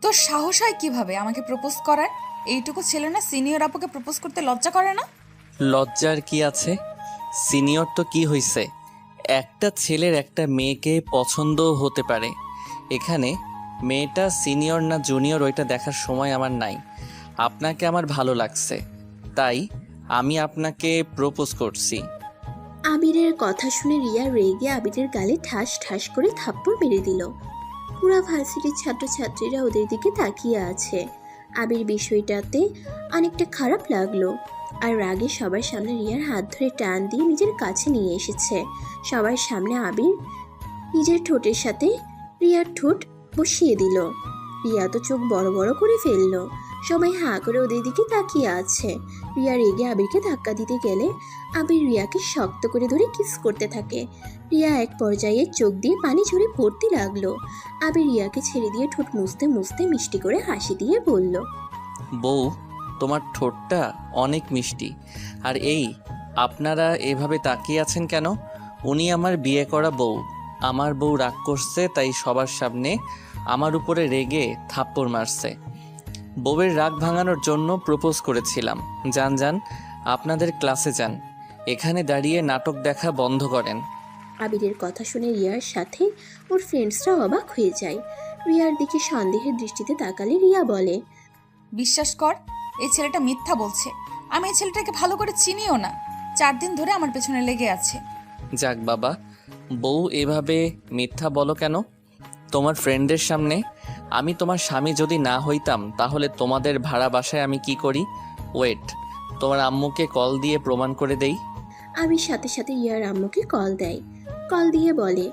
তোর সাহস হয় কিভাবে আমাকে প্রপোজ করার? এইটুকু ছেলে না সিনিয়র আপুকে প্রপোজ করতে লজ্জা করে না? লজ্জার কি আছে? সিনিয়র তো কি হইছে, একটা ছেলের একটা মেয়েকে পছন্দও হতে পারে। এখানে মেয়েটা সিনিয়র না জুনিয়র ওইটা দেখার সময় আমার নাই। আপনাকে আমার ভালো লাগছে, তাই আমি আপনাকে প্রপোজ করছি। আবিরের কথা শুনে রিয়া রেগে আবিরের গালে ঠাস ঠাস করে থাপ্পড় মেরে দিল। পুরা ভার্সিটির ছাত্রছাত্রীরা ওদের দিকে তাকিয়ে আছে। আবির বিষয়টাতে অনেকটা খারাপ লাগলো, আর রাগে সবার সামনে রিয়ার হাত ধরে টান দিয়ে নিজের কাছে নিয়ে এসেছে। সবার সামনে আবির নিজের ঠোঁটের সাথে রিয়ার ঠোঁট বসিয়ে দিল। রিয়া তো চোখ বড় বড় করে ফেললো। সবাই হাঁ করে ওদের দিকে তাকিয়ে আছে। রিয়া রেগে আবিরকে ধাক্কা দিতে গেলে আবির রিয়াকে শক্ত করে ধরে কিস করতে থাকে। রিয়া এক পর্যায়ে চোখ দিয়ে পানি ঝরে পড়তে লাগলো। আবির রিয়াকে ছেড়ে দিয়ে ঠোঁট মুছতে মুছতে মিষ্টি করে হাসি দিয়ে বলল, বউ, তোমার ঠোঁটটা অনেক মিষ্টি। আর এই, আপনারা এভাবে তাকিয়ে আছেন কেন? উনি আমার বিয়ে করা বউ। আমার বউ রাগ করছে, তাই সবার সামনে আমার উপরে রেগে থাপ্পড় মারছে। বউয়ের রাগ ভাঙানোর জন্য প্রপোজ করেছিলাম। যান যান, আপনাদের ক্লাসে যান। এখানে দাঁড়িয়ে নাটক দেখা বন্ধ করেন। আবিরের কথা শুনে রিয়ার সাথে ওর ফ্রেন্ডসরা অবাক হয়ে যায়। রিয়ার দিকে সন্দেহের দৃষ্টিতে তাকালে রিয়া বলে, বিশ্বাস কর, এই ছেলেটা মিথ্যা বলছে। আমি এই ছেলেটাকে ভালো করে চিনিও না। 4 দিন ধরে আমার পেছনে লেগে আছে। যাক বাবা, বউ এভাবে মিথ্যা বলো কেন তোমার ফ্রেন্ডের সামনে? আমি তোমার স্বামী যদি না হইতাম তাহলে তোমাদের ভাড়া বাসায় আমি কি করি? ওয়েট, তোমার আম্মুকে কল দিয়ে প্রমাণ করে দেই। আবির সাথে সাথে রিয়ার আম্মুকে কল দেয়। কল দিয়ে বলে,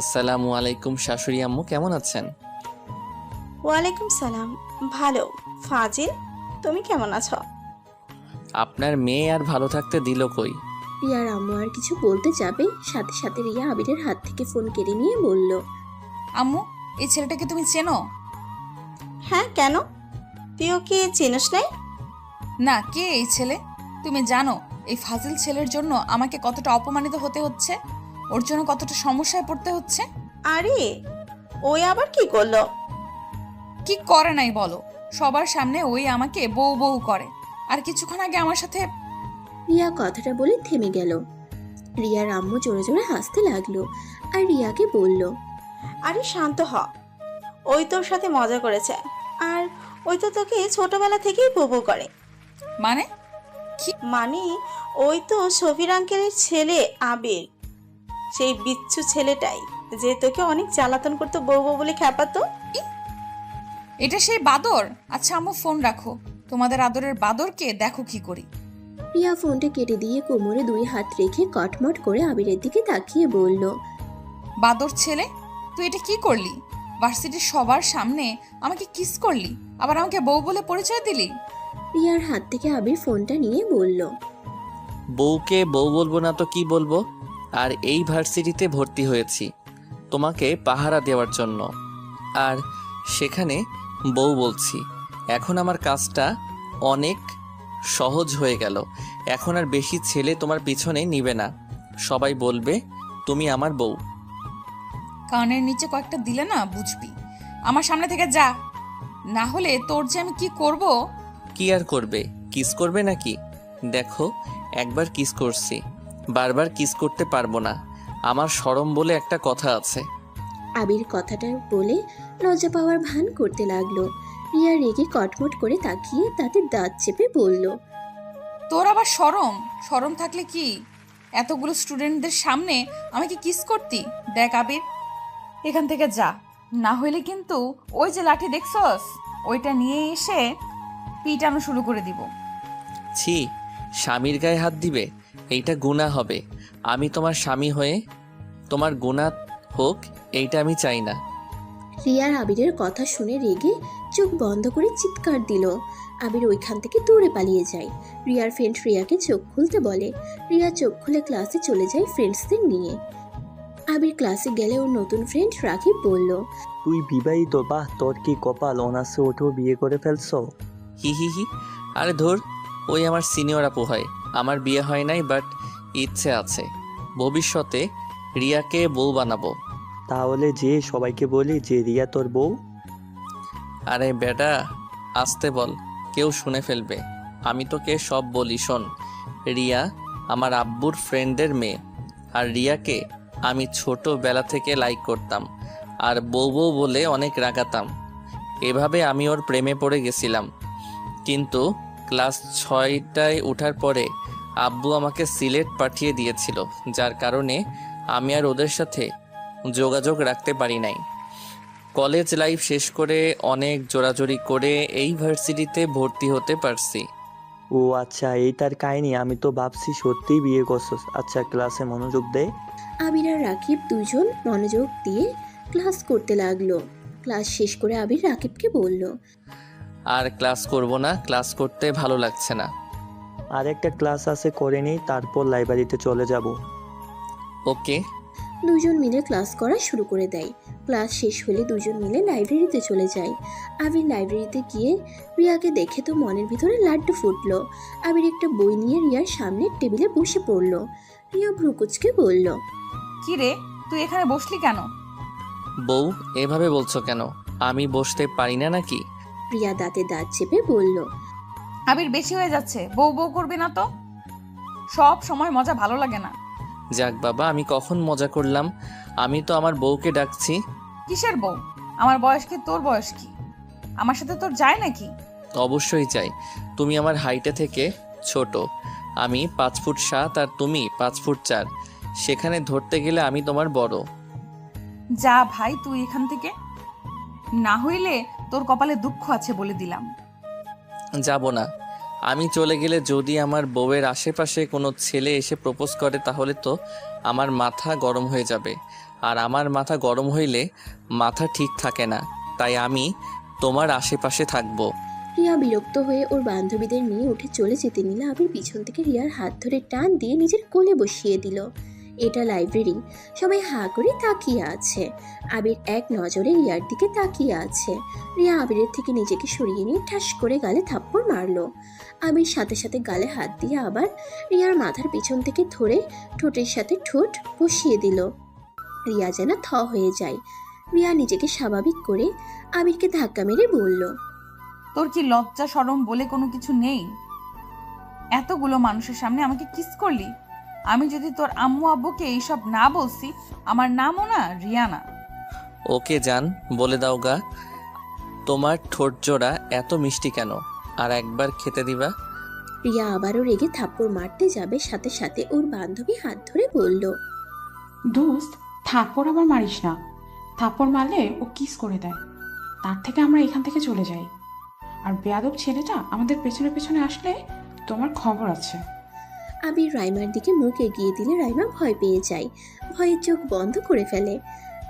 আসসালামু আলাইকুম শাশুড়ি আম্মু, কেমন আছেন? ওয়ালাইকুম সালাম। ভালো। ফাজিল, তুমি কেমন আছো? আপনার মেয়ে আর ভালো থাকতে দিল কই? রিয়ার আম্মু আর কিছু বলতে যাবে, সাথে সাথে রিয়া আবিরের হাত থেকে ফোন কেড়ে নিয়ে বলল, আম্মু, এই ছেলেটাকে তুমি চেনো? হ্যাঁ, কেন? তুই ওকে চিনিস নাই? না, কে এই ছেলে? তুমি জানো এই ফাজিল ছেলের জন্য আমাকে কতটা অপমানিত হতে হচ্ছে? ওর জন্য কতটা সমস্যায় পড়তে হচ্ছে? আরে, ওই আবার কি করলো? কি করে নাই বলো? সবার সামনে ওই আমাকে বউ বউ করে। আর কিছুক্ষণ আগে আমার সাথে রিয়া কথাটা বলে থেমে গেল। রিয়ার আম্মু জোরে জোরে হাসতে লাগলো আর রিয়াকে বলল, আরে শান্ত হ। ওই তোর সাথে মজা করেছে। আর ওই তো তোকে ছোটবেলা থেকেই বউ বউ করে। মানে মানে ওই তো শফির আঙ্কেলের ছেলে আবির, সেই বিচ্ছু ছেলেটাই যে তোকে অনেক জ্বালাতন করতো বউ বউ বলে খ্যাপাতো। এটা সেই বাদর? আচ্ছা আম্মু, ফোন রাখো। তোমাদের আদরের বাদরকে দেখো কি করি। রিয়া ফোনটা কেটে দিয়ে কোমরে 2 হাত রেখে কটমট করে আবিরের দিকে তাকিয়ে বলল, বাদর ছেলে, তুই এটা কি করলি? ভার্সিটির সবার সামনে আমাকে কিস করলি, আবার আমাকে বউ বলে পরিচয় দিলি। রিয়ার হাত থেকে আবির ফোনটা নিয়ে বলল, বউকে বউ বলবো না তো কি বলবো? আর এই ভার্সিটিতে ভর্তি হয়েছি তোমাকে পাহারা দেওয়ার জন্য, আর সেখানে বউ বলছি। এখন আমার কাজটা অনেক সহজ হয়ে গেল। এখন আর বেশি ছেলে তোমার পিছনে নিবে না। সবাই বলবে তুমি আমার বউ। কানের নিচে কয়েকটা দিলে না বুঝবি। আমার সামনে থেকে যা, না হলে তোর যে আমি কি করব। কি আর করবে? কিস করবে নাকি? দেখো, একবার কিস করছি, বারবার কিস করতে পারবো না। আমার শরম বলে একটা কথা আছে। আবির কথাটা বলে লজ্জা পাওয়ার ভান করতে লাগলো। রিয়া রেগে কটমট করে তাকিয়ে তাতে দাঁত চেপে বলল, তোর আবার শরম? শরম থাকলে কি এতগুলো স্টুডেন্টদের সামনে আমাকে কিস করতি? দেখ আবির, এখান থেকে যা, না হইলে কিন্তু ওই যে লাঠি দেখছস ওইটা নিয়ে এসে পিটানো শুরু করে দিব। ছি, স্বামীর গায়ে হাত দিবে? এইটা গুনাহ হবে। আমি তোমার স্বামী হয়ে তোমার গুনাহ হোক, এইটা আমি চাই না। রিয়ার আবিরের কথা শুনে রেগে চোখ বন্ধ করে চিৎকার দিল। আবির ওইখান থেকে দৌড়ে পালিয়ে যায়। রিয়ার ফ্রেন্ড রিয়াকে চোখ খুলতে বলে। রিয়া চোখ খুলে ক্লাসে চলে যায় ফ্রেন্ডসদের নিয়ে। আবির ক্লাসে গেলে ওর নতুন ফ্রেন্ড রাকিব বলল, তুই বিবাহিত? বাহ, তোর কি কপাল, অনার্সে উঠেও বিয়ে করে ফেলছো। হি হি হি। আরে ধর, ওই আমার সিনিয়র আপু হয়। আমার বিয়ে হয় নাই, বাট ইচ্ছে আছে ভবিষ্যতে রিয়াকে বউ বানাবো। তাহলে যে সবাইকে বলি যে রিয়া তোর বউ। আরে বেটা, আসতে বল, কেউ শুনে ফেলবে। আমি তোকে সব বলি, শোন। রিয়া আমার আব্বুর ফ্রেন্ডের মেয়ে। আর রিয়াকে আমি ছোটবেলা থেকে লাইক করতাম আর বউ বউ বলে অনেক রাগাতাম। এভাবে আমি ওর প্রেমে পড়ে গেছিলাম। কিন্তু ক্লাস 6টায় ওঠার পরে আব্বু আমাকে সিলেট পাঠিয়ে দিয়েছিল, যার কারণে আমি আর ওদের সাথে যোগাযোগ রাখতে পারি নাই। কলেজ লাইফ শেষ করে অনেক জোরাজোরি করে এই ভার্সিটিতে ভর্তি হতে পারছি। ও আচ্ছা, এই তার কাহিনী। আমি তো ভাবছি সত্যিই বিয়ে করছস। আচ্ছা, ক্লাসে মনোযোগ দে। আবির আর রাকিব দুজন মনোযোগ দিয়ে ক্লাস করতে লাগলো। ক্লাস শেষ করে আবির রাকিবকে বলল, আর ক্লাস করব না, ক্লাস করতে ভালো লাগছে না। আর একটা ক্লাস আছে, করে নিই, তারপর লাইব্রেরিতে চলে যাব। ওকে। দুজন মিলে ক্লাস করা শুরু করে দেয়। ক্লাস শেষ হলে দুজন মিলে লাইব্রেরিতে চলে যায়। আবির লাইব্রেরিতে গিয়ে রিয়াকে দেখে তো মনের ভিতরে লাড্ডু ফুটলো। আবির একটা বই নিয়ে রিয়ার সামনে টেবিলে বসে পড়লো। রিয়া ভ্রুকুচকে বলল, কি রে, তুই এখানে বসলি কেন? বউ, এভাবে বলছো কেন? আমি বসতে পারি না নাকি? রিয়া দাঁতে দাঁত চেপে বলল, আবির বেশি হয়ে যাচ্ছে, বউ বউ করবি না তো। সব সময় মজা ভালো লাগে না। যাক বাবা, আমি কখন মজা করলাম? আমি তো আমার বউকে ডাকছি। কিসের বউ? আমার বয়স কি তোর বয়স কি? আমার সাথে তোর যায় নাকি? অবশ্যই চাই। তুমি আমার হাইটে থেকে ছোট। আমি 5 ফুট 7 আর তুমি 5 ফুট 4। সেখানে ধরতে গেলে আমি তোমার বড়। যা ভাই তুই এখান থেকে, না হইলে তোর কপালে দুঃখ আছে বলে দিলাম। যাব না। আমি চলে গেলে যদি আমার বউয়ের আশেপাশে কোনো ছেলে এসে প্রপোজ করে তাহলে তো আমার মাথা গরম হয়ে যাবে। আর আমার মাথা গরম হইলে মাথা ঠিক থাকে না। তাই আমি তোমার আশেপাশে থাকবো। রিয়া বিরক্ত হয়ে ওর বান্ধবীদের নিয়ে উঠে চলে যেতে নিলে আবির পিছন থেকে রিয়ার হাত ধরে টান দিয়ে নিজের কোলে বসিয়ে দিল। এটা লাইব্রেরি, সবাই হাঁ করে তাকিয়ে আছে। আবির এক নজরে রিয়ার দিকে তাকিয়ে আছে। রিয়া আবিরের থেকে নিজেকে সরিয়ে নিয়ে ঠাস করে গালে থাপ্পড় মারলো। আবির সাথে সাথে গালে হাত দিয়ে আবার রিয়ার মাথার পিছন থেকে ধরে ঠোঁটের সাথে ঠোঁট বসিয়ে দিল। রিয়া যেন থ হয়ে যায়। রিয়া নিজেকে স্বাভাবিক করে আবিরকে ধাক্কা মেরে বলল, তোর কি লজ্জা শরম বলে কোনো কিছু নেই? এতগুলো মানুষের সামনে আমাকে কিস করলি। আমি যদি তোর আম্মু আব্বুকে এইসব না বলছি, আমার নামও না রিয়া না। ওকে জান, বলে দাও গা, তোমার ঠোঁট জোড়া এত মিষ্টি কেন? আর একবার খেতে দিবা? রিয়া আবারও রেগে থাপ্পড় মারতে যাবে, সাথে সাথে ওর বান্ধবী হাত ধরে বলল, দোস্ত, থাপ্পড় আবার মারিস না। থাপ্পড় মারলে ও কিস করে দেয়। তার থেকে আমরা এখান থেকে চলে যাই। আর বেয়াদব ছেলেটা আমাদের পেছনে পেছনে আসলে তোমার খবর আছে। আবির রাইমার দিকে মুখ এগিয়ে দিলে রাইমা ভয় পেয়ে যায়। ভয়ে চোখ বন্ধ করে ফেলে।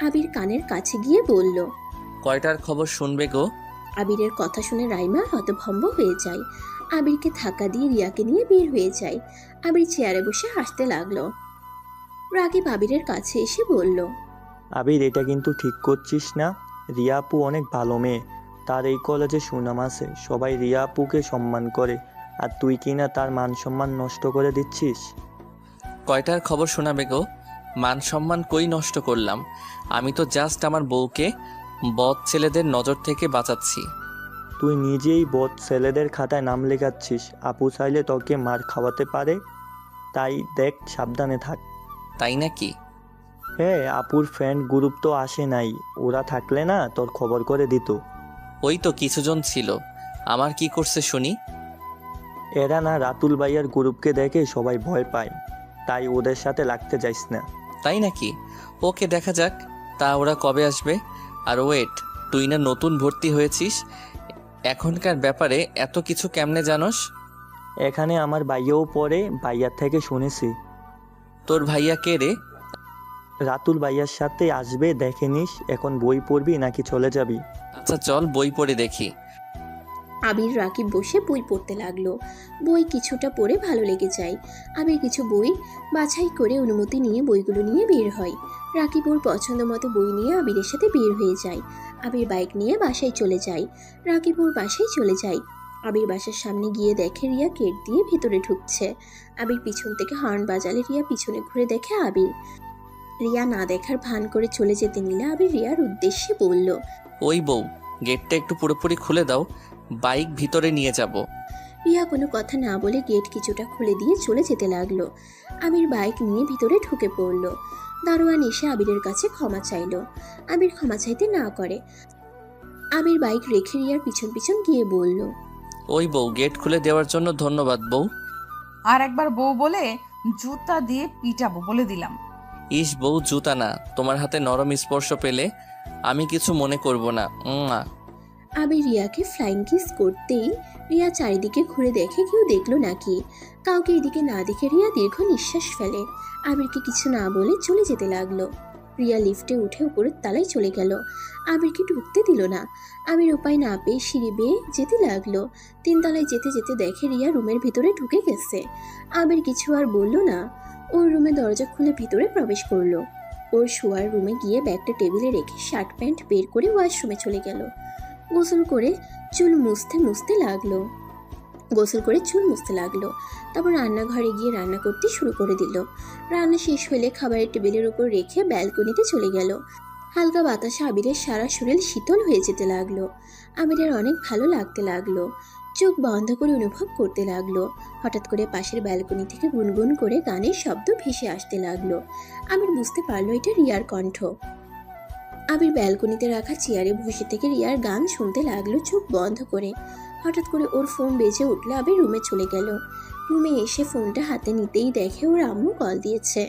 আবির কানের কাছে গিয়ে বলল, কয়টার খবর শুনবে গো? আবিরের কথা শুনে রাইমা হতভম্ব হয়ে যায়। আবিরকে ধাক্কা দিয়ে রিয়াকে নিয়ে বের হয়ে যায়। আবির চেয়ারে বসে হাসতে লাগলো। রাগিব আবিরের কাছে এসে বলল, আবির, এটা কিন্তু ঠিক করছিস না। রিয়া আপু অনেক ভালো মেয়ে, তার এই কলেজে সুনাম আছে, সবাই রিয়া আপুকে সম্মান করে, আর তুই কিনা তার মান সম্মান নষ্ট করে দিচ্ছিস। কয়টার খবর শোনাবে গো? মান সম্মান কই নষ্ট করলাম? আমি তো জাস্ট আমার বউকে বদ ছেলেদের নজর থেকে বাঁচাচ্ছি। তুই নিজেই বদ ছেলেদের খাতায় নাম লেখাচ্ছিস। আপু চাইলে তোকে মার খাওয়াতে পারে, তাই দেখ, সাবধানে থাক। তাই নাকি? হ্যাঁ, আপুর ফ্রেন্ড গ্রুপ তো আসে নাই, ওরা থাকলে না তোর খবর করে দিত। ওই তো কিছুজন ছিল। আমার কি করছে শুনি? এরা না রাতুল ভাইয়ার গ্রুপকে দেখে সবাই ভয় পায়, তাই ওদের সাথে লাগতে যাইস না। তাই নাকি? ওকে, দেখা যাক। তা ওরা কবে আসবে? আর ওয়েট, তুই না নতুন ভর্তি হয়েছিস, এখনকার ব্যাপারে এত কিছু কেমনে জানোস? এখানে আমার ভাইয়াও পড়ে, ভাইয়ার থেকে শুনেছি। তোর ভাইয়া কে রে? রাতুল ভাইয়ার সাথে আসবে, দেখে নিস। এখন বই পড়বি নাকি চলে যাবি? আচ্ছা চল, বই পড়ে দেখি। আবির রাকিব বসে বই পড়তে লাগলো। বই কিছুটা পড়ে ভালো লেগে যায়। আবির কিছু বই বাছাই করে অনুমতি নিয়ে বইগুলো নিয়ে বের হয়। রাকিব ওর পছন্দ মতো বই নিয়ে আবিরের সাথে বের হয়ে যায়। আবির বাইক নিয়ে বাসায় চলে যায়। রাকিব ওর বাসায় চলে যায়। আবির বাসার সামনে গিয়ে দেখে রিয়া গেট দিয়ে ভেতরে ঢুকছে। আবির পিছন থেকে হর্ন বাজালে রিয়া পিছনে ঘুরে দেখে আবির। রিয়া না দেখার ভান করে চলে যেতে নিলে আবির রিয়ার উদ্দেশ্যে বলল, ওই বউ, গেটটা একটু পুরোপুরি খুলে দাও, বাইক ভিতরে নিয়ে যাব। রিয়া কোনো কথা না বলে গেট কিছুটা খুলে দিয়ে চলে যেতে লাগলো। আবির বাইক নিয়ে ভিতরে ঢুকে পড়লো। দারোয়ান এসে আবিরের কাছে ক্ষমা চাইলো। আবির ক্ষমা চাইতে না করে। আবির বাইক রেখে রিয়ার পিছন পিছন গিয়ে বলল, ওই বউ, গেট খুলে দেওয়ার জন্য ধন্যবাদ বউ। আর একবার বউ বলে জুতা দিয়ে পিটাবো বলে দিলাম। ইস বউ, জুতা না, তোমার হাতে নরম স্পর্শ পেলে আমি কিছু মনে করব না। আবির রিয়াকে ফ্লাইং কিস করতেই রিয়া চারিদিকে ঘুরে দেখে কেউ দেখলো নাকি। কাউকে এদিকে না দেখে রিয়া দীর্ঘ নিঃশ্বাস ফেলে। আবিরকে কিছু না বলে চলে যেতে লাগলো। রিয়া লিফটে উঠে উপরের তলায় চলে গেল। আবিরকে ঢুকতে দিল না। আবির উপায় না পেয়ে সিঁড়ি বেয়ে যেতে লাগলো। 3 তলায় যেতে যেতে দেখে রিয়া রুমের ভিতরে ঢুকে গেছে। আবির কিছু আর বলল না। ওর রুমে দরজা খুলে ভিতরে প্রবেশ করলো। ওর শোয়ার রুমে গিয়ে ব্যাগটা টেবিলে রেখে শার্ট প্যান্ট বের করে ওয়াশরুমে চলে গেল। গোসল করে চুল মুছতে লাগলো। তারপর রান্নাঘরে গিয়ে রান্না করতে শুরু করে দিল। রান্না শেষ হলে খাবারের টেবিলের উপর রেখে ব্যালকনিতে চলে গেল। হালকা বাতাসে আবিরের সারা শরীর শীতল হয়ে যেতে লাগলো। আবিরের অনেক ভালো লাগতে লাগলো। চোখ বন্ধ করে অনুভব করতে লাগলো। হঠাৎ করে পাশের ব্যালকনি থেকে গুনগুন করে গানের শব্দ ভেসে আসতে লাগলো। আবির বুঝতে পারলো এটা রিয়ার কণ্ঠ। আবির ব্যালকনিতে রাখা চেয়ারে বসে থেকে রিয়ার গান শুনতে লাগলো চোখ বন্ধ করে। হঠাৎ করে ওর ফোন বেজে উঠলে আবির রুমে চলে গেল। রুমে এসে ফোনটা হাতে নিতেই দেখে ওর আম্মু কল দিয়েছে।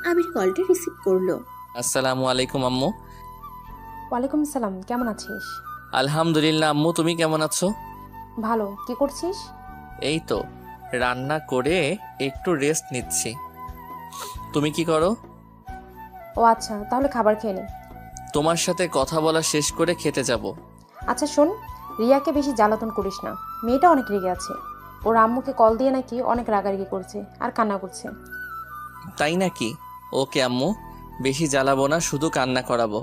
আবির কলটা রিসিভ করলো। আসসালামু আলাইকুম আম্মু। ওয়ালাইকুম সালাম, কেমন আছিস? আলহামদুলিল্লাহ আম্মু, তুমি কেমন আছো? ভালো। কি করছিস? এই তো রান্না করে একটু রেস্ট নিচ্ছি। তুমি কি করো? ও আচ্ছা, তাহলে খাবার খেয়ে নে। তোমার সাথে কথা বলা শেষ করে খেতে যাব। আচ্ছা শোন, রিয়াকে বেশি জ্বালাতন করিস না। মেয়েটা অনেক রেগে আছে। ওর আম্মুকে কল দিয়ে নাকি অনেক রাগারাগি করছে আর কান্না করছে। তাই নাকি? ওকে আম্মু, বেশি জ্বালাবো না, শুধু কান্না করাবো।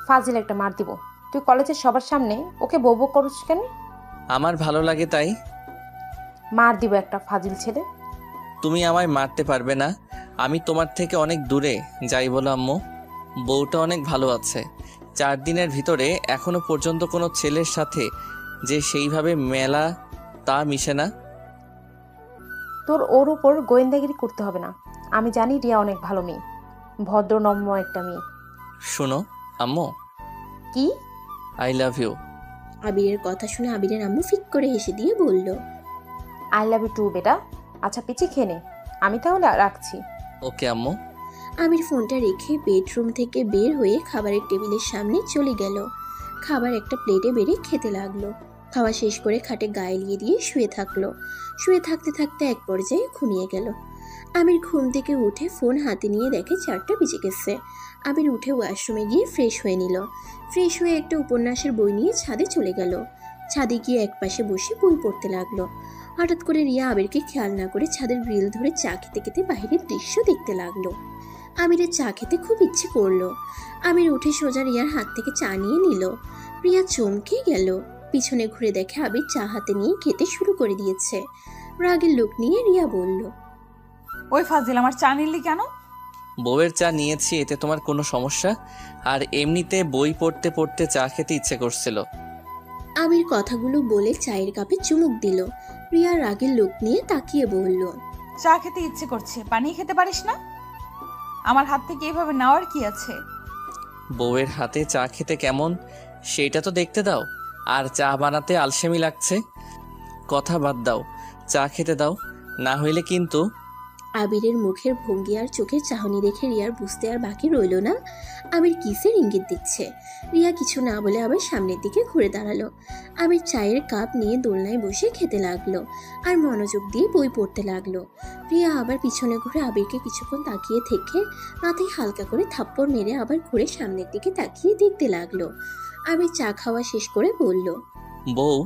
ফাজিল একটা মার দিব। তুই কলেজের সবার সামনে ওকে বউ বউ করিস কেন? আমার ভালো লাগে তাই। মার দিব একটা, ফাজিল ছেলে। তুমি আমায় মারতে পারবে না। আমি তোমার থেকে অনেক দূরে, যাই বলো আম্মু। বউটা অনেক ভালো আছে। 4 দিনের ভিতরে এখনো পর্যন্ত কোনো ছেলের সাথে যে সেইভাবে মেলা তা মিশে না। তোর ওর উপর গোয়েন্দাগিরি করতে হবে না। আমি জানি রিয়া অনেক ভালো মেয়ে, ভদ্রনম্য একটা মেয়ে। শোনো আম্মু, কি? I love you. আবিরের কথা শুনে আবিরের আম্মু ফিক করে হেসে দিয়ে বলল, আই লাভ ইউ টু বেটা। আচ্ছা পিচি খেয়ে নে, আমি তাহলে রাখছি। ওকে আম্মু। আবির ফোনটা রেখে বেডরুম থেকে বের হয়ে খাবারের টেবিলের সামনে চলে গেল। খাবার একটা প্লেটে বেড়ে খেতে লাগলো। খাওয়া শেষ করে খাটে গায়ে লিয়ে দিয়ে শুয়ে থাকলো। শুয়ে থাকতে থাকতে এক পর্যায়ে ঘুমিয়ে গেল। আবির ঘুম থেকে উঠে ফোন হাতে নিয়ে দেখে 4টা বেজে গেছে। আবির উঠে ওয়াশরুমে গিয়ে ফ্রেশ হয়ে নিল। ফ্রেশ হয়ে একটা উপন্যাসের বই নিয়ে ছাদে চলে গেল। ছাদে গিয়ে একপাশে বসে বই পড়তে লাগলো। হঠাৎ করে রিয়া আবিরকে খেয়াল না করে ছাদের গ্রিল ধরে চা খেতে খেতে বাইরের দৃশ্য দেখতে লাগলো। আবিরের চা খেতে খুব ইচ্ছে করলো। আবির উঠে সোজা রিয়ার হাত থেকে চা নিয়ে নিল। রিয়া চমকে গেল। পিছনে ঘুরে দেখে আবির চা হাতে নিয়ে খেতে শুরু করে দিয়েছে। রাগের লোক নিয়ে রিয়া বলল, ওই ফাজিল, আমার চা নিলি কেন? বউয়ের চা নিয়েছি, এতে তোমার কোনো সমস্যা? আর এমনিতে বই পড়তে পড়তে চা খেতে ইচ্ছে করছিল। আবির কথাগুলো বলে চায়ের কাপে চুমুক দিল। রিয়া রাগের লোক নিয়ে তাকিয়ে বলল, চা খেতে ইচ্ছে করছে, বানিয়ে খেতে পারিস না? আমার হাত থেকে এভাবে নেওয়ার কি আছে? বউয়ের হাতে চা খেতে কেমন সেইটা তো দেখতে দাও। আর চা বানাতে আলসেমি লাগছে। কথা বাদ দাও, চা খেতে দাও, না হইলে কিন্তু। আবিরের মুখের ভঙ্গি আর চোখের চাহনি দেখে রিয়ার বুঝতে আর বাকি রইল না আবির কিসের ইঙ্গিত দিচ্ছে। রিয়া কিছু না বলে আবার সামনের দিকে ঘুরে দাঁড়ালো। আবির চায়ের কাপ নিয়ে দোলনায় বসে খেতে লাগলো আর মনোযোগ দিয়ে বই পড়তে লাগলো। রিয়া আবার পিছনে ঘুরে আবিরকে কিছুক্ষণ তাকিয়ে থেকে মাথায় হালকা করে থাপ্পড় মেরে আবার ঘুরে সামনের দিকে তাকিয়ে দেখতে লাগলো। আবির চা খাওয়া শেষ করে বলল, বউ,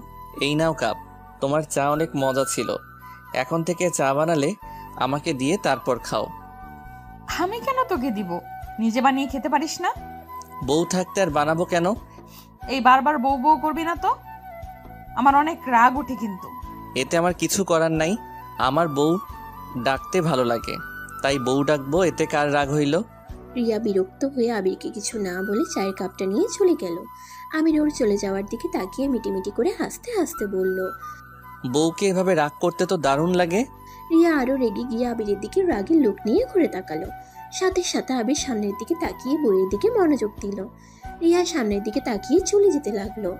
এই নাও কাপ, তোমার চা অনেক মজা ছিল। এখন থেকে চা বানালে আমাকে দিয়ে তারপর খাও। আমি কেন তোকে দিব? নিজে বানিয়ে খেতে পারিস না? বউ থাকতে আর বানাবো কেন? এই বারবার বউ বউ করবি না তো, আমার অনেক রাগ ওঠে কিন্তু। এতে আমার কিছু করার নাই। আমার বউ ডাকতে ভালো লাগে, তাই বউ ডাকবো, এতে কার রাগ হইল? রিয়া বিরক্ত হয়ে আবিরকে কিছু না বলে চায়ের কাপটা নিয়ে চলে গেল। আবির ওর চলে যাওয়ার দিকে তাকিয়ে মিটিমিটি করে হাসতে হাসতে বলল। বউকে এভাবে রাগ করতে তো দারুণ লাগে। রিয়া আরো রেগে গিয়ে আবিরের দিকে রাগের লোক নিয়ে ঘুরে তাকালো। সাথে সাথে আবির সামনের দিকে তাকিয়ে বইয়ের দিকে মনোযোগ দিল। রিয়া সামনের দিকে তাকিয়ে চলে যেতে লাগলো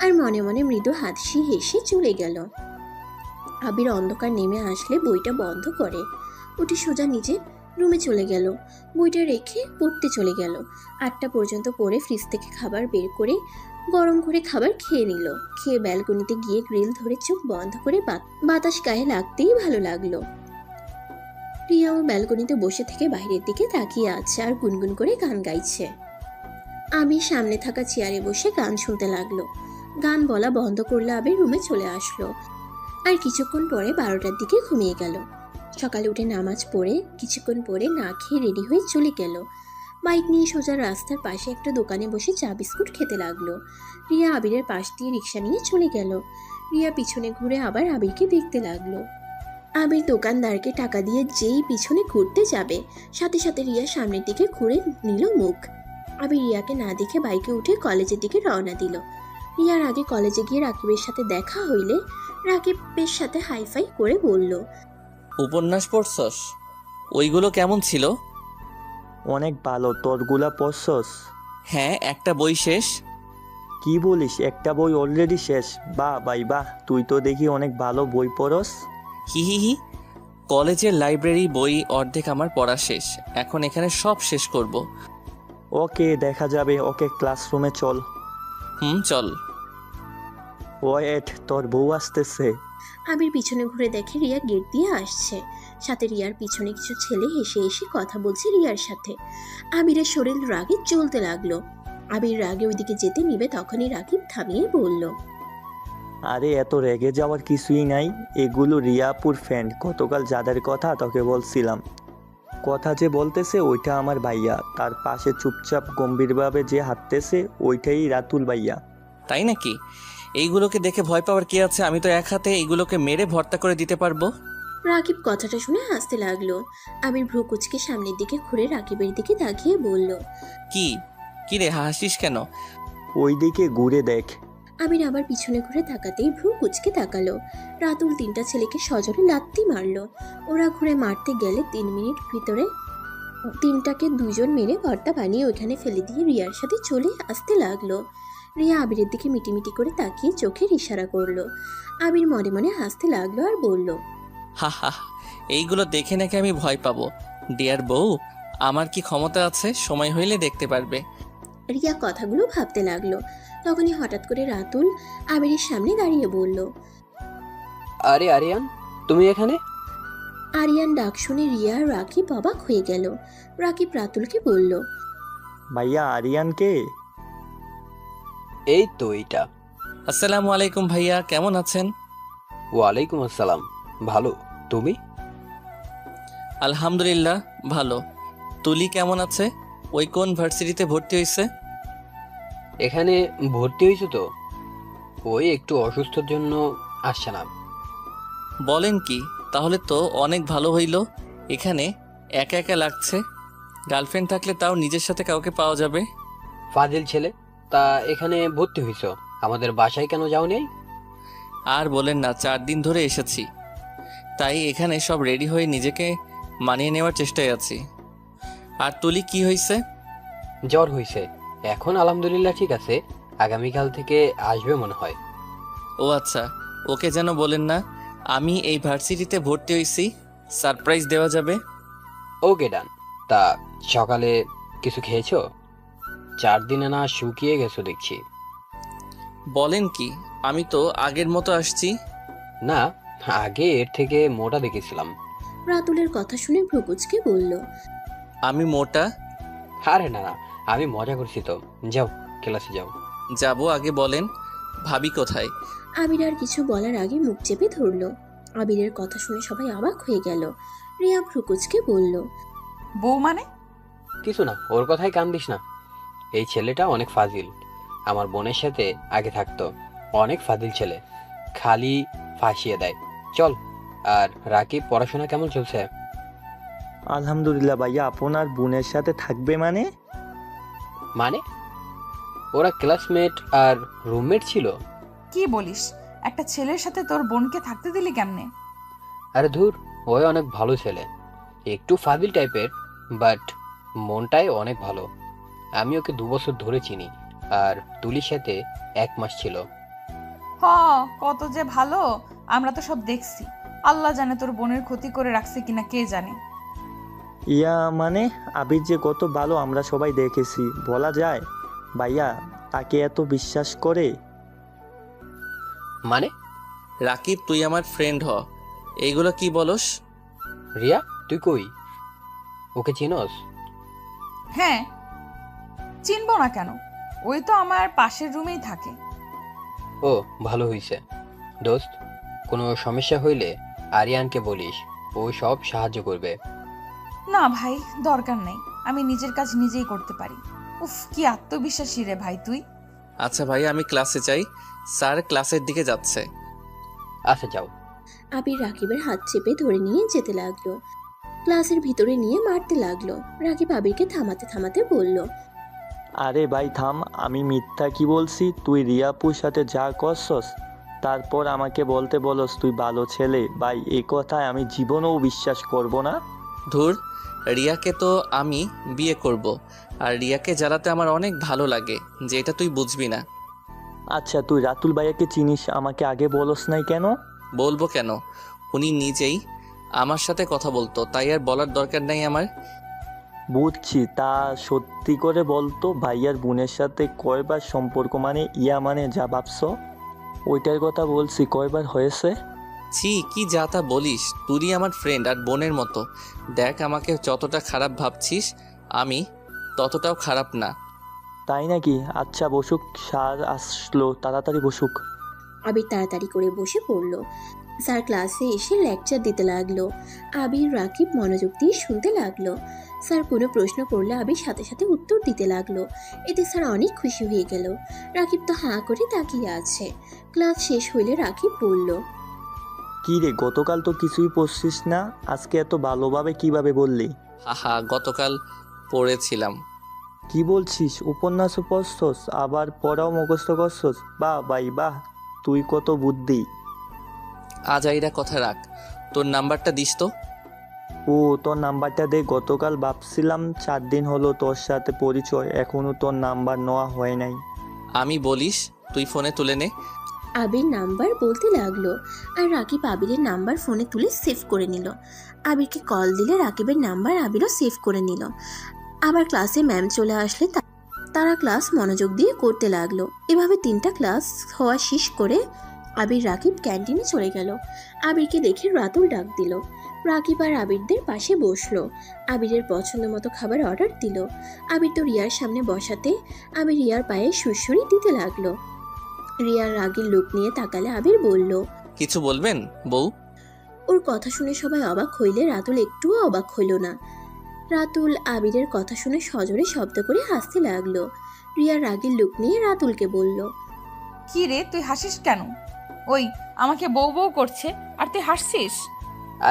আর মনে মনে মৃদু হাসি হেসে চলে গেল। আবির অন্ধকার নেমে আসলে বইটা বন্ধ করে উঠে সোজা নিজে রুমে চলে গেল। বইটা রেখে পড়তে চলে গেল। 8টা পর্যন্ত পড়ে ফ্রিজ থেকে খাবার বের করে গরম করে খাবার খেয়ে নিল। খেয়ে ব্যালকনিতে গিয়ে গ্রিল ধরে চোখ বন্ধ করে বাতাস গায়ে লাগতেই ভালো লাগলো। রিয়াও ব্যালকনিতে বসে থেকে বাইরের দিকে তাকিয়ে আছে আর গুনগুন করে গান গাইছে। আবির সামনে থাকা চেয়ারে বসে গান শুনতে লাগলো। গান বলা বন্ধ করলে আবির রুমে চলে আসলো আর কিছুক্ষণ পরে 12টার দিকে ঘুমিয়ে গেল। সকালে উঠে নামাজ পড়ে কিছুক্ষণ পরে না খেয়ে রেডি হয়ে চলে গেল। বাইক নিয়ে সোজা রাস্তার পাশে একটা দোকানে বসে চা বিস্কুট খেতে লাগলো। রিয়া আবিরের পাশ দিয়ে রিক্সা নিয়ে চলে গেল। রিয়া পিছনে ঘুরে আবার আবিরকে দেখতে লাগলো। আবির দোকানদারকে টাকা দিয়ে যেই পিছনে ঘুরতে যাবে সাথে সাথে রিয়া সামনের দিকে ঘুরে নিল মুখ। আবির রিয়াকে না দেখে বাইকে উঠে কলেজের দিকে রওনা দিল। রিয়ার আগে কলেজে গিয়ে রাকিবের সাথে দেখা হইলে রাকিবের সাথে হাইফাই করে বলল, উপন্যাস পড়ছস? ওইগুলো কেমন ছিল? অনেক ভালো। তোরগুলা পড়ছস? হ্যাঁ, একটা বই শেষ। কি বলিস, একটা বই অলরেডি শেষ? বাহ ভাই বাহ, তুই তো দেখি অনেক ভালো বই পড়স। হি হি হি। কলেজের লাইব্রেরি বই অর্ধেক আমার পড়া শেষ, এখন এখানে সব শেষ করব। ওকে, দেখা যাবে। ওকে, ক্লাসরুমে চল। চল। ওয়েট, তোর বউ আসতেছে। আবির পিছনে ঘুরে দেখে রিয়া গেট দিয়ে আসছে। সাথে রিয়ার পিছনে কিছু ছেলে হেসে হেসে কথা বলছে রিয়ার সাথে। আবিরের শরীর রাগে জ্বলতে লাগলো। আবির রাগে ওইদিকে যেতে নিবে তখনই রাকিব থামিয়ে বলল, আরে এত রেগে যাওয়ার কিছুই নাই। এগুলো রিয়াপুর ফ্রেন্ড, গতকাল যাদের কথা তোকে বলছিলাম। কথা যে বলতেছে ওইটা আমার ভাইয়া। তার পাশে চুপচাপ গম্ভীরভাবে যে হাঁটতেছে ওইটাই রাতুল ভাইয়া। তাই নাকি? এইগুলোকে দেখে ভয় পাওয়ার কি আছে? আমি তো এক হাতে এইগুলোকে মেরে ভর্তা করে দিতে পারবো। রাকিব কথাটা শুনে হাসতে লাগলো। আবির ভ্রু কুচকে সামনের দিকে ঘুরে রাকিবের দিকে তাকিয়ে বলল, কি কি রে, হাসিস কেন? ওইদিকে ঘুরে দেখ। আবির আবার পিছনে ঘুরে তাকাতেই ভ্রু কুচকে তাকালো। রাতুল 3টা ছেলেকে সজোরে লাত্তি মারলো। ওরা ঘুরে মারতে গেলে 3 মিনিট ভিতরে 3টাকে 2জন মেরে ভর্তা বানিয়ে ওইখানে ফেলে দিয়ে রিয়ার সাথে চলে আসতে লাগলো। রিয়া আবিরের দিকে মিটিমিটি করে তাকিয়ে চোখের ইশারা করলো। আবির মনে মনে হাসতে লাগলো আর বলল, হা হা, এইগুলো দেখে নাকি আমি ভয় পাবো? ডিয়ার বউ, আমার কি ক্ষমতা আছে? সময় হইলে দেখতে পারবে। রিয়া কথাগুলো ভাবতে লাগলো। তখনই হঠাৎ করে রাতুল আবিরের সামনে দাঁড়িয়ে বলল, আরে আরিয়ান, তুমি এখানে? আরিয়ান ডাক শুনে রিয়া আর রাকিব অবাক হয়ে গেল। রাকিব রাতুলকে বলল, ভাইয়া, আরিয়ানকে? এই তো এইটা। আসসালামু আলাইকুম ভাইয়া, কেমন আছেন? ওয়ালাইকুম আসসালাম। ভালো, তুমি? আলহামদুলিল্লাহ ভালো। তুলি কেমন আছে? ওই কোন ভার্সিটিতে ভর্তি হয়েছে? এখানে ভর্তি হয়েছো তো? ওই একটু অসুস্থর জন্য আসছে না। বলেন কি? তাহলে তো অনেক ভালো হইল। এখানে একা একা লাগছে। গার্লফ্রেন্ড থাকলে তাও নিজের সাথে কাউকে পাওয়া যাবে। ফাজিল ছেলে, তা এখানে ভর্তি হয়েছো, আমাদের বাসায় কেন যাও নাই? আর বলেন না, 4 দিন ধরে এসেছি, তাই এখানে সব রেডি হয়ে নিজেকে মানিয়ে নেওয়ার চেষ্টায় আছি। আর তুলি কি হয়েছে? জ্বর হয়েছে, এখন আলহামদুলিল্লাহ ঠিক আছে। আগামীকাল থেকে আসবে মনে হয়। ও আচ্ছা, ওকে যেন বলেন না আমি এই ভার্সিটিতে ভর্তি হয়েছি, সারপ্রাইজ দেওয়া যাবে। ওকে ডান। তা সকালে কিছু খেয়েছো? 4 দিনে না শুকিয়ে গেছো দেখছি। বলেন কি, আমি তো আগের মতো আসছি। না, আগে এর থেকে মোটা দেখেছিলাম। রাতুলের কথা শুনে ভ্রুকুচকে বলল, আমি মোটা? আরে না না, আমি মজা করছি তো। যাও, ক্লাসে যাও। যাব, আগে বলেন ভাবি কোথায়? আবির আর কিছু বলার আগে মুখ চেপে ধরল। আবিরের কথা শুনে সবাই অবাক হয়ে গেল। রিয়া ভ্রুকুচকে বলল, বউ মানে? কিছু না, ওর কথাই কান দিস না। এই ছেলেটা অনেক ফাজিল। আমার বোনের সাথে আগে থাকতো। অনেক ফাজিল ছেলে, খালি ফাঁসিয়ে দেয়। চল। আর রাকিব, পড়াশোনা কেমন চলছে? আলহামদুলিল্লাহ ভাইয়া। আপনার বোনের সাথে থাকবে মানে? মানে ওরা ক্লাসমেট আর রুমমেট ছিল? কি বলিস, একটা ছেলের সাথে তোর বোনকে থাকতে দিলি কেমনে? আরে ধুর, ওই অনেক ভালো ছেলে, একটু ফাজিল টাইপের, বাট মনটাই অনেক ভালো। আমি ওকে 2 বছর ধরে চিনি, আর তুলির সাথে 1 মাস ছিল। হ, কত যে ভালো, আমরা তো সব দেখছি। আল্লাহ জানে তোর বোনের ক্ষতি করে রাখছে কিনা, কে জানে। ইয়া মানে আবির যে কত ভালো আমরা সবাই দেখেছি, বলা যায়? ভাইয়া তাকে এত বিশ্বাস করে? মানে? রাকিব, তুই আমার ফ্রেন্ড হ। এইগুলো কি বলস? রিয়া, তুই কই? ওকে চিনস? হ্যাঁ, চিনবো না কেন? ওই তো আমার পাশের রুমেই থাকে। ও, ভালো হইছে। দোস্ত, কোনো সমস্যা হইলে আরিয়ানকে বলিস, ও সব সাহায্য করবে। না ভাই, দরকার নেই, আমি নিজের কাজ নিজেই করতে পারি। উফ, কি আত্মবিশ্বাসী রে ভাই তুই। আচ্ছা ভাই, আমি ক্লাসে যাই, স্যার ক্লাসের দিকে যাচ্ছে। আচ্ছা যাও। আবির রাকিবের হাত চেপে ধরে নিয়ে যেতে লাগলো। ক্লাসের ভিতরে নিয়ে মারতে লাগলো। রাকিব আবিরকে থামাতে থামাতে বলল, আরে ভাই থাম, আমি মিথ্যা কি বলছি? তুই রিয়াপুর সাথে যা করছস তারপর আমাকে বলতে বলস তুই ভালো ছেলে? ভাই এই কথায় আমি জীবনেও বিশ্বাস করব না। ধুর, রিয়াকে তো আমি বিয়ে করব, আর রিয়াকে জ্বালাতে আমার অনেক ভালো লাগে, যেটা তুই বুঝবি না। আচ্ছা তুই রাতুল ভাইয়াকে চিনিস, আমাকে আগে বলস নাই কেন? বলবো কেন? উনি নিজেই আমার সাথে কথা বলতো, তাই আর বলার দরকার নাই আমার। বুঝছি, তা সত্যি করে বলতো ভাইয়ার বোনের সাথে কয়বার সম্পর্ক, মানে ইয়া মানে যা ভাবছ ওইটার কথা বলছি, কয়বার হয়েছে? ছি, কি যা তা বলিস? তুই আমার ফ্রেন্ড আর বোনের মতো। দেখ, আমাকে যতটা খারাপ ভাবছিস আমি ততটাও খারাপ না। তাই নাকি? আচ্ছা বসুক, স্যার আসলো, তাড়াতাড়ি বসুক। আবির তাড়াতাড়ি করে বসে পড়ল। স্যার ক্লাসে এসে লেকচার দিতে লাগলো। আবির রাকিব মনোযোগ দিয়ে শুনতে লাগলো। স্যার কোনো প্রশ্ন করলে আবির সাথে সাথে উত্তর দিতে লাগলো। এতে স্যার অনেক খুশি হয়ে গেল। রাকিব তো হাঁ করে তাকিয়ে আছে। ক্লাস শেষ হইলে রাকিব বলল, কি রে, গতকাল তো কিছুই পড়ছিস না, আজকে এত ভালোভাবে কিভাবে বললি? হাহা, গতকাল পড়েছিলাম। কি বলছিস? উপন্যাসও পড়ছস, আবার পড়াও মুখস্থ করছস? বাহ ভাই বাহ, তুই কত বুদ্ধি। আজাইরা কথা রাখ, তোর নাম্বারটা দিস তো। ও তোর নাম্বারটা দে, গতকাল ভাবছিলাম 4 দিন হলো তোর সাথে পরিচয়, এখনো তোর নাম্বার নেওয়া হয় নাই। আমি বলিস, তুই ফোনে তুলে নে। আবির নাম্বার বলতে লাগলো। আর রাকিব আবিরের নাম্বার ফোনে তুলে সেভ করে নিল। আবিরকে কল দিলে রাকিবের নাম্বার আবিরও সেভ করে নিল। আবার ক্লাসে ম্যাম চলে আসলে তারা ক্লাস মনোযোগ দিয়ে করতে লাগলো। এভাবে 3টা ক্লাস হওয়া শেষ করে আবির রাকিব ক্যান্টিনে চলে গেল। আবিরকে দেখে রাতুল ডাক দিল। রাকিব আর আবিরদের পাশে বসলো। আবিরের পছন্দ মতো খাবার অর্ডার দিল। আবির তো রিয়ার সামনে বসাতে আবির রিয়ার পায়ে সুরসুরি দিতে লাগলো। রিয়ার রাগের লুক নিয়ে তাকালে আবির বলল, কিছু বলবেন বউ? ওর কথা শুনে সবাই অবাক হইলে রাতুল একটুও অবাক হইল না। রাতুল আবিরের কথা শুনে সজোরে শব্দ করে হাসতে লাগলো। রিয়ার রাগের লুক নিয়ে রাতুলকে বলল, কি রে, তুই হাসিস কেন? ওই, আমাকে বউ বউ করছে আর তুই হাসছিস?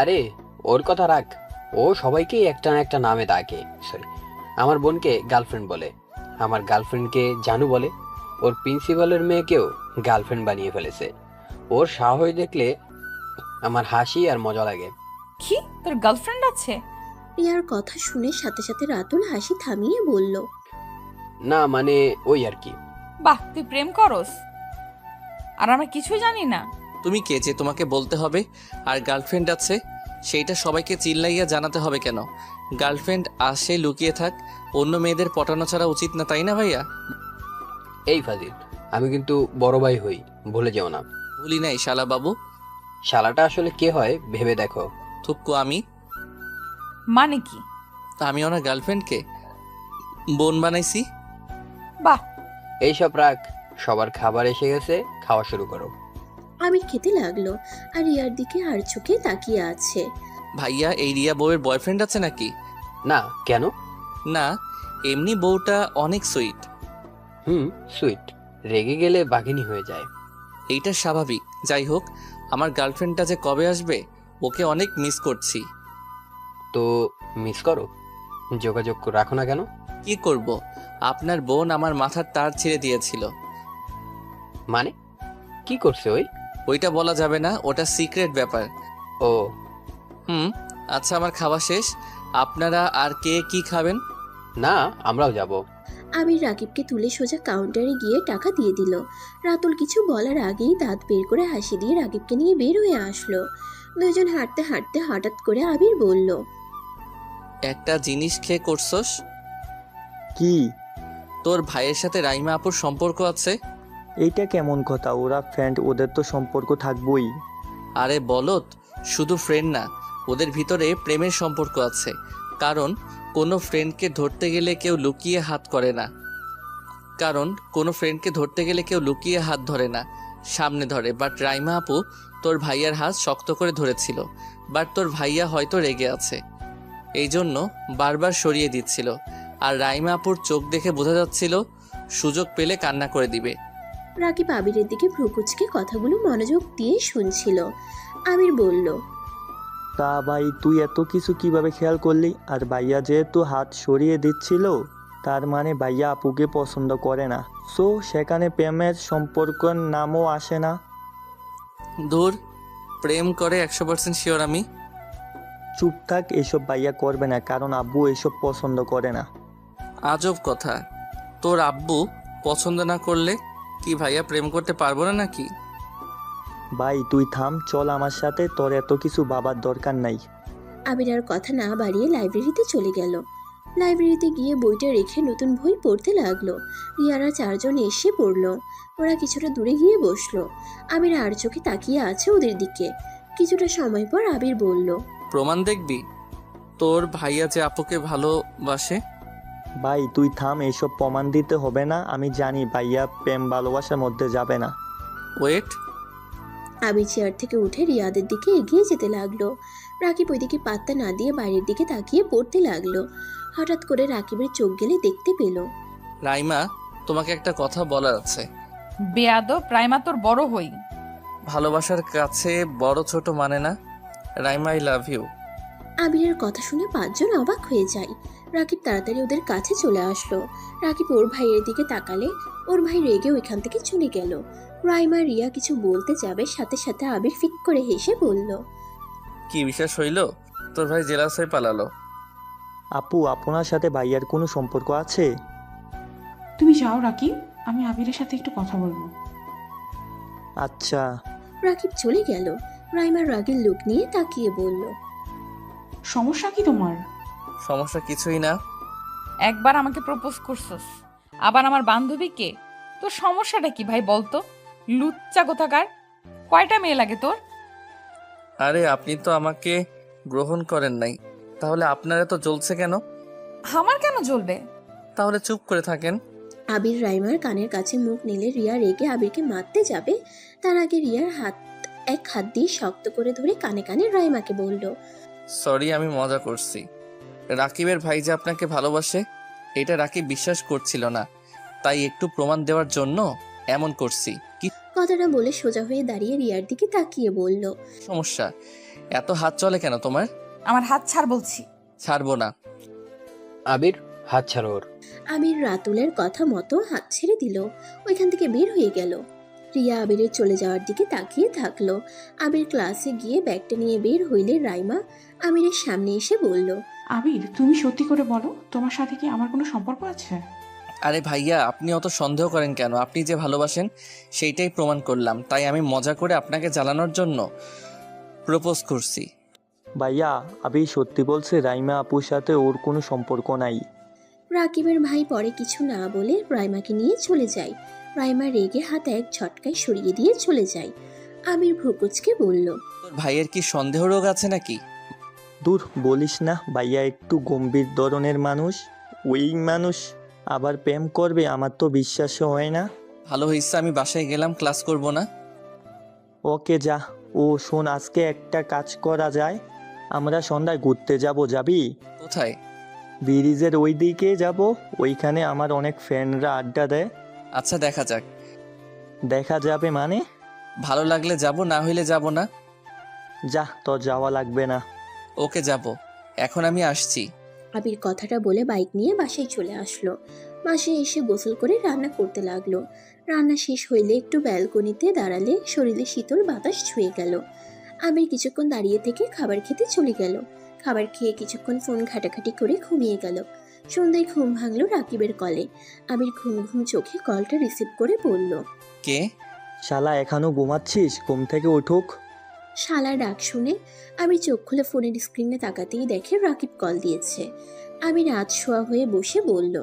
আরে ওর কথা রাখ, ও সবাইকেই একটা না একটা নামে ডাকে। সরি, আমার বোনকে গার্লফ্রেন্ড বলে, আমার গার্লফ্রেন্ডকে জানু বলে, ওর প্রিন্সিপালের মেয়েকেও গার্লফ্রেন্ড বানিয়ে ফেলেছে। ওর সাহস দেখলে আমার হাসি আর মজা লাগে। কি, তোর গার্লফ্রেন্ড আছে? রিয়ার কথা শুনে সাথে সাথে রাতুল হাসি থামিয়ে বলল, না মানে ওই আর কি। বাহ, তুই প্রেম করস আর আমরা কিছুই জানি না? তুমি কে যে তোমাকে বলতে হবে? আর গার্লফ্রেন্ড আছে সেইটা সবাইকে চিল্লাইয়া জানাতে হবে কেন? গার্লফ্রেন্ড আসে লুকিয়ে থাক, অন্য মেয়েদের পটানো ছাড়া উচিত না, তাই না ভাইয়া? এই ফাজিল, আমি কিন্তু বড় ভাই হই, ভুলে যেও না। ভুলি নাই শালা বাবু। শালাটা আসলে কে হয় ভেবে দেখো। থুক্কু আমি? মানে কি? আমি ওনার গার্লফ্রেন্ডকে বোন বানাইছি। বাহ, এইসব রাখ, সবার খাবার এসে গেছে, খাওয়া শুরু করো। আবির খেতে লাগলো আর রিয়ার দিকে আর চোখে তাকিয়ে আছে। ভাইয়া, এই রিয়া বউয়ের বয়ফ্রেন্ড আছে নাকি? না, কেন? না, এমনি বউটা অনেক সুইট। সুইট, রেগে গেলে বাঘিনী হয়ে যায়। এইটা স্বাভাবিক। যাই হোক, আমার গার্লফ্রেন্ডটা যে কবে আসবে, ওকে অনেক মিস করছি। তো মিস করো। যোগাযোগ রাখো না কেন? কি করব? আপনার বোন আমার মাথার তার ছিঁড়ে দিয়েছিল। মানে কি করছে ওই? ওইটা বলা যাবে না, ওটা সিক্রেট ব্যাপার। ও হুম। আচ্ছা, আমার খাওয়া শেষ। আপনারা আর কে কি খাবেন? না, আমরাও যাব। আবির রাকিবকে তুলে সোজা কাউন্টারে গিয়ে টাকা দিয়ে দিল। রাতুল কিছু বলার আগেই দাঁত বের করে হাসি দিয়ে রাকিবকে নিয়ে বের হয়ে আসলো। দুজন হাঁটতে হাঁটতে হঠাৎ করে আবির বলল, একটা জিনিস খেয়ে করছস? কি? তোর ভাইয়ের সাথে রাইমা আপুর সম্পর্ক আছে? এইটা কেমন কথা? ওরা ফ্রেন্ড, ওদের তো সম্পর্ক থাকবই। আরে বলত, শুধু ফ্রেন্ড না, ওদের ভিতরে প্রেমের সম্পর্ক আছে। কারণ কোনো ফ্রেন্ডকে ধরতে গেলে কেউ লুকিয়ে হাত করে না। হাত ধরে না, সামনে ধরে। বাট রাইমা আপু তোর ভাইয়ার হাত শক্ত করে ধরেছিল। বাট তোর ভাইয়া হয়তো রেগে আছে, এই জন্য বারবার সরিয়ে দিচ্ছিল। আর রাইমা আপুর চোখ দেখে বোঝা যাচ্ছিল সুযোগ পেলে কান্না করে দিবে। রাকিব আবিরের দিকে ভ্রুকুচকে কথাগুলো মনোযোগ দিয়ে শুনছিল। আবির বলল, তা ভাই, তুই এত কিছু কিভাবে খেয়াল করলি? আর ভাইয়া যেহেতু হাত সরিয়ে দিচ্ছিল, তার মানে ভাইয়া আপুকে পছন্দ করে না। সো সেখানে প্রেমের সম্পর্কের নামও আসে না। দূর, প্রেম করে 100% শিওর আমি। চুপ থাক, এসব ভাইয়া করবে না, কারণ আব্বু এসব পছন্দ করে না। আজব কথা, তোর আব্বু পছন্দ না করলে কি ভাইয়া প্রেম করতে পারবো না নাকি? ভাই তুই থাম, চল আমার সাথে, তোর এত কিছু ভাবার দরকার নাই। আবির আর কথা না বাড়িয়ে লাইব্রেরিতে চলে গেল। লাইব্রেরিতে গিয়ে বইটা রেখে নতুন বই পড়তে লাগলো। রিয়ারা চারজন এসে পড়লো। ওরা কিছুটা দূরে গিয়ে বসলো। আবির আর চোখে তাকিয়ে আছে ওদের দিকে। কিছুটা সময় পর আবির বলল, প্রমাণ দেখবি তোর ভাইয়া যে আপুকে ভালোবাসে? ভাই তুই থাম, এসব প্রমাণ দিতে হবে না। আমি জানি ভাইয়া প্রেম ভালোবাসার মধ্যে যাবে না। ওয়েট। আবির চেয়ার থেকে উঠে রিয়াদের দিকে এগিয়ে যেতে লাগলো। রাকিব ওইদিকে পাত্তা না দিয়ে বাইরের দিকে তাকিয়ে পড়তে লাগলো। হঠাৎ করে রাকিবের চোখ গেলে দেখতে পেল। রাইমা, তোমাকে একটা কথা বলার আছে। বেয়াদব, রাইমা তোর বড় হই। ভালোবাসার কাছে বড় ছোট মানে না। Raima, I love you. আবিরের কথা শুনে পাঁচজন অবাক হয়ে যায়। রাকিব তাড়াতাড়ি ওদের কাছে চলে আসলো। রাকিব ওর ভাইয়ের দিকে তাকালে ওর ভাই রেগে ওইখান থেকে চলে গেল। রাইমা রিয়া কিছু বলতে যাবে, সাথে সাথে আবির ফিক করে হেসে বলল, কি বিশ্বাস হইল? তোর ভাই জেলাস হয়ে পালালো। আপু, আপনার সাথে ভাইয়ার কোনো সম্পর্ক আছে? তুমি যাও রাকিব, আমি আবিরের সাথে একটু কথা বলবো। আচ্ছা। রাকিব চলে গেল। রাইমার রাগের লুক নিয়ে তাকিয়ে বলল, সমস্যা কি তোমার? সমস্যা কিছুই না। একবার আমাকে প্রপোজ করছস, আবার আমার বান্ধবীকে। তোর সমস্যাটা কি ভাই বলতো? লুচ্চা কোথাকার। কয়টা মেয়ে লাগে তোর? আরে আপনি তো আমাকে গ্রহণ করেন নাই, তাহলে আপনারা তো জ্বলছে কেন? আমার কেন জ্বলবে? তাহলে চুপ করে থাকেন। আবির রাইমার কানের কাছে মুখ নিলে রিয়া রেগে আবিরকে মারতে যাবে। তার আগে রিয়ার এক হাত দিয়ে শক্ত করে ধরে কানে কানে রাইমাকে বলল, সরি, আমি মজা করছি। রাকিবের ভাই যে আপনাকে ভালোবাসে এটা রাকিব বিশ্বাস করছিল না, তাই একটু প্রমাণ দেওয়ার জন্য এমন করছি। কি কথাটা বলে সোজা হয়ে দাঁড়িয়ে রিয়ার দিকে তাকিয়ে বলল, সমস্যা? এত হাত চলে কেন তোমার? আমার হাত ছাড় বলছি। ছাড়বো না। আবির, হাত ছাড়ো ওর। আবির রাতুলের কথা মতো হাত ছেড়ে দিল। ওইখান থেকে বের হয়ে গেল। রিয়া আবিরের চলে যাওয়ার দিকে তাকিয়ে থাকলো। আবির ক্লাসে গিয়ে ব্যাগটা নিয়ে বের হইলে রাইমা আবিরের সামনে এসে বলল, আবির, তুমি সত্যি করে বলো, তোমার সাথে কি আমার কোনো সম্পর্ক আছে? আরে ভাইয়া, আপনি অত সন্দেহ করেন কেন? আপনি যে ভালোবাসেন সেইটাই প্রমাণ করলাম, তাই আমি মজা করে আপনাকে জ্বালানোর জন্য প্রপোজ করছি। ভাইয়া, আবি সত্যি বলছে, রাইমা আপুর সাথে ওর কোনো সম্পর্ক নাই। রাকিবের ভাই পরে কিছু না বলে রাইমাকে নিয়ে চলে যায়। রাইমা রেগে হাত এক ঝটকায় সরিয়ে দিয়ে চলে যায়। আবির ভ্রুকুচকে বলল, তোর ভাইয়ের কি সন্দেহ রোগ আছে নাকি? দূর, বলিস না, ভাইয়া একটু গম্ভীর ধরনের মানুষ। ওই মানুষ আবার প্রেম করবে, আমার তো বিশ্বাস হয় না। ভালো হয়েছে আমি বাসায় গেলাম, ক্লাস করব না। ওকে যা। ও শোন, আজকে একটা কাজ করা যায়, আমরা সন্ধ্যায় ঘুরতে যাব, যাবি? কোথায়? ব্রিজের ওই দিকে যাব, ওইখানে আমার অনেক ফ্রেন্ডরা আড্ডা দেয়। আচ্ছা, দেখা যাক। দেখা যাবে মানে? ভালো লাগলে যাব, না হইলে যাব না। যা, তোর যাওয়া লাগবে না। ওকে, যাব। এখন আমি আসছি। আবির কথাটা বলে বাইক নিয়ে বাসায় চলে আসলো। বাসায় এসে গোসল করে রান্না করতে লাগলো। রান্না শেষ হইলে একটু ব্যালকনিতে দাঁড়ালে শরীরে শীতল বাতাস ছুঁয়ে গেল। আবির কিছুক্ষণ দাঁড়িয়ে থেকে খাবার খেতে চলে গেল। খাবার খেয়ে কিছুক্ষণ ফোন ঘাটাঘাটি করে ঘুমিয়ে গেল। সন্ধ্যায় ঘুম ভাঙলো রাকিবের কলে। আবির ঘুম ঘুম চোখে কলটা রিসিভ করে বলল, কে? শালা এখনো ঘুমাচ্ছিস? ঘুম থেকে উঠুক। শালা ডাক শুনে আবির চোখ খুলে ফোনের স্ক্রিনে তাকাতেই দেখে রাকিব কল দিয়েছে। আবির আজ শোয়া হয়ে বসে বলল,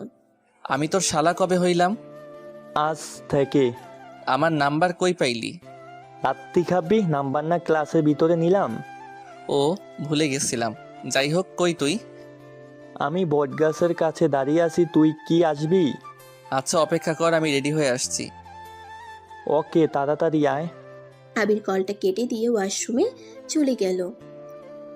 আমি তোর শালা কবে হইলাম? আজ থেকে। আমার নাম্বার কই পাইলি? রাত্রি খাবি? নাম্বার না ক্লাসের ভিতরে নিলাম। ও, ভুলে গেছিলাম। যাই হোক, কই তুই? আমি বটগাছের কাছে দাঁড়িয়ে আছি, তুই কি আসবি? আচ্ছা, অপেক্ষা কর, আমি রেডি হয়ে আসছি। ওকে, তাড়াতাড়ি আয়। আবির কলটা কেটে দিয়ে ওয়াশরুমে চলে গেল।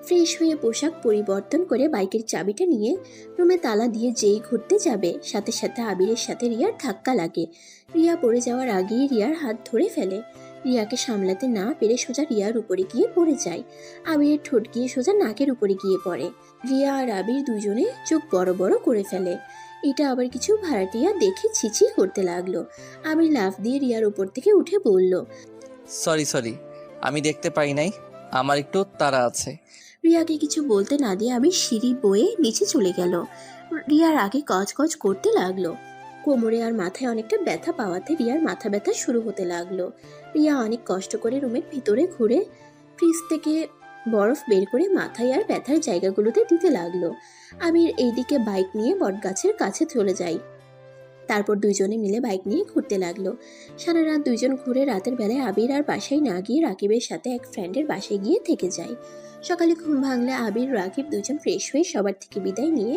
ফ্রেশ হয়ে পোশাক পরিবর্তন করে বাইকের চাবিটা নিয়ে রুমে তালা দিয়ে যেই ঘুরতে যাবে, সাথে সাথে আবিরের সাথে রিয়ার ধাক্কা লাগে। রিয়া পড়ে যাওয়ার আগেই রিয়ার হাত ধরে ফেলে। রিয়াকে সামলাতে না পেরে সোজা রিয়ার উপরে গিয়ে পড়ে যায়। আবিরের ঠোঁট গিয়ে সোজা নাকের উপরে গিয়ে পড়ে। রিয়া আর আবির দুজনে চোখ বড় বড় করে ফেলে। এটা আবার কিছু ভাড়াটিয়া দেখে ছিছি করতে লাগলো। আবির লাফ দিয়ে রিয়ার উপর থেকে উঠে বলল, সরি, আমি দেখতে পাই নাই, আমার একটু তাড়া আছে। রিয়াকে কিছু বলতে না দিয়ে আমি সিঁড়ি বয়ে নিচে চলে গেল। রিয়ার আগে কচ করতে লাগলো। কোমরে আর মাথায় অনেকটা ব্যথা পাওয়াতে রিয়ার মাথা ব্যথা শুরু হতে লাগলো। রিয়া অনেক কষ্ট করে রুমের ভিতরে ঘুরে ফ্রিজ থেকে বরফ বের করে মাথায় আর ব্যথার জায়গাগুলোতে দিতে লাগলো। আবির এইদিকে বাইক নিয়ে বটগাছের কাছে চলে যায়। তারপর দুইজনে মিলে বাইক নিয়ে ঘুরতে লাগলো। সারা রাত দুইজন ঘুরে রাতের বেলায় আবির আর বাসায় না গিয়ে রাকিবের সাথে এক ফ্রেন্ডের বাসায় গিয়ে থেকে যায়। সকালে ঘুম ভাঙলে আবির রাকিব দুজন ফ্রেশ হয়ে সবার থেকে বিদায় নিয়ে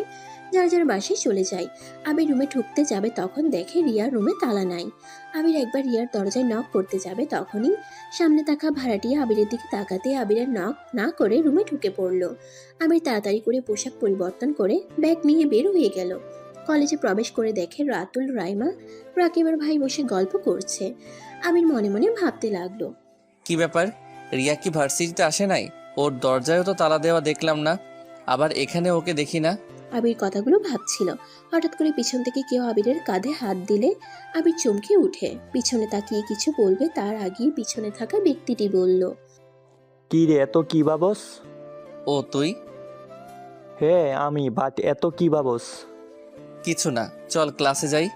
যার যার বাসায় চলে যায়। আবির রুমে ঢুকতে যাবে তখন দেখে রিয়ার রুমে তালা নাই। আবির একবার রিয়ার দরজায় নক করতে যাবে তখনই সামনে থাকা ভাড়াটিয়া আবিরের দিকে তাকাতে আবিরের নক না করে রুমে ঢুকে পড়লো। আবির তাড়াতাড়ি করে পোশাক পরিবর্তন করে ব্যাগ নিয়ে বের হয়ে গেল। কলেজে প্রবেশ করে দেখে রাতুল, রাইমা, রাকিবের ভাই বসে গল্প করছে। আবির মনে মনে ভাবতে লাগলো, কি ব্যাপার, রিয়া কি ভার্সিটিতে আসে নাই? ওর দরজায়ও তো তালা দেওয়া দেখলাম না, আবার এখানে ওকে দেখি না। আবির কথাগুলো ভাবছিল। হঠাৎ করে পিছন থেকে কেউ আবিরের কাঁধে হাত দিলে আবির চমকে উঠে পিছনে তাকিয়ে কিছু বলবে তার আগেই পিছনে থাকা ব্যক্তিটি বলল, কি রে, এত কি ভাবস? ও তুই? হ্যাঁ আমি, বাট এত কি ভাবস? কিছু না, চল ক্লাসে যাই।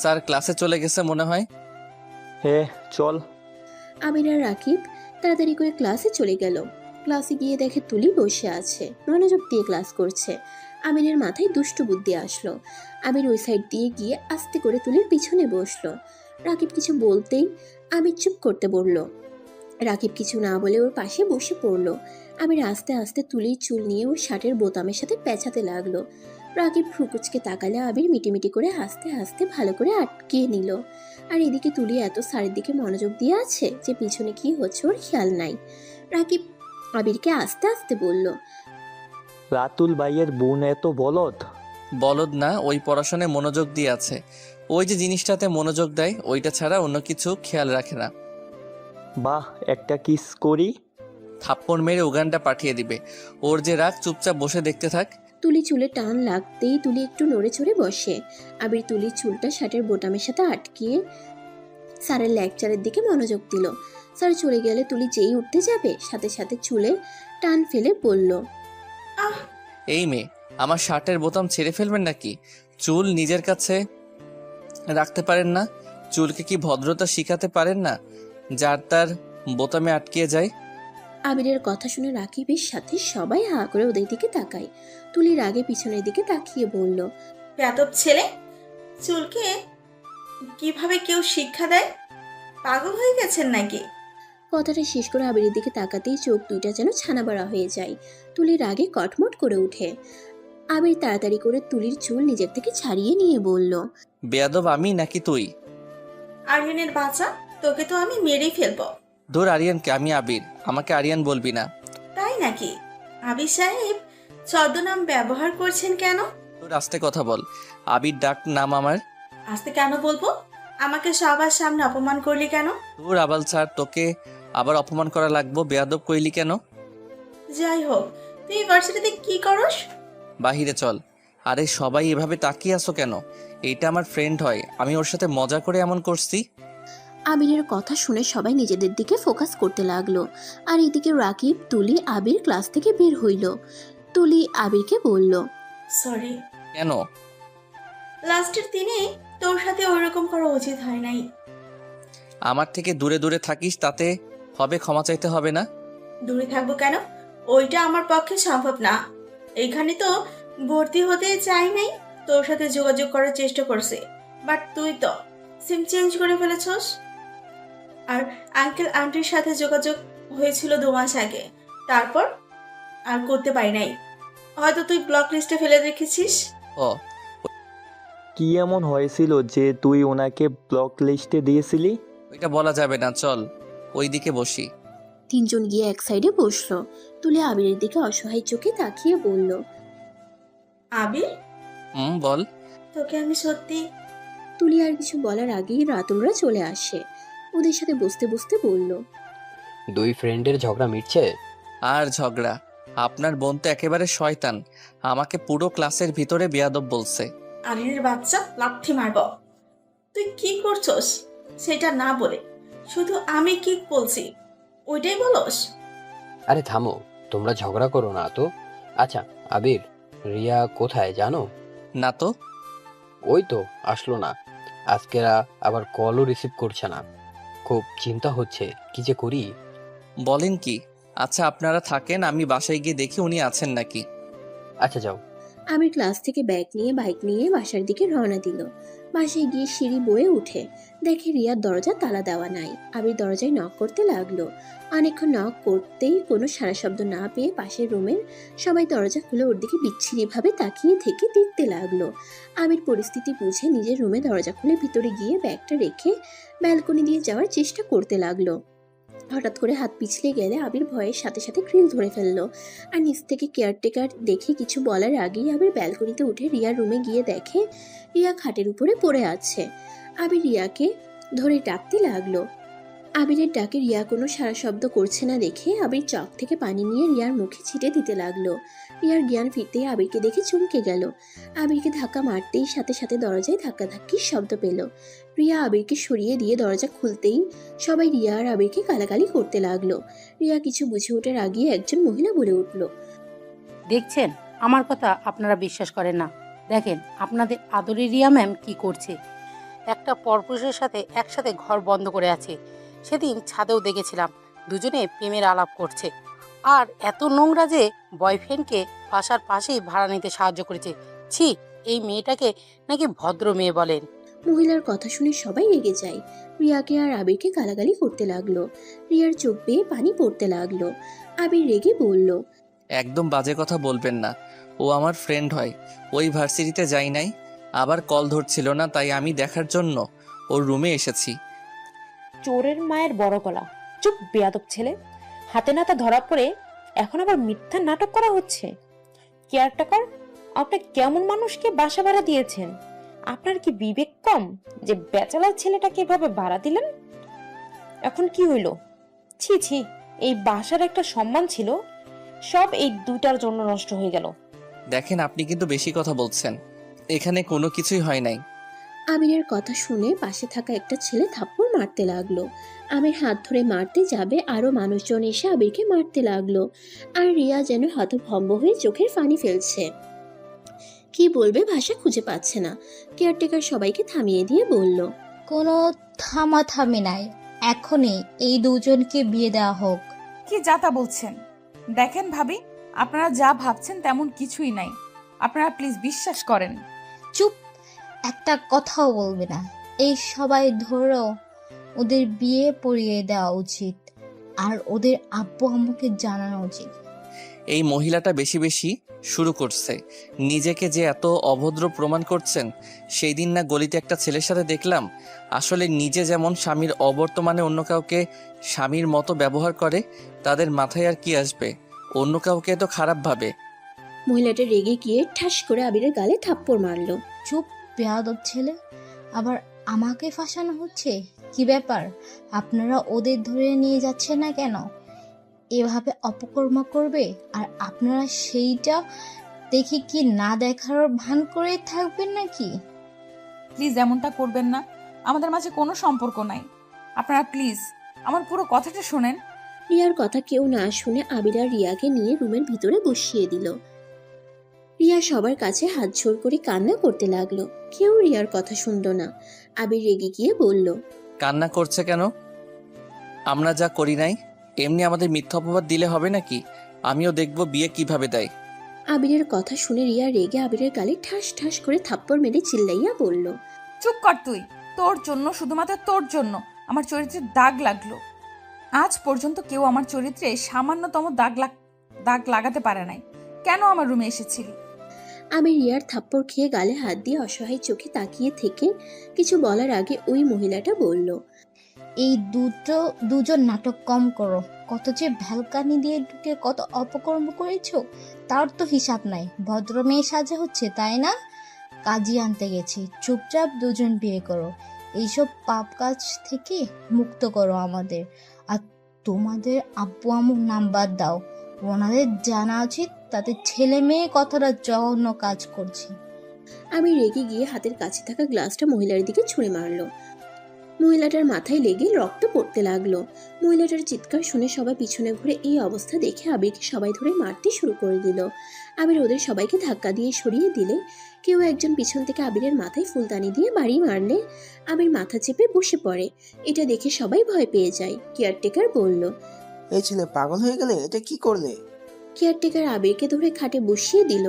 স্যার ক্লাসে চলে গেছে মনে হয়। হ্যাঁ চল। আবির আর রাকিব তাড়াতাড়ি করে ক্লাসে চলে গেল। ক্লাসে গিয়ে দেখে তুলি বসে আছে, মনোযোগ দিয়ে ক্লাস করছে। আবিরের মাথায় দুষ্টু বুদ্ধি আসলো। আবির ওই সাইড দিয়ে গিয়ে আস্তে করে তুলির পিছনে বসলো। রাকিব কিছু বলতেই আবির চুপ করতে বলল। রাকিব কিছু না বলে ওর পাশে বসে পড়লো। আবির আস্তে আস্তে তুলির চুল নিয়ে ওর শার্টের বোতামের সাথে পেঁচাতে লাগলো। রাকিব ফ্রুকুচকে তাকালে আবির মিটিমিটি করে হাসতে হাসতে ভালো করে আটকিয়ে নিল। আর এদিকে তুলি এত শাড়ির দিকে মনোযোগ দিয়ে আছে যে পিছনে কি হচ্ছে ওর খেয়াল নাই। রাকিব আবিরকে আস্তে আস্তে বলল, রাতুল ভাইয়ের বোন এত বলদ? বলদ না, ওই পড়াশোনায় মনোযোগ দিয়ে আছে। ওই যে জিনিসটাতে মনোযোগ দেয় ওইটা ছাড়া অন্য কিছু খেয়াল রাখে না। বাহ, একটা কিস করি? থাপ্পড় মেরে উগানটা পাঠিয়ে দিবে। ওর যে রাগ, চুপচাপ বসে দেখতে থাক। তুলি চুলে টান লাগতেই তুলি একটু নড়ে চড়ে বসে। আবির তুলির চুলটা শার্টের বোতামের সাথে আটকিয়ে স্যারের লেকচারের দিকে মনোযোগ দিল। স্যার চলে গেলে তুলি যেই উঠতে যাবে সাথে সাথে চুলে টান ফেলে বলল, আহ, এই মেয়ে, আমার শার্টের বোতাম ছেড়ে ফেলবেন নাকি? চুল নিজের কাছে রাখতে পারেন না? চুলকে কি ভদ্রতা শিখাতে পারেন না, যার তার বোতামে আটকিয়ে যায়? আবিরের কথা শুনে রাকিবের সাথে সবাই হা করে ওদের দিকে তাকায়। তুলির আগে পিছনের দিকে তাকিয়ে বলল, বেয়াদব ছেলে, চুলকে কিভাবে কেউ শিক্ষা দেয়? পাগল হয়ে গেছেন নাকি? কথাটা শেষ করে আবিরের দিকে তাকাতেই চোখ দুইটা যেন ছানা বড়া হয়ে যায়। তুলির আগে কটমট করে উঠে। আবির তাড়াতাড়ি করে তুলির চুল নিজের থেকে ছাড়িয়ে নিয়ে বলল, বেয়াদব আমি নাকি তুই? আরিয়ানের বাচ্চা, তোকে তো আমি মেরেই ফেলবো। ধর আরিয়ানকে, আমি আবির, আমাকে আরিয়ান বলবি না। তাই নাকি? আবির সাহেব ছদ্মনাম ব্যবহার করছেন কেন? তোর আস্তে কথা বল। আবির ডাক নাম আমার। আস্তে কেন বলবো? আমাকে সবার সামনে অপমান করলি কেন? তোর আবাল ছাড়, তোকে আবার অপমান করা লাগবো? বেয়াদব কইলি কেন? যাই হোক, তুই ইউনিভার্সিটিতে কি করস? বাহিরে চল। আরে সবাই এভাবে তাকিয়ে আছো কেন? এইটা আমার ফ্রেন্ড হয়, আমি ওর সাথে মজা করে এমন করছি। আবিরের কথা শুনে সবাই নিজেদের দিকে ফোকাস করতে লাগলো। আর এদিকে রাকিব, তুলি, আবির ক্লাস থেকে বের হইল। তুলি আবিরকে বলল, সরি, কেন? লাস্টের দিনে তোর সাথে ওইরকম করা উচিত হয় নাই। আমার থেকে দূরে দূরে থাকিস, তাতে হবে ক্ষমা চাইতে হবে না? দূরে থাকবো কেন? ওইটা আমার পক্ষে সম্ভব না। এইখানে তো ভর্তি হতে চাই নাই, তোর সাথে যোগাযোগ করার চেষ্টা করছে, বাট তুই তো সিম চেঞ্জ করে ফেলেছস। আর আঙ্কেল আন্টির সাথে যোগাযোগ হয়েছিল 2 মাস আগে, তারপর আর করতে পারি নাই। হয়তো তুই ব্লক লিস্টে ফেলে রেখেছিস। ও, কি এমন হয়েছিল যে তুই ওনাকে ব্লক লিস্টে দিয়েছিলি? ওইটা বলা যাবে না, চল ওইদিকে বসি। তিনজন গিয়ে এক সাইডে বসলো। তুলি আবিরের দিকে অসহায় চোখে তাকিয়ে বলল, আবির, বল। তোকে আমি সত্যি। তুলি আর কিছু বলার আগেই রাতুলরা চলে আসে। ওদের সাথে বসতে বসতে বলল, 2 ফ্রেন্ডের ঝগড়া মিটছে? আর ঝগড়া? আপনার বোন তো একেবারে শয়তান, আমাকে পুরো ক্লাসের ভিতরে বেয়াদব বলছে। আলিনের বাচ্চা, লাথি মারব। তুই কি করছস সেটা না বলে শুধু আমি কি বলছি ওইটাই বলস? আরে থামো, তোমরা ঝগড়া করো না তো। আচ্ছা আবির, রিয়া কোথায় জানো? না তো। ওই তো আসলো না। আজকেরা আবার কলও রিসিভ করছে না। খুব চিন্তা হচ্ছে, কি যে করি। বলেন কি? আচ্ছা আপনারা থাকেন, আমি বাসায় গিয়ে দেখি উনি আছেন নাকি। আচ্ছা যাও। আবির ক্লাস থেকে ব্যাগ নিয়ে বাইক নিয়ে বাসার দিকে রওনা দিল। বাসায় গিয়ে সিঁড়ি বয়ে উঠে দেখে রিয়ার দরজা তালা দেওয়া নাই। আবির দরজায় নক করতে লাগলো। অনেকক্ষণ নক করতেই কোনো সাড়া শব্দ না পেয়ে পাশের রুমের সবাই দরজা খুলে ওর দিকে বিচ্ছিরিভাবে তাকিয়ে থেকে দেখতে লাগলো। আবির পরিস্থিতি বুঝে নিজের রুমে দরজা খুলে ভিতরে গিয়ে ব্যাগটা রেখে ব্যালকনি দিয়ে যাওয়ার চেষ্টা করতে লাগলো। হঠাৎ করে হাত পিছলে গেলে আবির ভয়ের সাথে সাথে গ্রিল ধরে ফেললো। আর নিচ থেকে কেয়ারটেকার দেখে কিছু বলার আগেই আবির ব্যালকনিতে উঠে রিয়ার রুমে গিয়ে দেখে রিয়া খাটের উপরে পড়ে আছে। আবির রিয়াকে ধরে ডাকতে লাগলো। আবিরের ডাকে রিয়া কোনো সাড়া শব্দ করছে না দেখে আবির চক থেকে পানি নিয়ে রিয়ার মুখে ছিটে দিতে লাগলো। রিয়ার জ্ঞান ফিরতেই আবিরকে দেখে চমকে গেল। আবিরকে ধাক্কা মারতেই সাথে সাথে দরজায় ধাক্কাধাক্কির শব্দ পেল। রিয়া আবিরকে সরিয়ে দিয়ে দরজা খুলতেই সবাই রিয়া আর আবিরকে গালাগালি করতে লাগলো। রিয়া কিছু বুঝে ওঠার আগে একজন মহিলা বলে উঠল, দেখছেন, আমার কথা আপনারা বিশ্বাস করেন না। দেখেন আপনাদের আদরের রিয়া ম্যাম কি করছে। একটা পরপুরুষের সাথে একসাথে ঘর বন্ধ করে আছে। সেদিন ছাদেও দেখেছিলাম দুজনে প্রেমের আলাপ করছে। আর এত নোংরা যে বয়ফ্রেন্ডকে বাসার পাশেই ভাড়া নিতে সাহায্য করেছে। ছি, এই মেয়েটাকে নাকি ভদ্র মেয়ে বলেন। মহিলার কথা শুনে সবাই রেগে যায়। রিয়াকে আর আবিরকে গালাগালি করতে লাগলো। রিয়ার চোখ বেয়ে পানি পড়তে লাগলো। আবির রেগে বলল, একদম বাজে কথা বলবেন না, ও আমার ফ্রেন্ড হয়। ওই ভার্সিটিতে যাই নাই, আবার কল ধরছিল না, তাই আমি দেখার জন্য ওর রুমে এসেছি। চোরের মায়ের বড় গলা। চুপ বেয়াদব ছেলে, হাতে নাতে ধরা পড়ে এখন আবার মিথ্যা নাটক করা হচ্ছে। কেয়ারটেকার, আপনি কেমন মানুষকে বাসা ভাড়া দিয়েছেন? আপনার কি বিবেক কম যে ব্যাচেলার ছেলেটাকে এভাবে ভাড়া দিলেন? এখন কি হইল? ছি ছি, এই বাসার একটা সম্মান ছিল, সব এই দুটার জন্য নষ্ট হয়ে গেল। দেখেন আপনি কিন্তু বেশি কথা বলছেন, এখানে কোনো কিছুই হয় নাই। আমিরের কথা শুনে পাশে থাকা একটা ছেলে থাপ্পড় মারতে লাগলো। আমির হাত ধরে মারতে যাবে, আরো মানুষজন এসে আবিরকে মারতে লাগলো। আর রিয়া যেন হতভম্ব হয়ে চোখের পানি ফেলছে। কি বলবে ভাষা খুঁজে পাচ্ছে না। কেয়ারটেকার সবাইকে থামিয়ে দিয়ে বলল, কোনো থামাথামি নাই, এখনই এই দুজনকে বিয়ে দেওয়া হোক। কি যা তা বলছেন? দেখেন ভাবি, আপনারা যা ভাবছেন তেমন কিছুই নাই। আপনারা প্লিজ বিশ্বাস করেন। চুপ, একটা কথাও বলবে না। এই সবাই ধরো ওদের বিয়ে পড়িয়ে দেওয়া উচিত, আর ওদের আব্বু আম্মুকে জানানো উচিত। এই মহিলাটা বেশি বেশি শুরু করছে। নিজেকে যে এত অভদ্র প্রমাণ করছেন। সেই দিন না গলিতে একটা ছেলের সাথে দেখলাম, আসলে নিজে যেমন স্বামীর অবর্তমানে অন্য কাউকে স্বামীর মতো ব্যবহার করে, তাদের মাথায় আর কি আসবে অন্য কাউকে তো খারাপ ভাবে। মহিলাটা রেগে গিয়ে ঠাস করে আবিরের গালে থাপ্পড় মারলো। চুপ বেয়াদব ছেলে, আবার আমাকে ফাঁসানো হচ্ছে। কি ব্যাপার, আপনারা ওদের ধরে নিয়ে যাচ্ছেন না কেন? এভাবে অপকর্ম করবে আর আপনারা সেইটা দেখি কি না দেখার ভান করে থাকবেন নাকি? প্লিজ এমনটা করবেন না, আমাদের মাঝে কোনো সম্পর্ক নাই। আপনারা প্লিজ আমার পুরো কথাটা শোনেন। রিয়ার কথা কেউ না শুনে আবির আর রিয়াকে নিয়ে রুমের ভিতরে বসিয়ে দিল। রিয়া সবার কাছে হাত জোড় করে কান্না করতে লাগলো। কেউ রিয়ার কথা শুনলো না। আবির রেগে গিয়ে বলল, কান্না করছে কেন? আমরা যা করি নাই, এমনি আমাদের মিথ্যা অপবাদ দিলে হবে নাকি? আমিও দেখব বিয়ে কিভাবে দেয়। আবিরের কথা শুনে রিয়া রেগে আবিরের গালে ঠাস ঠাস করে থাপ্পড় মেরে চিল্লাইয়া বলল, চুপ কর তুই। তোর জন্য, শুধুমাত্র তোর জন্য আমার চরিত্রে দাগ লাগলো। আজ পর্যন্ত কেউ আমার চরিত্রে সামান্যতম দাগ লাগাতে পারে নাই। কেন আমার রুমে এসেছিলি? আমি রিয়ার থাপ্পড় খেয়ে গালে হাত দিয়ে অসহায় চোখে তাকিয়ে থেকে কিছু বলার আগে ওই মহিলাটা বলল, এই দুজন নাটক কম করো। কত যে ভ্যালকানি দিয়ে ঢুকে কত অপকর্ম করেছো তার তো হিসাব নাই। ভদ্র মেয়ে সাজা হচ্ছে তাই না? কাজী আনতে গেছি, চুপচাপ দুজন বিয়ে করো। এইসব পাপ কাজ থেকে মুক্ত করো আমাদের। আর তোমাদের আব্বু আম্মুর নাম বাদ দাও। ওনাদের জানা উচিত তাদের ছেলে মেয়ে কতটা জঘন্য কাজ করছে। আমি রেগে গিয়ে হাতের কাছে থাকা গ্লাসটা মহিলার দিকে ছুঁড়ে মারলো। মহিলাটার মাথায় লেগে রক্ত পড়তে লাগলো। মহিলাটার চিৎকার শুনে সবাই পিছনে ঘুরে এই অবস্থা দেখে আবিরকে সবাই ধরে মারতে শুরু করে দিল। আবির ওদের সবাইকে ধাক্কা দিয়ে সরিয়ে দিলে কেউ একজন পিছন থেকে আবিরের মাথায় ফুলদানি দিয়ে বাড়ি মারলে আবির মাথা চেপে বসে পড়ে। এটা দেখে সবাই ভয় পেয়ে যায়। কেয়ারটেকার বলল, এই ছেলে পাগল হয়ে গেলে, এটা কি করলে? কেয়ারটেকার আবিরকে ধরে খাটে বসিয়ে দিল।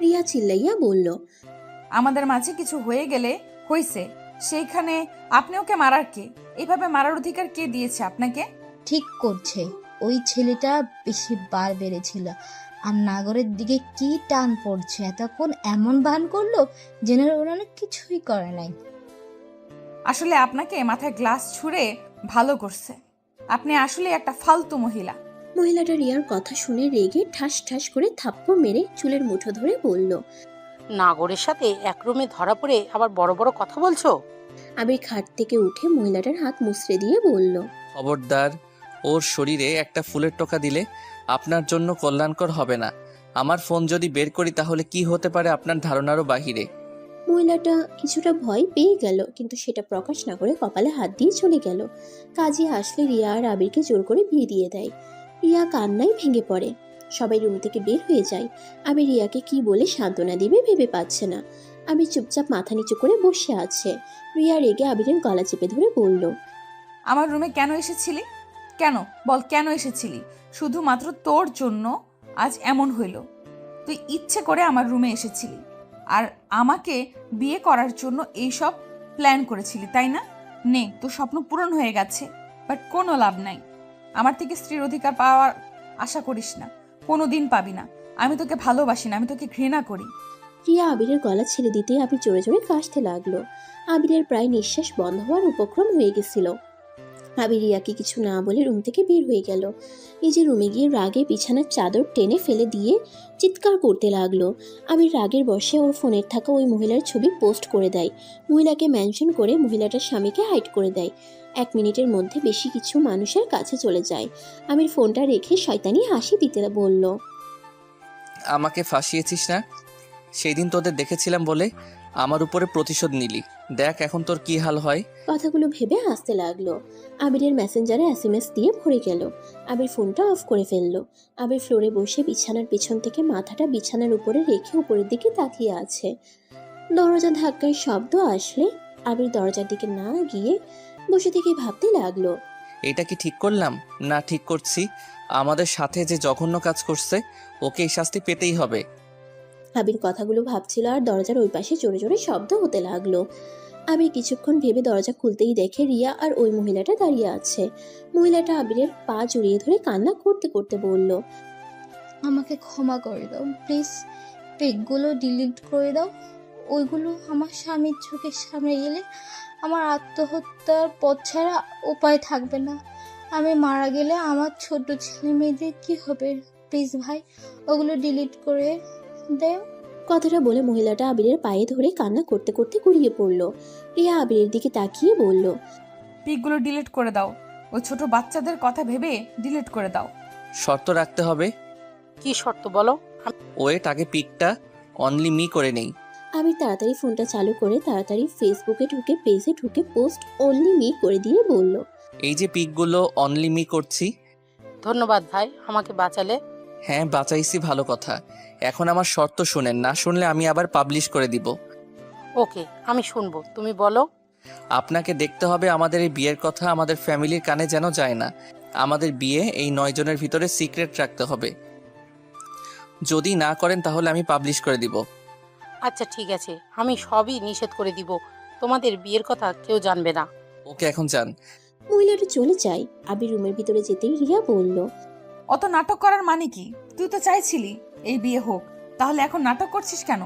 রিয়া চিল্লাইয়া বলল, আমাদের মাঝে কিছু হয়ে গেলে হইছে, সেইখানে আপনি ওকে মারার কে? এইভাবে মারার অধিকার কে দিয়েছে আপনাকে? ঠিক করছে, ওই ছেলেটা বেশি বার বেড়েছিল। আর নাগরের দিকে কি টান পড়ছে, এতক্ষণ এমন ভান করলো যেন ওরা কিছুই করে নাই। আসলে আপনাকে মাথায় গ্লাস ছুঁড়ে ভালো করছে। আপনি আসলে একটা ফালতু মহিলা। মহিলাটা রিয়ার কথা শুনে রেগে ঠাস ঠাস করে থাপ্পড় মেরে চুলের মুঠো ধরে বলল, নাগরের সাথে এক রুমে ধরা পড়ে আবার বড় বড় কথা বলছো? আবির খাট থেকে উঠে মহিলাটার হাত মুছড়ে দিয়ে বলল, খবরদার, ওর শরীরে একটা ফুলের টোকা দিলে আপনার জন্য কল্যাণকর হবে না। আমার ফোন যদি বের করি তাহলে কি হতে পারে আপনার ধারণারও বাহিরে। মহিলাটা কিছুটা ভয় পেয়ে গেল, কিন্তু সেটা প্রকাশ না করে কপালে হাত দিয়ে চলে গেল। কাজী আসলে রিয়া আর আবিরকে জোর করে বিয়ে দিয়ে দেয়। রিয়া কান্নায় ভেঙে পড়ে। সবাই রুম থেকে বের হয়ে যায়। আবির রিয়াকে কি বলে সান্ত্বনা দিবে ভেবে পাচ্ছে না। আবির চুপচাপ মাথা নিচু করে বসে আছে। রিয়া রেগে আবিরের গলা চেপে ধরে বলল, আমার রুমে কেন এসেছিলি? কেন বল, কেন এসেছিলি? শুধুমাত্র তোর জন্য আজ এমন হইল। তুই ইচ্ছে করে আমার রুমে এসেছিলি আর আমাকে বিয়ে করার জন্য এইসব প্ল্যান করেছিলি, তাই না? নে, তোর স্বপ্ন পূরণ হয়ে গেছে, বাট কোনো লাভ নাই। আমার থেকে স্ত্রীর অধিকার পাওয়ার আশা করিস না, কোনো দিন পাবি না। আমি তোকে ভালোবাসি না, আমি তোকে ঘৃণা করি। রিয়া আবিরের গলা ছেড়ে দিতে আবির জোরে জোরে কাশতে লাগলো। আবিরের প্রায় নিঃশ্বাস বন্ধ হওয়ার উপক্রম হয়ে গেছিল। আবির রিয়াকে কিছু না বলে রুম থেকে বের হয়ে গেল। নিজের রুমে গিয়ে রাগে বিছানার চাদর টেনে ফেলে দিয়ে চিৎকার করতে লাগলো। আবির রাগের বশে ওর ফোনের থাকা ওই মহিলার ছবি পোস্ট করে দেয়। মহিলাকে মেনশন করে মহিলাটার স্বামীকে হাইড করে দেয়। 1 মিনিটের মধ্যে বেশি কিছু মানুষের কাছে চলে যায়। আবির ফোনটা রেখে শয়তানি হাসি দিতে বলল, আমাকে ফাঁসিয়েছিস না? সেই দিন তোদের দেখেছিলাম বলে আমার উপরে প্রতিশোধ নিলি। দেখ এখন তোর কি হাল হয়। কথাগুলো ভেবে হাসতে লাগলো। আবিরের মেসেঞ্জারে SMS দিয়ে ভরে গেল। আবির ফোনটা অফ করে ফেললো। আবির ফ্লোরে বসে বিছানার পেছন থেকে মাথাটা বিছানার উপরে রেখে উপরের দিকে তাকিয়ে আছে। দরজা ধাক্কার শব্দ আসলে আবির দরজার দিকে না গিয়ে বসে থেকে ভাবতে লাগলো, এটা কি ঠিক করলাম না ঠিক করছি? আমাদের সাথে যে জঘন্য কাজ করছে ওকে এই শাস্তি পেতেই হবে। আবির কথাগুলো ভাবছিল আর দরজার ওই পাশে জোরে জোরে শব্দ হতে লাগলো। আবির কিছুক্ষণ ভেবে দরজা খুলতেই দেখে রিয়া আর ওই মহিলাটা দাঁড়িয়ে আছে। মহিলাটা আবিরের পা জড়িয়ে ধরে কান্না করতে করতে বলল, আমাকে ক্ষমা করে দাও প্লিজ। পেকগুলো ডিলিট করে দাও। ওইগুলো আমার স্বামীর চোখের সামনে গেলে আমার আত্মহত্যার পথ ছাড়া উপায় থাকবে না। আমি মারা গেলে আমার ছোট ছেলে মেয়েদের কি হবে? প্লিজ ভাই, ওগুলো ডিলিট করে দেও। কথাটা বলে মহিলাটা আবিরের পায়ে ধরে কান্না করতে করতে গড়িয়ে পড়ল। রিয়া আবিরের দিকে তাকিয়ে বলল, পিকগুলো ডিলিট করে দাও। ওই ছোট বাচ্চাদের কথা ভেবে ডিলিট করে দাও। শর্ত রাখতে হবে। কি শর্ত বলো? ওয়েট, আগে পিকটা অনলি মি করে নেই। আবির তাড়াতাড়ি ফোনটা চালু করে তাড়াতাড়ি ফেসবুকে ঢুকে পেজে ঢুকে পোস্ট অনলি মি করে দিয়ে বলল, এই যে পিকগুলো অনলি মি করছি। ধন্যবাদ ভাই, আমাকে বাঁচালে। হ্যাঁ বাঁচাইছি, ভালো কথা। এখন আমার শর্ত শুনেন, না শুনলে আমি আবার পাবলিশ করে দিব। ওকে, আমি শুনবো, তুমি বলো। আপনাকে দেখতে হবে আমাদের এই বিয়ের কথা আমাদের ফ্যামিলির কানে যেন যায় না। আমাদের বিয়ে এই 9 জনের ভিতরে সিক্রেট রাখতে হবে। যদি না করেন তাহলে আমি পাবলিশ করে দিব। আচ্ছা ঠিক আছে, আমি সবই নিষেধ করে দিব, তোমাদের বিয়ের কথা কেউ জানবে না। ওকে, এখন যান। মহিলাটা চলে যায়। আবির রুমের ভিতরে যেতেই রিয়া বলল, অত নাটক করার মানে কি? তুই তো চাইছিলি এই বিয়ে হোক, তাহলে এখন নাটক করছিস কেন?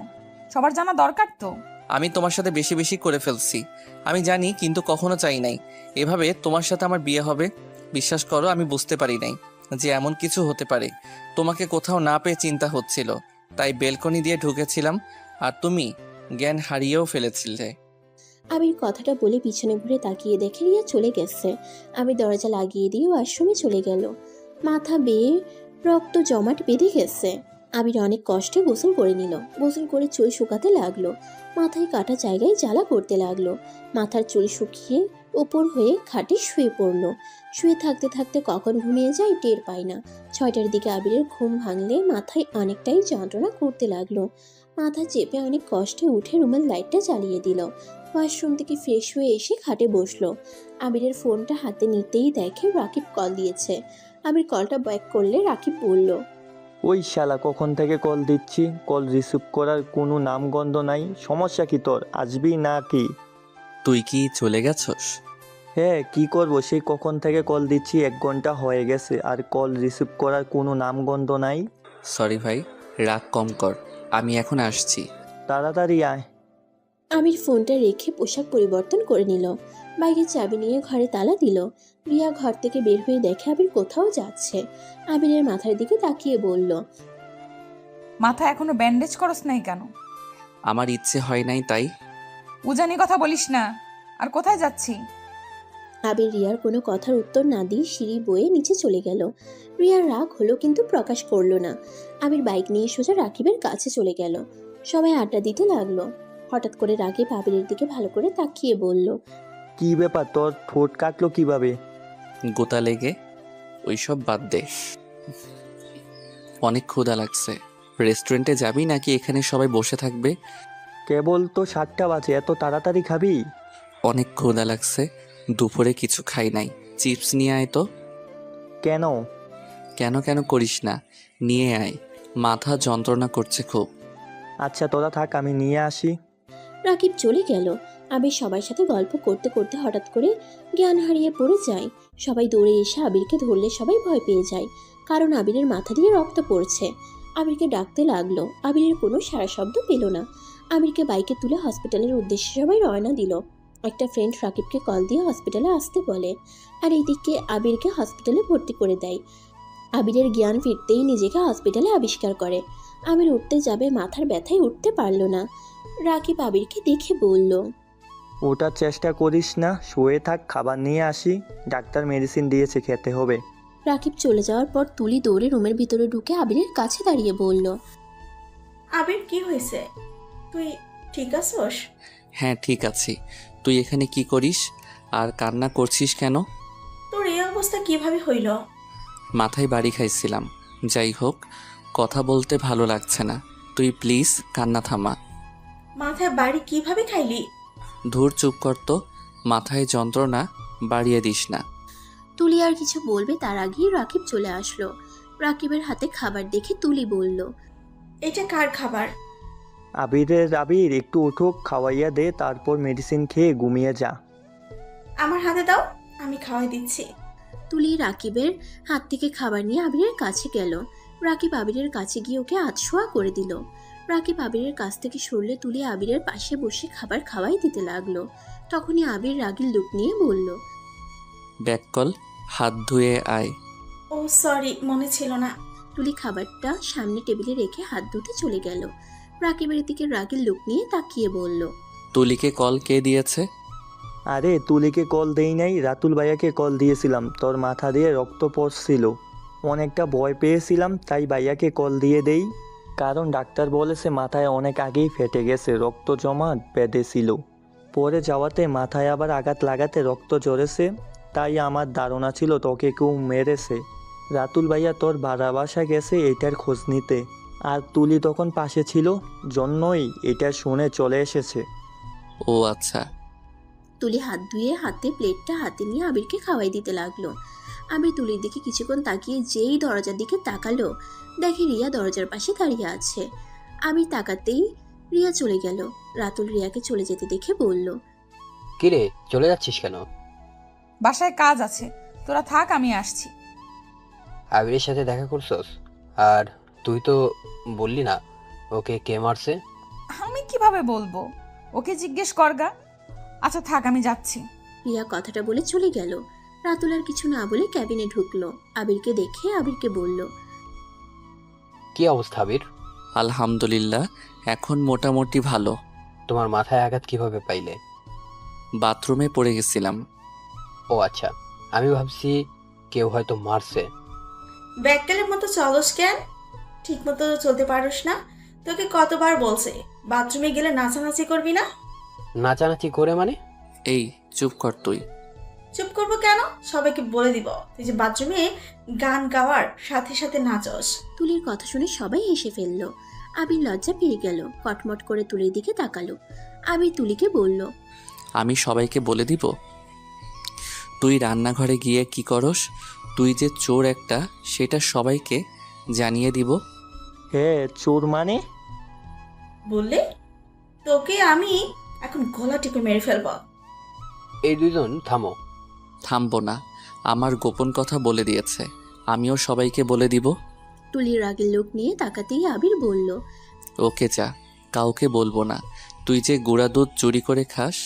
সবার জানা দরকার তো। আমি তোমার সাথে বেশি বেশি করে ফেলছি, আমি জানি, কিন্তু কখনো চাই নাই এভাবে তোমার সাথে আমার বিয়ে হবে। বিশ্বাস করো, আমি বুঝতে পারি নাই যে এমন কিছু হতে পারে। তোমাকে কোথাও না পেয়ে চিন্তা হচ্ছিল, তাই বেলকনি দিয়ে ঢুকেছিলাম, আর তুমি জ্ঞান হারিয়েও ফেলেছিলে। আবির কথাটা বলে পিছনে ঘুরে তাকিয়ে দেখে রিয়া চলে গেছে। আবির দরজা লাগিয়ে দিয়ে ওয়াশরুমে চলে গেল। মাথা বেয়ে রক্ত জমাট বেঁধে গেছে। আবির অনেক কষ্টে গোসল করে নিল। গোসল করে চুল শুকাতে লাগলো। মাথায় কাটা জায়গায় জ্বালা করতে লাগলো। মাথার চুল শুকিয়ে উপর হয়ে খাটে শুয়ে পড়লো। শুয়ে থাকতে থাকতে কখন ঘুমিয়ে যায় টের পায় না। 6টার দিকে আবিরের ঘুম ভাঙলে মাথায় অনেকটাই যন্ত্রণা করতে লাগলো। মাথা চেপে অনেক কষ্টে উঠে রুমের লাইটটা জ্বালিয়ে দিল। ওয়াশরুম থেকে ফ্রেশ হয়ে এসে খাটে বসলো। আবিরের ফোনটা হাতে নিতেই দেখে রাকিব কল দিয়েছে। আবির কলটা ব্যাক করলে রাকিব বলল, ওই শালা কখন থেকে কল দিচ্ছি, কল রিসিভ করার কোনো নামগন্ধ নাই। সমস্যা কি তোর, আসবি না কি? তুই কি চলে গেছস? হ্যাঁ, কি করবো, সেই কখন থেকে কল দিচ্ছি, 1 ঘন্টা হয়ে গেছে, আর কল রিসিভ করার কোনো নামগন্ধ নাই। সরি ভাই, রাগ কম কর, আমি এখন আসছি। তাড়াতাড়ি আয়। আবির ফোনটা রেখে পোশাক পরিবর্তন করে নিল। বাইকের চাবি নিয়ে ঘরে তালা দিল। রিয়া ঘর থেকে বের হয়ে দেখে আবির কোথাও যাচ্ছে। আবিরের মাথার দিকে তাকিয়ে বলল, মাথা এখনো ব্যান্ডেজ করস নাই কেন? আমার ইচ্ছে হয় নাই তাই। উজানি কথা বলিস না। আর কোথায় যাচ্ছি? আবির রিয়ার কোনো কথার উত্তর না দিয়ে সিঁড়ি বয়ে নিচে চলে গেল। রিয়ার রাগ হলো কিন্তু প্রকাশ করলো না। আবির বাইক নিয়ে সোজা রাকিবের কাছে চলে গেল। সবাই আড্ডা দিতে লাগলো। হঠাৎ করে রাকিব আবিরের দিকে ভালো করে তাকিয়ে বলল, কি ব্যাপার, তোর ঠোঁট কাটলো কিভাবে? গোতা লেগে। ওইসব বাদ দে, অনেক ক্ষুধা লাগছে। রেস্টুরেন্টে যাবি নাকি এখানে সবাই বসে থাকবে? কেবল তো 7টা বাজে, এত তাড়াতাড়ি খাবি? অনেক ক্ষুধা লাগছে, দুপুরে কিছু খাই নাই। চিপস নিয়ে আয় তো। কেন? কেন কেন করিস না, নিয়ে আয়, মাথা যন্ত্রণা করছে খুব। আচ্ছা তোরা থাক, আমি নিয়ে আসি। রাকিব চলে গেল। আবির সবার সাথে গল্প করতে করতে হঠাৎ করে জ্ঞান হারিয়ে পড়ে যায়। সবাই দৌড়ে এসে আবিরকে ধরলে সবাই ভয় পেয়ে যায়, কারণ আবিরের মাথা দিয়ে রক্ত পড়ছে। আবিরকে ডাকতে লাগলো, আবিরের কোনো সারা শব্দ পেল না। আবিরকে বাইকে তুলে হসপিটালের উদ্দেশ্যে সবাই রওনা দিল। একটা ফ্রেন্ড রাকিবকে কল দিয়ে হসপিটালে আসতে বলে, আর এইদিকে আবিরকে হসপিটালে ভর্তি করে দেয়। আবিরের জ্ঞান ফিরতেই নিজেকে হসপিটালে আবিষ্কার করে। আবির উঠতে যাবে, মাথার ব্যথায় উঠতে পারল না। রাকিব আবিরকে দেখে বলল, ওটার চেষ্টা করিস না, শুয়ে থাক, খাবার নিয়ে আসি। ডাক্তার মেডিসিন দিয়েছে, খেতে হবে। রাকিব চলে যাওয়ার পর তুলি দৌড়ে রুমের ভিতরে ঢুকে আবিরের কাছে দাঁড়িয়ে বলল, আবির কি হয়েছে? তুই ঠিক আছোস? হ্যাঁ ঠিক আছি। তুই এখানে কি করিস আর কান্না করছিস কেন? তোর এই অবস্থা কিভাবে হইল? মাথায় বাড়ি খাইছিলাম। যাই হোক, কথা বলতে ভালো লাগছে না, তুই প্লিজ কান্না থামা। মাথায় বাড়ি কিভাবে খাইলি? ধুর চুপ কর তো, মাথায় যন্ত্রণা বাড়িয়ে দিস না। তুলি আর কিছু বলবে তার আগেই রাকিব চলে আসলো। রাকিবের হাতে খাবার দেখে তুলি বলল, এটা কার খাবার? আবির একটু উঠুক, খাওয়াইয়া দে, তারপর মেডিসিন খেয়ে ঘুমিয়ে যা। আমার হাতে দাও, আমি খাওয়াই দিচ্ছি। তুলি রাকিবের হাত থেকে খাবার নিয়ে আবিরের কাছে গেল। রাকিব আবিরের কাছে গিয়ে ওকে আধশোয়া করে দিল। রাকিব আবিরের কাছ থেকে সরলে তুলি আবিরের পাশে বসে খাবার খাওয়াই দিতে লাগলো। তখনই আবির রাগির লুক নিয়ে বলল, ব্যাক কল, হাত ধুয়ে আয়। ও সরি, মনে ছিল না। তুলি খাবারটা সামনে টেবিলে রেখে হাত ধুতে চলে গেল। রাকিবের দিকে রাগের লুক নিয়ে তাকিয়ে বলল, তুলিকে কল কে দিয়েছে? আরে তুলিকে কল দেই নাই, রাতুল ভাইয়াকে কল দিয়েছিলাম। তোর মাথা দিয়ে রক্ত পড়ছিল, অনেকটা ভয় পেয়েছিলাম, তাই ভাইয়াকে কল দিয়ে দেই। কারণ ডাক্তার বলেছে মাথায় অনেক আগেই ফেটে গেছে, রক্ত জমা বেঁধেছিল। পরে যাওয়াতে মাথায় আবার আঘাত লাগাতে রক্ত ঝরেছে। তাই আমার ধারণা ছিল তোকে কেউ মেরেছে। রাতুল ভাইয়া তোর ভাড়া বাসা গেছে এটার খোঁজ নিতে, আর তুলি তখন পাশে ছিল, জন্যই এটা শুনে চলে এসেছে। ও আচ্ছা। তুলি হাত ধুয়ে হাতে প্লেটটা হাতে নিয়ে আবিরকে খাওয়াই দিতে লাগলো। আবির তুলির দিকে কিছুক্ষণ তাকিয়ে যেই দরজার দিকে তাকালো, দেখে রিয়া দরজার পাশে দাঁড়িয়ে আছে। আবির তাকাতেই রিয়া চলে গেল। রাতুল রিয়াকে চলে যেতে দেখে বলল, কিরে, চলে যাচ্ছিস কেন? বাসায় কাজ আছে, তোরা থাক, আমি আসছি। আবিরের সাথে দেখা করছস? আর তুই তো বললি না ওকে কে মারছে। আমি কিভাবে বলবো, ওকে জিজ্ঞেস করগা। আচ্ছা থাক, আমি যাচ্ছি। রিয়া কথাটা বলে চলে গেল। রাতুল আর কিছু না বলে ক্যাবিনে ঢুকলো। আবিরকে দেখে আবিরকে বলল, কি অবস্থা আবির? আলহামদুলিল্লাহ, এখন মোটামুটি ভালো। তোমার মাথায় আঘাত কিভাবে পাইলে? বাথরুমে পড়ে গেছিলাম। ও আচ্ছা, আমি ভাবছি কেউ হয়তো মারছে। ব্যাককেলের মতো চলস কেন? ঠিক মতো চলতে পারোস না? তোকে কতবার বলছে বাথরুমে গেলে নাচানাচি করবি না? নাচানাচি করে মানে? এই চুপ কর তুই। চুপ করবো কেন? সবাইকে বলে দিব তুই যে বাথরুমে গান গাওয়ার সাথে সাথে নাচস। তুলির কথা শুনে সবাই হেসে ফেলল। আবির লজ্জা পেয়ে গেল, কটমট করে তুলির দিকে তাকালো। আবির তুলিকে বলল, আমি সবাইকে বলে দিব? তুই রান্নাঘরে গিয়ে কি করস? তুই যে চোর একটা, সেটা সবাইকে জানিয়ে দিব। হ্যাঁ, চোর মানে? বললে তোকে আমি এখন গলা টিপে মেরে ফেলবো। এই দুজন থামো। থামবো না, আমার গোপন কথা বলে দিয়েছে, আমিও সবাইকে বলে দিব। তুলির রাগের লোক নিয়ে তাকাতেই আবির বলল, ওকে যা, কাউকে বলবো না। তুই যে গুঁড়া দুধ চুরি করে খাস,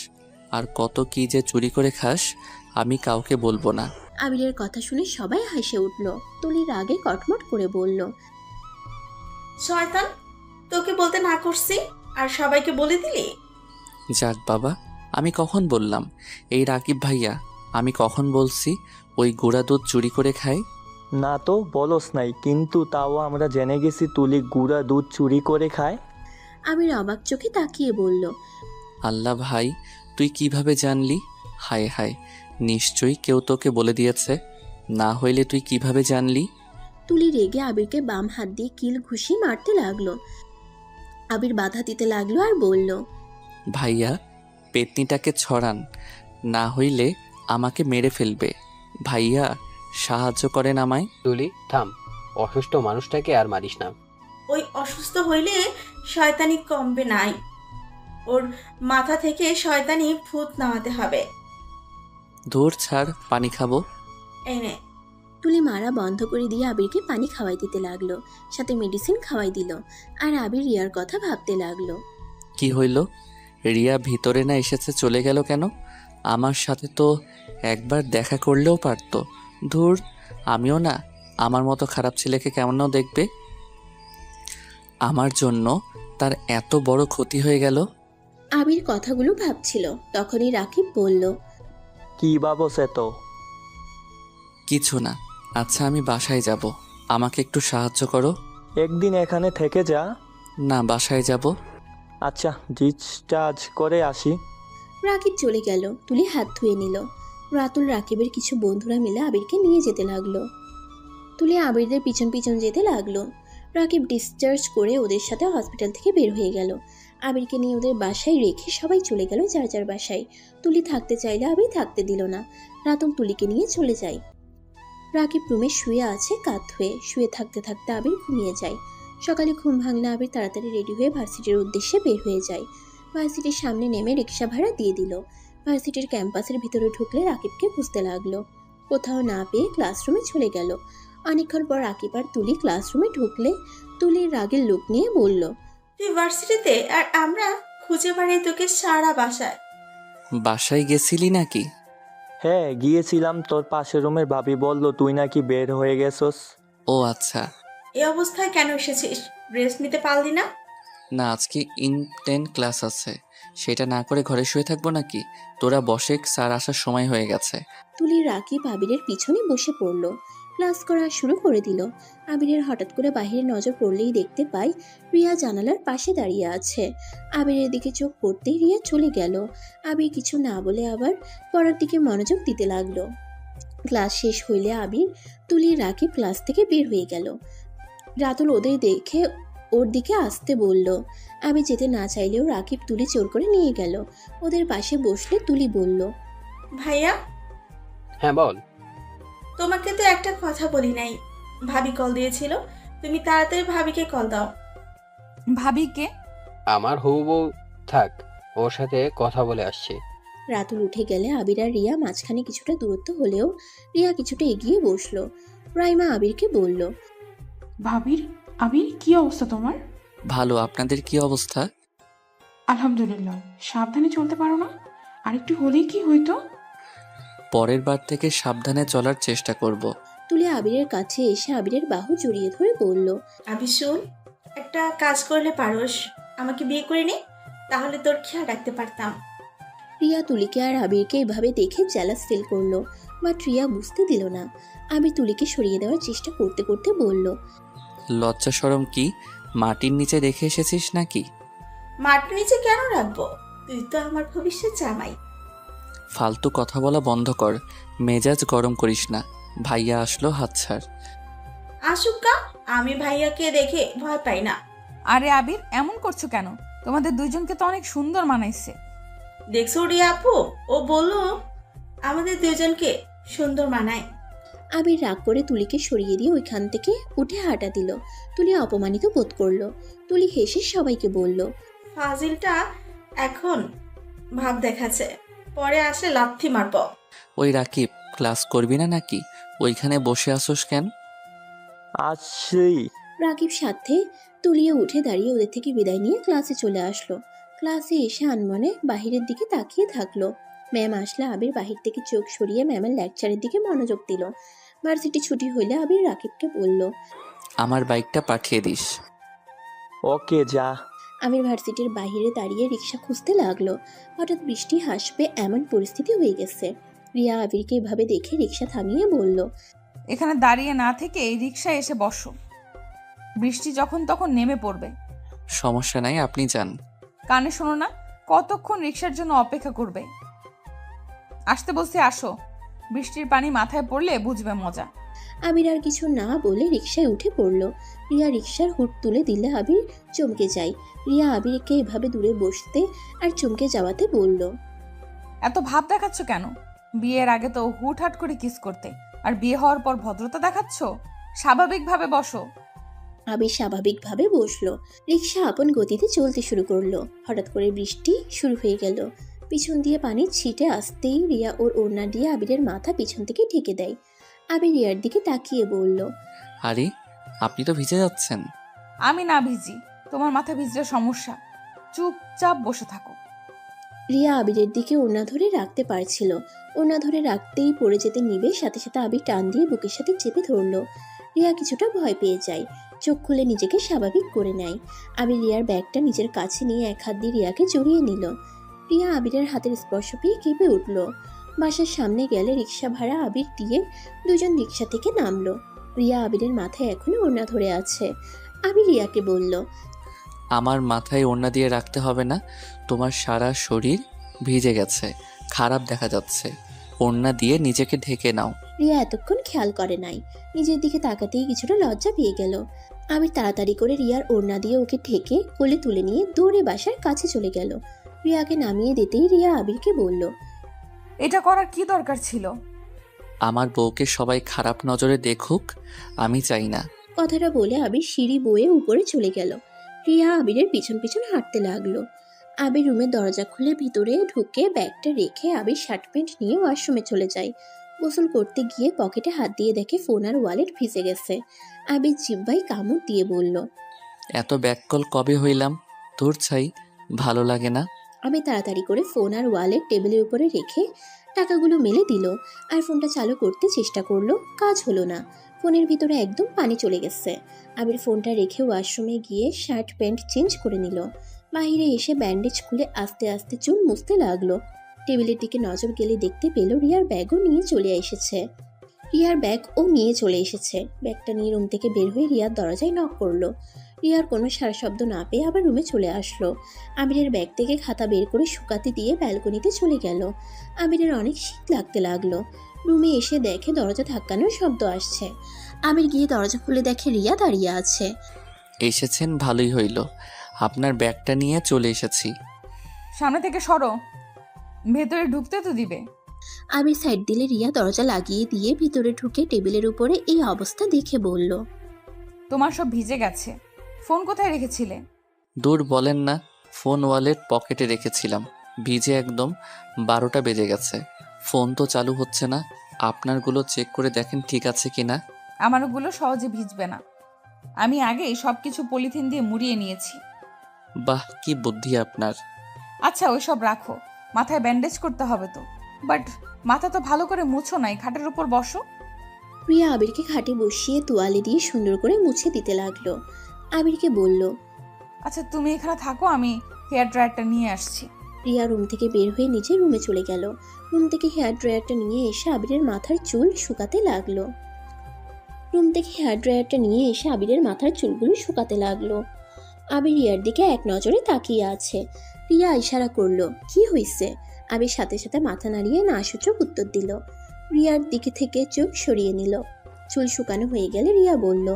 আর কত কি যে চুরি করে খাস, আমি কাউকে বলবো না। আবিরের কথা শুনে সবাই হেসে উঠল। তুলির রাগে কটমট করে বলল, শয়তান, তোকে বলতে না করছি আর সবাইকে বলে দিলি। যাক বাবা, আমি কখন বললাম? এই রাকিব ভাইয়া, আমি কখন বলছি ওই গুঁড়া দুধ চুরি করে খাই? না তো বলস নাই, কিন্তু তাও আমরা জেনে গেছি তুলি গুঁড়া দুধ চুরি করে খায়। আবির অবাক চোখে তাকিয়ে বলল, আল্লাহ ভাই, তুই কিভাবে জানলি? হায় হায়, নিশ্চয়ই কেউ তোকে বলে দিয়েছে, না হইলে তুই কিভাবে জানলি? তুলি রেগে আবিরকে বাম হাত দিয়ে কিল ঘুষি মারতে লাগলো। আবির বাধা দিতে লাগলো আর বলল, ভাইয়া, পেতনিটাকে ছড়ান, না হইলে আমাকে মেরে ফেলবে। ভাইয়া, সাহায্য করেন আমায়। তুলি থাম, অসুস্থ মানুষটাকে আর মারিস না। ওই অসুস্থ হইলে শয়তানি কমবে নাই, ওর মাথা থেকে শয়তানি ভূত নামাতে হবে। ধুর ছাড়, পানি খাবো। এই নে। তুলি মারা বন্ধ করে দিয়ে আবিরকে পানি খাওয়াই দিতে লাগলো, সাথে মেডিসিন খাওয়াই দিল। আর আবির রিয়ার কথা ভাবতে লাগলো। কি হইল? রিয়া ভিতরে না এসেছে, চলে গেল কেন? আমার সাথে তো একবার দেখা করলেও পারতো। ধুর, আমিও না আমার মতো খারাপ ছেলেকে কেমন দেখবে। আমার জন্য তার এত বড় ক্ষতি হয়ে গেল। আবির কথাগুলো ভাবছিল, তখনই রাকিব বলল, কি ভাবস এত? কিছু না। আচ্ছা, আমি বাসায় যাব, আমাকে একটু সাহায্য করো। একদিন এখানে থেকে যা। না, বাসায় যাব। আচ্ছা, ডিসচার্জ করে আসি। রাকিব চলে গেল। তুলি হাত ধুয়ে নিল। রাতুল রাকিবের কিছু বন্ধুরা মিলে আবিরকে নিয়ে যেতে লাগলো। তুলি আবিরদের পিছন পিছন যেতে লাগলো। রাকিব ডিসচার্জ করে ওদের সাথে হসপিটাল থেকে বের হয়ে গেল। আবিরকে নিয়ে ওদের বাসায় রেখে সবাই চলে গেল যার যার বাসায়। তুলি থাকতে চাইলে আবির থাকতে দিল না। রাতুল তুলিকে নিয়ে চলে যায়। রাকিব রুমে শুয়ে আছে কাত হয়ে। শুয়ে থাকতে থাকতে আবির ঘুমিয়ে যায়। সকালে ঘুম ভাঙলে আবির তাড়াতাড়ি রেডি হয়ে ভার্সিটির উদ্দেশ্যে বের হয়ে যায়। ভার্সিটির সামনে নেমে রিক্সা ভাড়া দিয়ে দিল। ভার্সিটির ক্যাম্পাসের ভিতরে ঢুকলে রাকিবকে খুঁজতে লাগলো। কোথাও না পেয়ে ক্লাসরুমে চলে গেল। অনেকক্ষণ পর রাকিব আর তুলি ক্লাসরুমে ঢুকলে তুলির রাগের লোক নিয়ে বলল, তুই ভার্সিটিতে আর আমরা খুঁজে বেড়াই তোকে সারা বাসায়। বাসায় গেছিলি নাকি? হ্যাঁ, গিয়েছিলাম। তোর পাশের রুমের ভাবি বলল তুই নাকি বের হয়ে গেছস। ও আচ্ছা। এই অবস্থায় কেন এসেছিস? রেস্ট নিতে পারলি না? না, আজকে ইনটেন ক্লাস আছে, সেটা না করে ঘরে শুয়ে থাকবো নাকি? তোরা বসে, স্যার আসার সময় হয়ে গেছে। তুলির রাকিব আবিরের পিছনে বসে পড়ল। ক্লাস করা শুরু করে দিল। আবিরের হঠাৎ করে বাহিরে নজর পড়লেই দেখতে পাই রিয়া জানালার পাশে দাঁড়িয়ে আছে। আবিরের দিকে চোখ পড়তেই রিয়া চলে গেল। আবির কিছু না বলে আবার পড়ার দিকে মনোযোগ দিতে লাগলো। ক্লাস শেষ হইলে আবির, তুলি, রাকিব ক্লাস থেকে বের হয়ে গেল। রাতুল ওদের দেখে ওর দিকে আসতে বলল। আমি যেতে না চাইলেও রাকিব তুলি জোর করে নিয়ে গেল। ওদের পাশে বসলে তুলি বলল, ভাইয়া, হ্যাঁ বল। তোমাকে তো একটা কথা বলি নাই। ভাবি কল দিয়েছিল, তুমি তাড়াতাড়ি ভাবিকে কল দাও। ভাবিকে? আমার হবু বউ, থাক, ওর সাথে কথা বলে আসছি। রাতুল উঠে গেলে আবির আর রিয়া মাঝখানে কিছুটা দূরত্ব হলেও রিয়া কিছুটা এগিয়ে বসলো। রাইমা আবিরকে বলল, ভাবির, আবির কি অবস্থা তোমার? ভালো, আপনাদের কি অবস্থা? আলহামদুলিল্লাহ। সাবধানে চলতে পারো না? আর একটু হলেই কি হইতো? পরের বার থেকে সাবধানে চলার চেষ্টা করব। তুলি আবিরের কাছে এসে আবিরের বাহু জড়িয়ে ধরে বলল, আবি শোন, একটা কাজ করলে পারোস, আমাকে বিয়ে করে নে, তাহলে তোর খেয়াল রাখতে পারতাম। রিয়া তুলিকে আর আবিরকে এভাবে দেখে জ্যালাস ফিল করলো, বাট রিয়া বুঝতে দিল না। আবির তুলিকে সরিয়ে দেওয়ার চেষ্টা করতে করতে বলল, লজ্জা শরম কি? মাটির নিচে রেখে এসেছিস নাকি? মাটির নিচে কেন রাখবো? তুই তো আমার ভবিষ্যৎ জামাই। ফালতু কথা বলা বন্ধ কর, মেজাজ গরম করিস না। ভাইয়া আসলো, হাত ছাড়। আসুকা, আমি ভাইয়াকে দেখে ভয় পাই না। আরে আবির, এমন করছো কেন? তোমাদের দুইজনকে তো অনেক সুন্দর মানাইছে। দেখছো রিয়া আপু, ও বললো আমাদের দুজনকে সুন্দর মানায়। আবির রাগ করে তুলিকে সরিয়ে দিয়ে ওইখান থেকে উঠে হাঁটা দিল। তুলি অপমানিত বোধ করলো। তুলি হেসে সবাইকে বলল, ফাজিলটা এখন ভাব দেখাচ্ছে, পরে আসলে লাথি মারব। ওই রাকিব, ক্লাস করবি না নাকি? ওইখানে বসে আসোস কেন? আসছি। রাকিব সাথে তুলিয়ে উঠে দাঁড়িয়ে ওদের থেকে বিদায় নিয়ে ক্লাসে চলে আসলো। ক্লাসে এসে আনমনে বাহিরের দিকে তাকিয়ে থাকলো। ম্যাম আসলে আবির বাহির থেকে চোখ সরিয়ে ম্যামের লেকচারের দিকে মনোযোগ দিল। ভার্সিটি ছুটি হইলে আবির রাকিবকে বলল, আমার বাইকটা পাঠিয়ে দিস। ওকে, যা। আবির ভার্সিটির বাহিরে দাঁড়িয়ে রিক্সা খুঁজতে লাগলো। হঠাৎ বৃষ্টি হাসবে এমন পরিস্থিতি হয়ে গেছে। রিয়া আবিরকে এভাবে দেখে রিক্সা থামিয়ে বলল, এখানে দাঁড়িয়ে না থেকে এই রিক্সায় এসে বসো, বৃষ্টি যখন তখন নেমে পড়বে। সমস্যা নাই, আপনি যান। কানে শোনো না, কতক্ষণ রিক্সার জন্য অপেক্ষা করবে? আসতে বলছি আসো, বৃষ্টির পানি মাথায় পড়লে বুঝবে মজা। আবির আর কিছু না বলে রিক্সায় উঠে পড়ল। রিয়া রিক্সার হুড তুলে দিলে আবির চমকে যায়। রিয়া আবিরকে এভাবে দূরে বসতে আর চমকে যাওয়াতে বলল, এত ভাব দেখাচ্ছ কেন? বিয়ের আগে তো হুটহাট করে কিস করতে, আর বিয়ে হওয়ার পর ভদ্রতা দেখাচ্ছ। স্বাভাবিকভাবে বসো। আবির স্বাভাবিকভাবে বসলো। রিক্সা আপন গতিতে চলতে শুরু করলো। হঠাৎ করে বৃষ্টি শুরু হয়ে গেল। পিছন দিয়ে পানি ছিটে আসতেই রিয়া ওর ওড়না দিয়ে আবিরের মাথা পিছন থেকে ঢেকে দেয়। আবির রিয়ার দিকে তাকিয়ে বলল, আরে, আপনি তো ভিজে যাচ্ছেন। আমি না ভিজি, তোমার মাথা ভিজলে সমস্যা। চুপচাপ বসে থাকো। রিয়া আবিরের দিকে ওড়না ধরে রাখতে পারছিল। ওড়না ধরে রাখতেই পড়ে যেতে নিবে, সাথে সাথে আবির টান দিয়ে বুকের সাথে চেপে ধরলো। রিয়া কিছুটা ভয় পেয়ে যায়। চোখ খুলে নিজেকে স্বাভাবিক করে নেয়। আবির রিয়ার ব্যাগটা নিজের কাছে নিয়ে এক হাত দিয়ে রিয়াকে জড়িয়ে নিল। রিয়া আবিরের হাতের স্পর্শ পেয়ে কেঁপে উঠল। বাসার সামনে গেলে রিক্সা ভাড়া আবির দিয়ে দুজন রিক্সা থেকে নামলো। রিয়া আবিরের মাথায় এখনো ওড়না ধরে আছে। আবির রিয়াকে বলল, আমার মাথায় ওড়না দিয়ে রাখতে হবে না, তোমার সারা শরীর ভিজে গেছে, খারাপ দেখা যাচ্ছে। ওড়না দিয়ে নিজেকে ঢেকে নাও। রিয়া এতক্ষণ খেয়াল করে নাই। নিজের দিকে তাকাতেই কিছুটা লজ্জা পেয়ে গেল। আবির তাড়াতাড়ি করে রিয়ার ওড়না দিয়ে ওকে ঢেকে কোলে তুলে নিয়ে দৌড়ে বাসার কাছে চলে গেল। রিয়াকে নামিয়ে দিতেই রিয়া আবিরকে বলল, এটা করার কি দরকার ছিল? আমার বউকে সবাই খারাপ নজরে দেখুক, আমি চাই না। কথাটা বলে আবির সিঁড়ি বয়ে উপরে চলে গেল। রিয়া আবিরের পিছন পিছন হাঁটতে লাগলো। আবির রুমের দরজা খুলে ভিতরে ঢুকে ব্যাগটা রেখে আবির শার্ট প্যান্ট নিয়ে ওয়াশরুমে চলে যায়। গোসল করতে গিয়ে পকেটে হাত দিয়ে দেখে ফোন আর ওয়ালেট ভিজে গেছে। আবির জিহ্বায় কামড় দিয়ে বলল, এত ব্যাককল কবে হইলাম? তোর ছাই, ভালো লাগে না। আমি তাড়াতাড়ি করে ফোন আর ওয়ালেট টেবিলের উপরে রেখে টাকাগুলো মেলে দিল আর ফোনটা চালু করতে চেষ্টা করলো। কাজ হলো না। ফোনের ভিতরে একদম পানি চলে গেছে। আবির ফোনটা রেখে ওয়াশরুমে গিয়ে শার্ট প্যান্ট চেঞ্জ করে নিল। বাহিরে এসে ব্যান্ডেজ খুলে আস্তে আস্তে চুল মুছতে লাগলো। টেবিলের দিকে নজর গেলে দেখতে পেল রিয়ার ব্যাগও নিয়ে চলে এসেছে। রিয়ার ব্যাগ ও নিয়ে চলে এসেছে। ব্যাগটা নিয়ে রুম থেকে বের হয়ে রিয়ার দরজায় নক করলো। রিয়ার কোনো সারা শব্দ না পেয়ে আবার রুমে চলে আসলো। আবিরের ব্যাগ থেকে খাতা বের করে শুকাতে দিয়ে ব্যালকনিতে চলে গেল। আবিরের অনেক শীত লাগতে লাগলো। রুমে এসে দেখে দরজা ধাক্কানোর শব্দ আসছে। আবির গিয়ে দরজা খুলে দেখে রিয়া দাঁড়িয়ে আছে। এসেছেন ভালোই হইল, আপনার ব্যাগটা নিয়ে চলে এসেছি। সামনে থেকে সরো, ভেতরে ঢুকতে তো দিবে। আবির সাইড দিলে রিয়া দরজা লাগিয়ে দিয়ে ভিতরে ঢুকে টেবিলের উপরে এই অবস্থা দেখে বলল, তোমার সব ভিজে গেছে। ফোন কোথায় রেখেছিলে? দূর বলেন না, ফোন ওয়ালেট পকেটে রেখেছিলাম, ভিজে একদম। 12টা বেজে গেছে, ফোন তো চালু হচ্ছে না। আপনারগুলো চেক করে দেখেন ঠিক আছে কিনা। আমারগুলো সহজে ভিজবে না, আমি আগেই সব কিছু পলিথিন দিয়ে মুড়িয়ে নিয়েছি। বাহ, কি বুদ্ধি আপনার। আচ্ছা ওইসব রাখো, মাথায় ব্যান্ডেজ করতে হবে তো। বাট মাথা তো ভালো করে মুছো নাই, খাটের উপর বসো। রিয়া আবিরকে খাটে বসিয়ে তোয়ালে দিয়ে সুন্দর করে মুছে দিতে লাগলো। আবিরকে বলল, আচ্ছা তুমি এখানে থাকো, আমি হেয়ার ড্রায়ারটা নিয়ে আসছি। রিয়া রুম থেকে বের হয়ে নিজের রুমে চলে গেল। রুম থেকে হেয়ার ড্রায়ারটা নিয়ে এসে আবিরের মাথার চুল শুকাতে লাগলো। আবির রিয়ার দিকে এক নজরে তাকিয়ে আছে। রিয়া ইশারা করলো, কি হয়েছে? আবির সাথে সাথে মাথা নাড়িয়ে না সূচক উত্তর দিল। রিয়ার দিকে থেকে চোখ সরিয়ে নিল। চুল শুকানো হয়ে গেলে রিয়া বলল,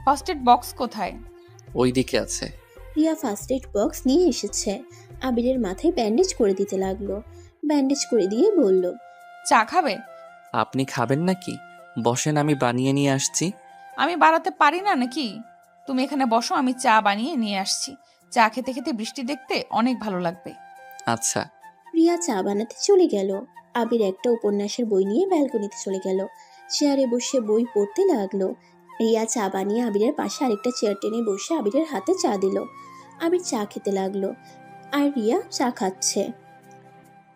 ফার্স্ট এড বক্স কোথায়? ওই দিকে আছে। রিয়া ফার্স্ট এড বক্স নিয়ে এসেছে। আবিরের মাথায় ব্যান্ডেজ করে দিতে লাগলো। ব্যান্ডেজ করে দিয়ে বলল, চা খাবে? আপনি খাবেন নাকি? বসেন, আমি বানিয়ে নিয়ে আসছি। আমি বাড়াতে পারি না নাকি? তুমি এখানে বসো, আমি চা বানিয়ে নিয়ে আসছি। চা খেতে খেতে বৃষ্টি দেখতে অনেক ভালো লাগবে। আচ্ছা। রিয়া চা বানাতে চলে গেল। আবির একটা উপন্যাসের বই নিয়ে ব্যালকনিতে চলে গেল। চেয়ারে বসে বই পড়তে লাগলো। রিয়া চা বানিয়ে আবিরের পাশে আরেকটা চেয়ার টেনে বসে আবিরের হাতে চা দিল। আবির চা খেতে লাগলো আর রিয়া চা খাচ্ছে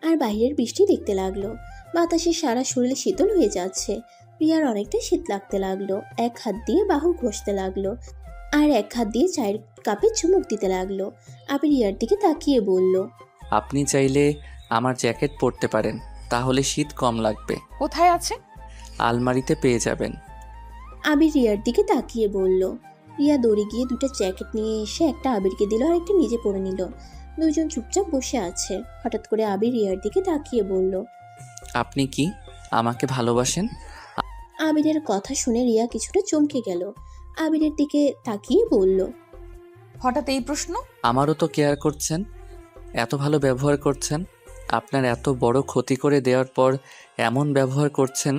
আর বাইরের বৃষ্টি দেখতে লাগলো। বাতাসে সারা শরীর শীতল হয়ে যাচ্ছে। রিয়ার অনেকটা শীত লাগতে লাগলো। এক হাত দিয়ে বাহু ঘষতে লাগলো আর এক হাত দিয়ে চায়ের কাপে চুমুক দিতে লাগলো। আবির রিয়ার দিকে তাকিয়ে বলল, আপনি চাইলে আমার জ্যাকেট পরতে পারেন, তাহলে শীত কম লাগবে। কোথায় আছে? আলমারিতে পেয়ে যাবেন। আবির রিয়ার দিকে তাকিয়ে বলল। রিয়া দৌড়ে গিয়ে দুটো জ্যাকেট নিয়ে এসে একটা আবিরকে দিল আর একটা নিজে পরে নিল। দুজন চুপচাপ বসে আছে। হঠাৎ করে আবির রিয়ার দিকে তাকিয়ে বলল, আপনি কি আমাকে ভালোবাসেন? আবিরের কথা শুনে রিয়া কিছুটা চমকে গেল। আবিরের দিকে তাকিয়ে বলল, হঠাৎ এই প্রশ্ন? আমারও তো কেয়ার করছেন, এত ভালো ব্যবহার করছেন। আপনার এত বড় ক্ষতি করে দেওয়ার পর এমন ব্যবহার করছেন,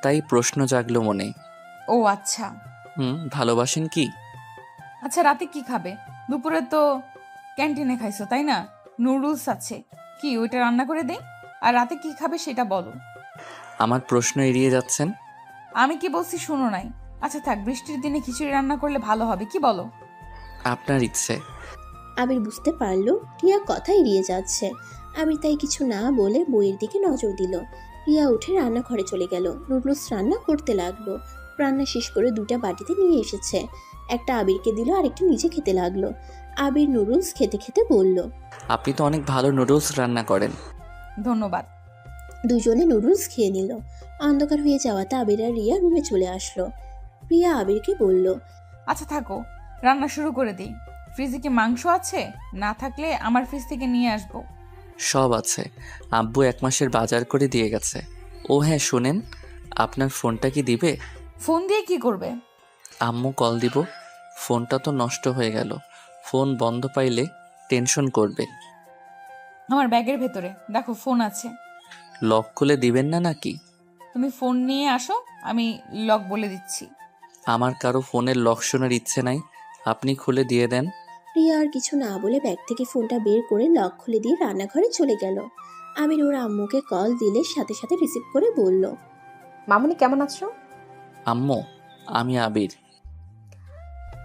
তাই প্রশ্ন জাগলো মনে। ও আচ্ছা। ভালোবাসেন কি? আচ্ছা রাতে কি খাবে? দুপুরে তো ক্যান্টিনে খাইছো তাই না? নুডলস আছে, কি ওইটা রান্না করে দেই? আর রাতে কি খাবে সেটা বলো। আমার প্রশ্ন এড়িয়ে যাচ্ছেন। আমি কি বলছি শুনো নাই? আচ্ছা থাক, বৃষ্টির দিনে খিচুড়ি রান্না করলে ভালো হবে, কি বলো? আপনার ইচ্ছে। আবির বুঝতে পারলো রিয়া কথা এড়িয়ে যাচ্ছে। আবির তাই কিছু না বলে বইয়ের দিকে নজর দিল। রিয়া উঠে রান্নাঘরে চলে গেল। নুডলস রান্না করতে লাগলো। রান্না শেষ করে দুটা বাটিতে নিয়ে এসেছে। একটা আবিরকে দিল আর একটা নিজে খেতে লাগলো। আবির নুডলস খেতে খেতে বলল, আপনি তো অনেক ভালো নুডলস রান্না করেন। ধন্যবাদ। দুজনে নুডলস খেয়ে নিল। অন্ধকার হয়ে যাওয়াতে আবির আর রিয়া রুমে চলে আসলো। রিয়া আবিরকে বলল, আচ্ছা থাকো, রান্না শুরু করে দিই। ফ্রিজে কি মাংস আছে? না থাকলে আমার ফ্রিজ থেকে নিয়ে আসবো। সব আছে, আব্বু 1 মাসের বাজার করে দিয়ে গেছে। ও হ্যাঁ শুনেন, আপনার ফোনটা কি দিবে? ফোন দিয়ে কি করবে? আম্মু কল দিব। ফোনটা তো নষ্ট হয়ে গেল, ফোন বন্ধ পাইলে টেনশন করবে। আমার ব্যাগের ভেতরে দেখো ফোন আছে। লক খুলে দিবেন না নাকি? তুমি ফোন নিয়ে আসো, আমি লক বলে দিচ্ছি। আমার কারো ফোনের লক শোনার ইচ্ছে নাই, আপনি খুলে দিয়ে দেন। রিয়া আর কিছু না বলে ব্যাগ থেকে ফোনটা বের করে লক খুলে দিয়ে রান্নাঘরে চলে গেল। আবির ওর আম্মুকে কল দিলে সাথে সাথে রিসিভ করে বলল, মামুনি কেমন আছো? আম্মু, আমি আবির।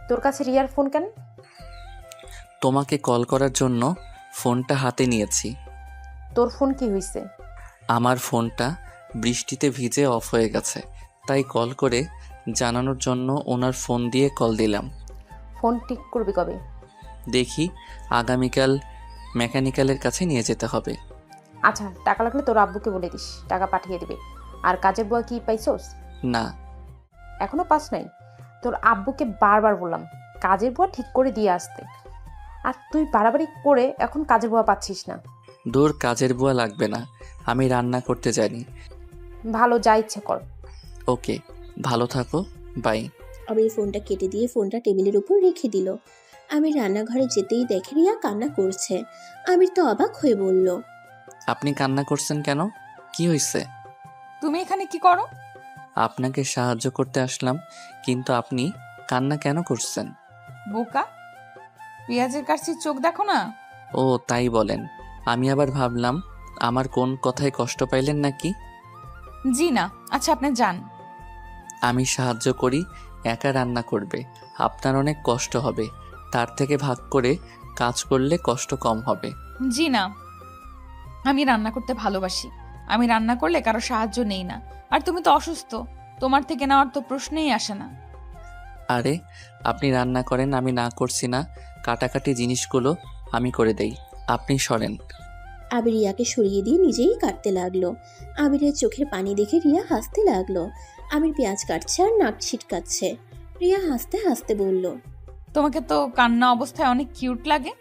তোর কাছে রিয়ার ফোন কেন? তোমাকে কল করার জন্য ফোনটা হাতে নিয়েছি। তোর ফোন কি হয়েছে? আমার ফোনটা বৃষ্টিতে ভিজে অফ হয়ে গেছে, তাই কল করে জানানোর জন্য ওনার ফোন দিয়ে কল দিলাম। ফোন ঠিক করবি কবে? দেখি, আগামীকাল মেকানিক্যালের কাছে নিয়ে যেতে হবে। আচ্ছা, টাকা লাগলে তোর আব্বুকে বলে দিস, টাকা পাঠিয়ে দিবে। আর কাজের বুয়া কি পাইছোস? না। এখনো পাস নাই? তোর আব্বুকে বারবার বললাম কাজের বুয়া ঠিক করে দিয়ে আসতে, আর তুই বাড়াবাড়ি করে এখন কাজের বুয়া পাচ্ছিস না। দূর, কাজের বুয়া লাগবে না, আমি রান্না করতে জানি। ভালো, যা ইচ্ছে কর। ওকে, ভালো থাকো, বাই। আবির ফোনটা কেটে দিয়ে ফোনটা টেবিলের উপর রেখে দিল। আবির রান্নাঘরে যেতেই দেখে রিয়া কান্না করছে। আবির তো অবাক হয়ে বলল, আপনি কান্না করছেন কেন? কি হয়েছে? তুমি এখানে কি করো? আপনাকে সাহায্য করতে আসলাম, কিন্তু আপনি কান্না কেন করছেন? বোকা, পেঁয়াজের কাছে চোখ দেখো না। ও তাই বলেন। আমি আবার ভাবলাম আমার কোন কথায় কষ্ট পাইলেন নাকি। জি না। আচ্ছা, আপনি যান। আমি সাহায্য করি, একা রান্না করবে, আপনার অনেক কষ্ট হবে। তার থেকে ভাগ করে কাজ করলে কষ্ট কম হবে। জি না, আমি রান্না করতে ভালোবাসি। আমি রান্না করলে কারো সাহায্য নেই না। আর তুমি তো অসুস্থ, তোমার থেকে নেওয়ার তো প্রশ্নই আসে না। আরে, আপনি রান্না করেন, আমি না করছি না। কাটাকাটি জিনিসগুলো আমি করে দেই, আপনি সরেন। আবির রিয়াকে সরিয়ে দিয়ে নিজেই কাটতে লাগলো। আবিরের চোখের পানি দেখে রিয়া হাসতে লাগলো। আবির পেঁয়াজ কাটছে আর নাক ছিটকাচ্ছে। রিয়া হাসতে হাসতে বলল, তোমাকে তো কান্না অবস্থায় অনেক কিউট লাগে।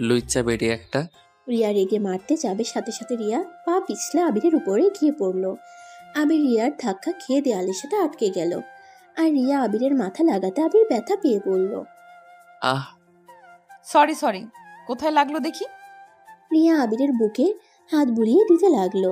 লুইচ্চা বেরিয়ে একটা। রিয়া রেগে মারতে যাবে, সাথে সাথে রিয়া পা পিছলে আবিরের উপরে গিয়ে পড়লো। আবির রিয়ার ধাক্কা খেয়ে দেয়ালের সাথে আটকে গেল। আর রিয়া আবিরের মাথা লাগাতে আবির ব্যথা পেয়ে পড়ল। আহ, সরি, কোথায় লাগলো দেখি। রিয়া আবিরের বুকে হাত বুলিয়ে দিতে লাগলো।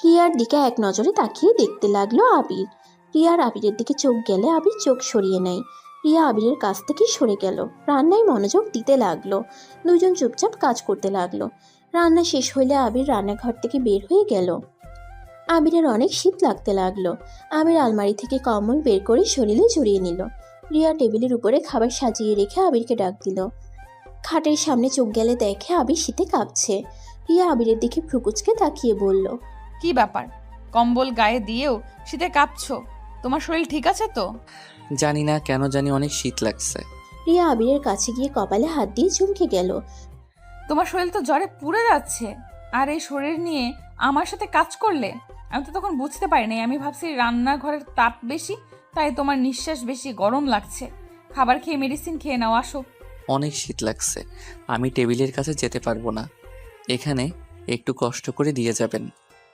রিয়ার দিকে এক নজরে তাকিয়ে দেখতে লাগলো আবির। রিয়ার আবিরের দিকে চোখ গেলে আবির চোখ সরিয়ে নেয়। রিয়া আবিরের কাছ থেকে সরে গেল, রান্নায় মনোযোগ দিতে লাগলো। দুজন চুপচাপ কাজ করতে লাগলো। রান্না শেষ হইলে আবির রান্নাঘর থেকে বের হয়ে গেল। আবিরের অনেক শীত লাগতে লাগলো। আবির আলমারি থেকে কম্বল বের করে শরীরে জড়িয়ে নিল। রিয়া টেবিলের উপরে খাবার সাজিয়ে রেখে আবিরকে ডাক দিল। খাটের সামনে চোখ গেলে দেখে আবির শীতে কাঁপছে। রিয়া আবিরের দিকে ভ্রুকুচকে তাকিয়ে বলল, কি ব্যাপার, কম্বল গায়ে দিয়েও শীতে কাঁপছো? তোমার শরীর ঠিক আছে তো? জানি না কেন জানি অনেক শীত লাগছে। রিয়া আবিরের কাছে গিয়ে কপালে হাত দিয়ে চমকে গেল। তোমার শরীর তো জ্বরে পুড়ে যাচ্ছে, আর এই শরীর নিয়ে আমার সাথে কাজ করলে? আমি তো তখন বুঝতে পারিনি, আমি ভাবছি রান্নাঘরের তাপ বেশি, তাই তোমার নিঃশ্বাস বেশি গরম লাগছে। খাবার খেয়ে মেডিসিন খেয়ে নাও, আসো। অনেক শীত লাগছে, আমি টেবিলের কাছে যেতে পারবো না, এখানে একটু কষ্ট করে দিয়ে যাবেন।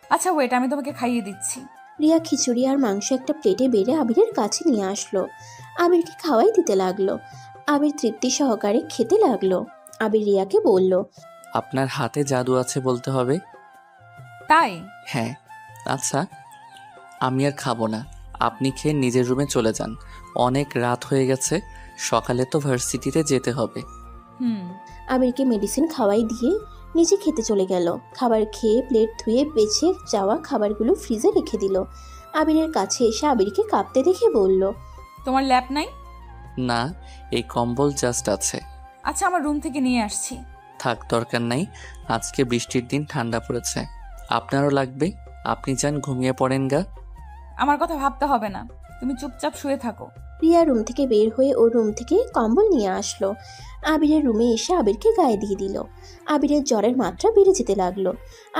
আচ্ছা ওয়েট, আমি তোমাকে খাইয়ে দিচ্ছি। রিয়া খিচুড়ি আর মাংস একটা প্লেটে বেড়ে আবিরের কাছে নিয়ে আসলো। আবিরকে খাওয়াই দিতে লাগলো। আবির তৃপ্তি সহকারে খেতে লাগলো। আবির রিয়াকে বলল, আপনার হাতে জাদু আছে বলতে হবে। তাই? হ্যাঁ। আচ্ছা, আমি আর খাবো না, আপনি খেয়ে নিজের রুমে চলে যান, অনেক রাত হয়ে গেছে, সকালে তো ভার্সিটিতে যেতে হবে। আবিরকে মেডিসিন খাওয়াই দিয়ে নিজে খেতে চলে গেল। খাবার খেয়ে প্লেট ধুয়ে বেছে যাওয়া খাবারগুলো ফ্রিজে রেখে দিল। আবিরের কাছে এসে আবিরকে কাঁপতে দেখে বলল, তোমার ল্যাপ নাই? না, এই কম্বল জাস্ট আছে। আচ্ছা, আমার রুম থেকে নিয়ে আসছি। থাক, দরকার নাই, আজকে বৃষ্টির দিন, ঠান্ডা পড়েছে, আপনারও লাগবে, আপনি যান ঘুমিয়ে পড়েন গা। আমার কথা ভাবতে হবে না, তুমি চুপচাপ শুয়ে থাকো। রিয়া রুম থেকে বের হয়ে ওর রুম থেকে কম্বল নিয়ে আসলো। আবিরের রুমে এসে আবিরকে গায়ে দিয়ে দিল। আবিরের জ্বরের মাত্রা বেড়ে যেতে লাগলো।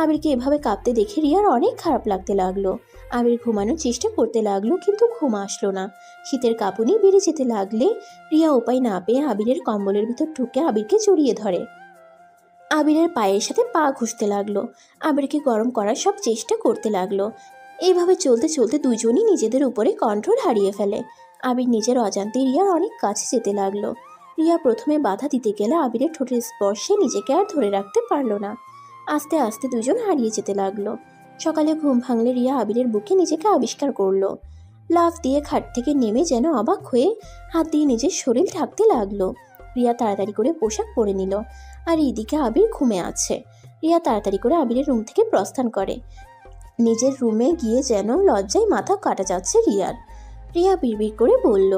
আবিরকে এভাবে কাঁপতে দেখে রিয়ার অনেক খারাপ লাগতে লাগলো। আবির ঘুমানোর চেষ্টা করতে লাগলো, কিন্তু ঘুম আসলো না। শীতের কাঁপুনি বেড়ে যেতে লাগলে রিয়া উপায় না পেয়ে আবিরের কম্বলের ভিতর ঢুকে আবিরকে জড়িয়ে ধরে। আবিরের পায়ের সাথে পা ঘুষতে লাগলো। আবিরকে গরম করার সব চেষ্টা করতে লাগলো। এইভাবে চলতে চলতে দুজনই নিজেদের উপরে কন্ট্রোল হারিয়ে ফেলে। আবির নিজের অজান্তে রিয়ার অনেক কাছে যেতে লাগলো। রিয়া প্রথমে বাধা দিতে গেলে আবিরের ঠোঁটের স্পর্শে নিজেকে আর ধরে রাখতে পারলো না। আস্তে আস্তে দুজন হারিয়ে যেতে লাগলো। সকালে ঘুম ভাঙলে রিয়া আবিরের বুকে নিজেকে আবিষ্কার করলো। লাফ দিয়ে খাট থেকে নেমে যেন অবাক হয়ে হাত দিয়ে নিজের শরীর ঢাকতে লাগলো। রিয়া তাড়াতাড়ি করে পোশাক পরে নিল। আর এইদিকে আবির ঘুমে আছে। রিয়া তাড়াতাড়ি করে আবিরের রুম থেকে প্রস্থান করে। নিজের রুমে গিয়ে যেন লজ্জায় মাথা কাটা যাচ্ছে রিয়ার। রিয়া বিড়বিড় করে বলল,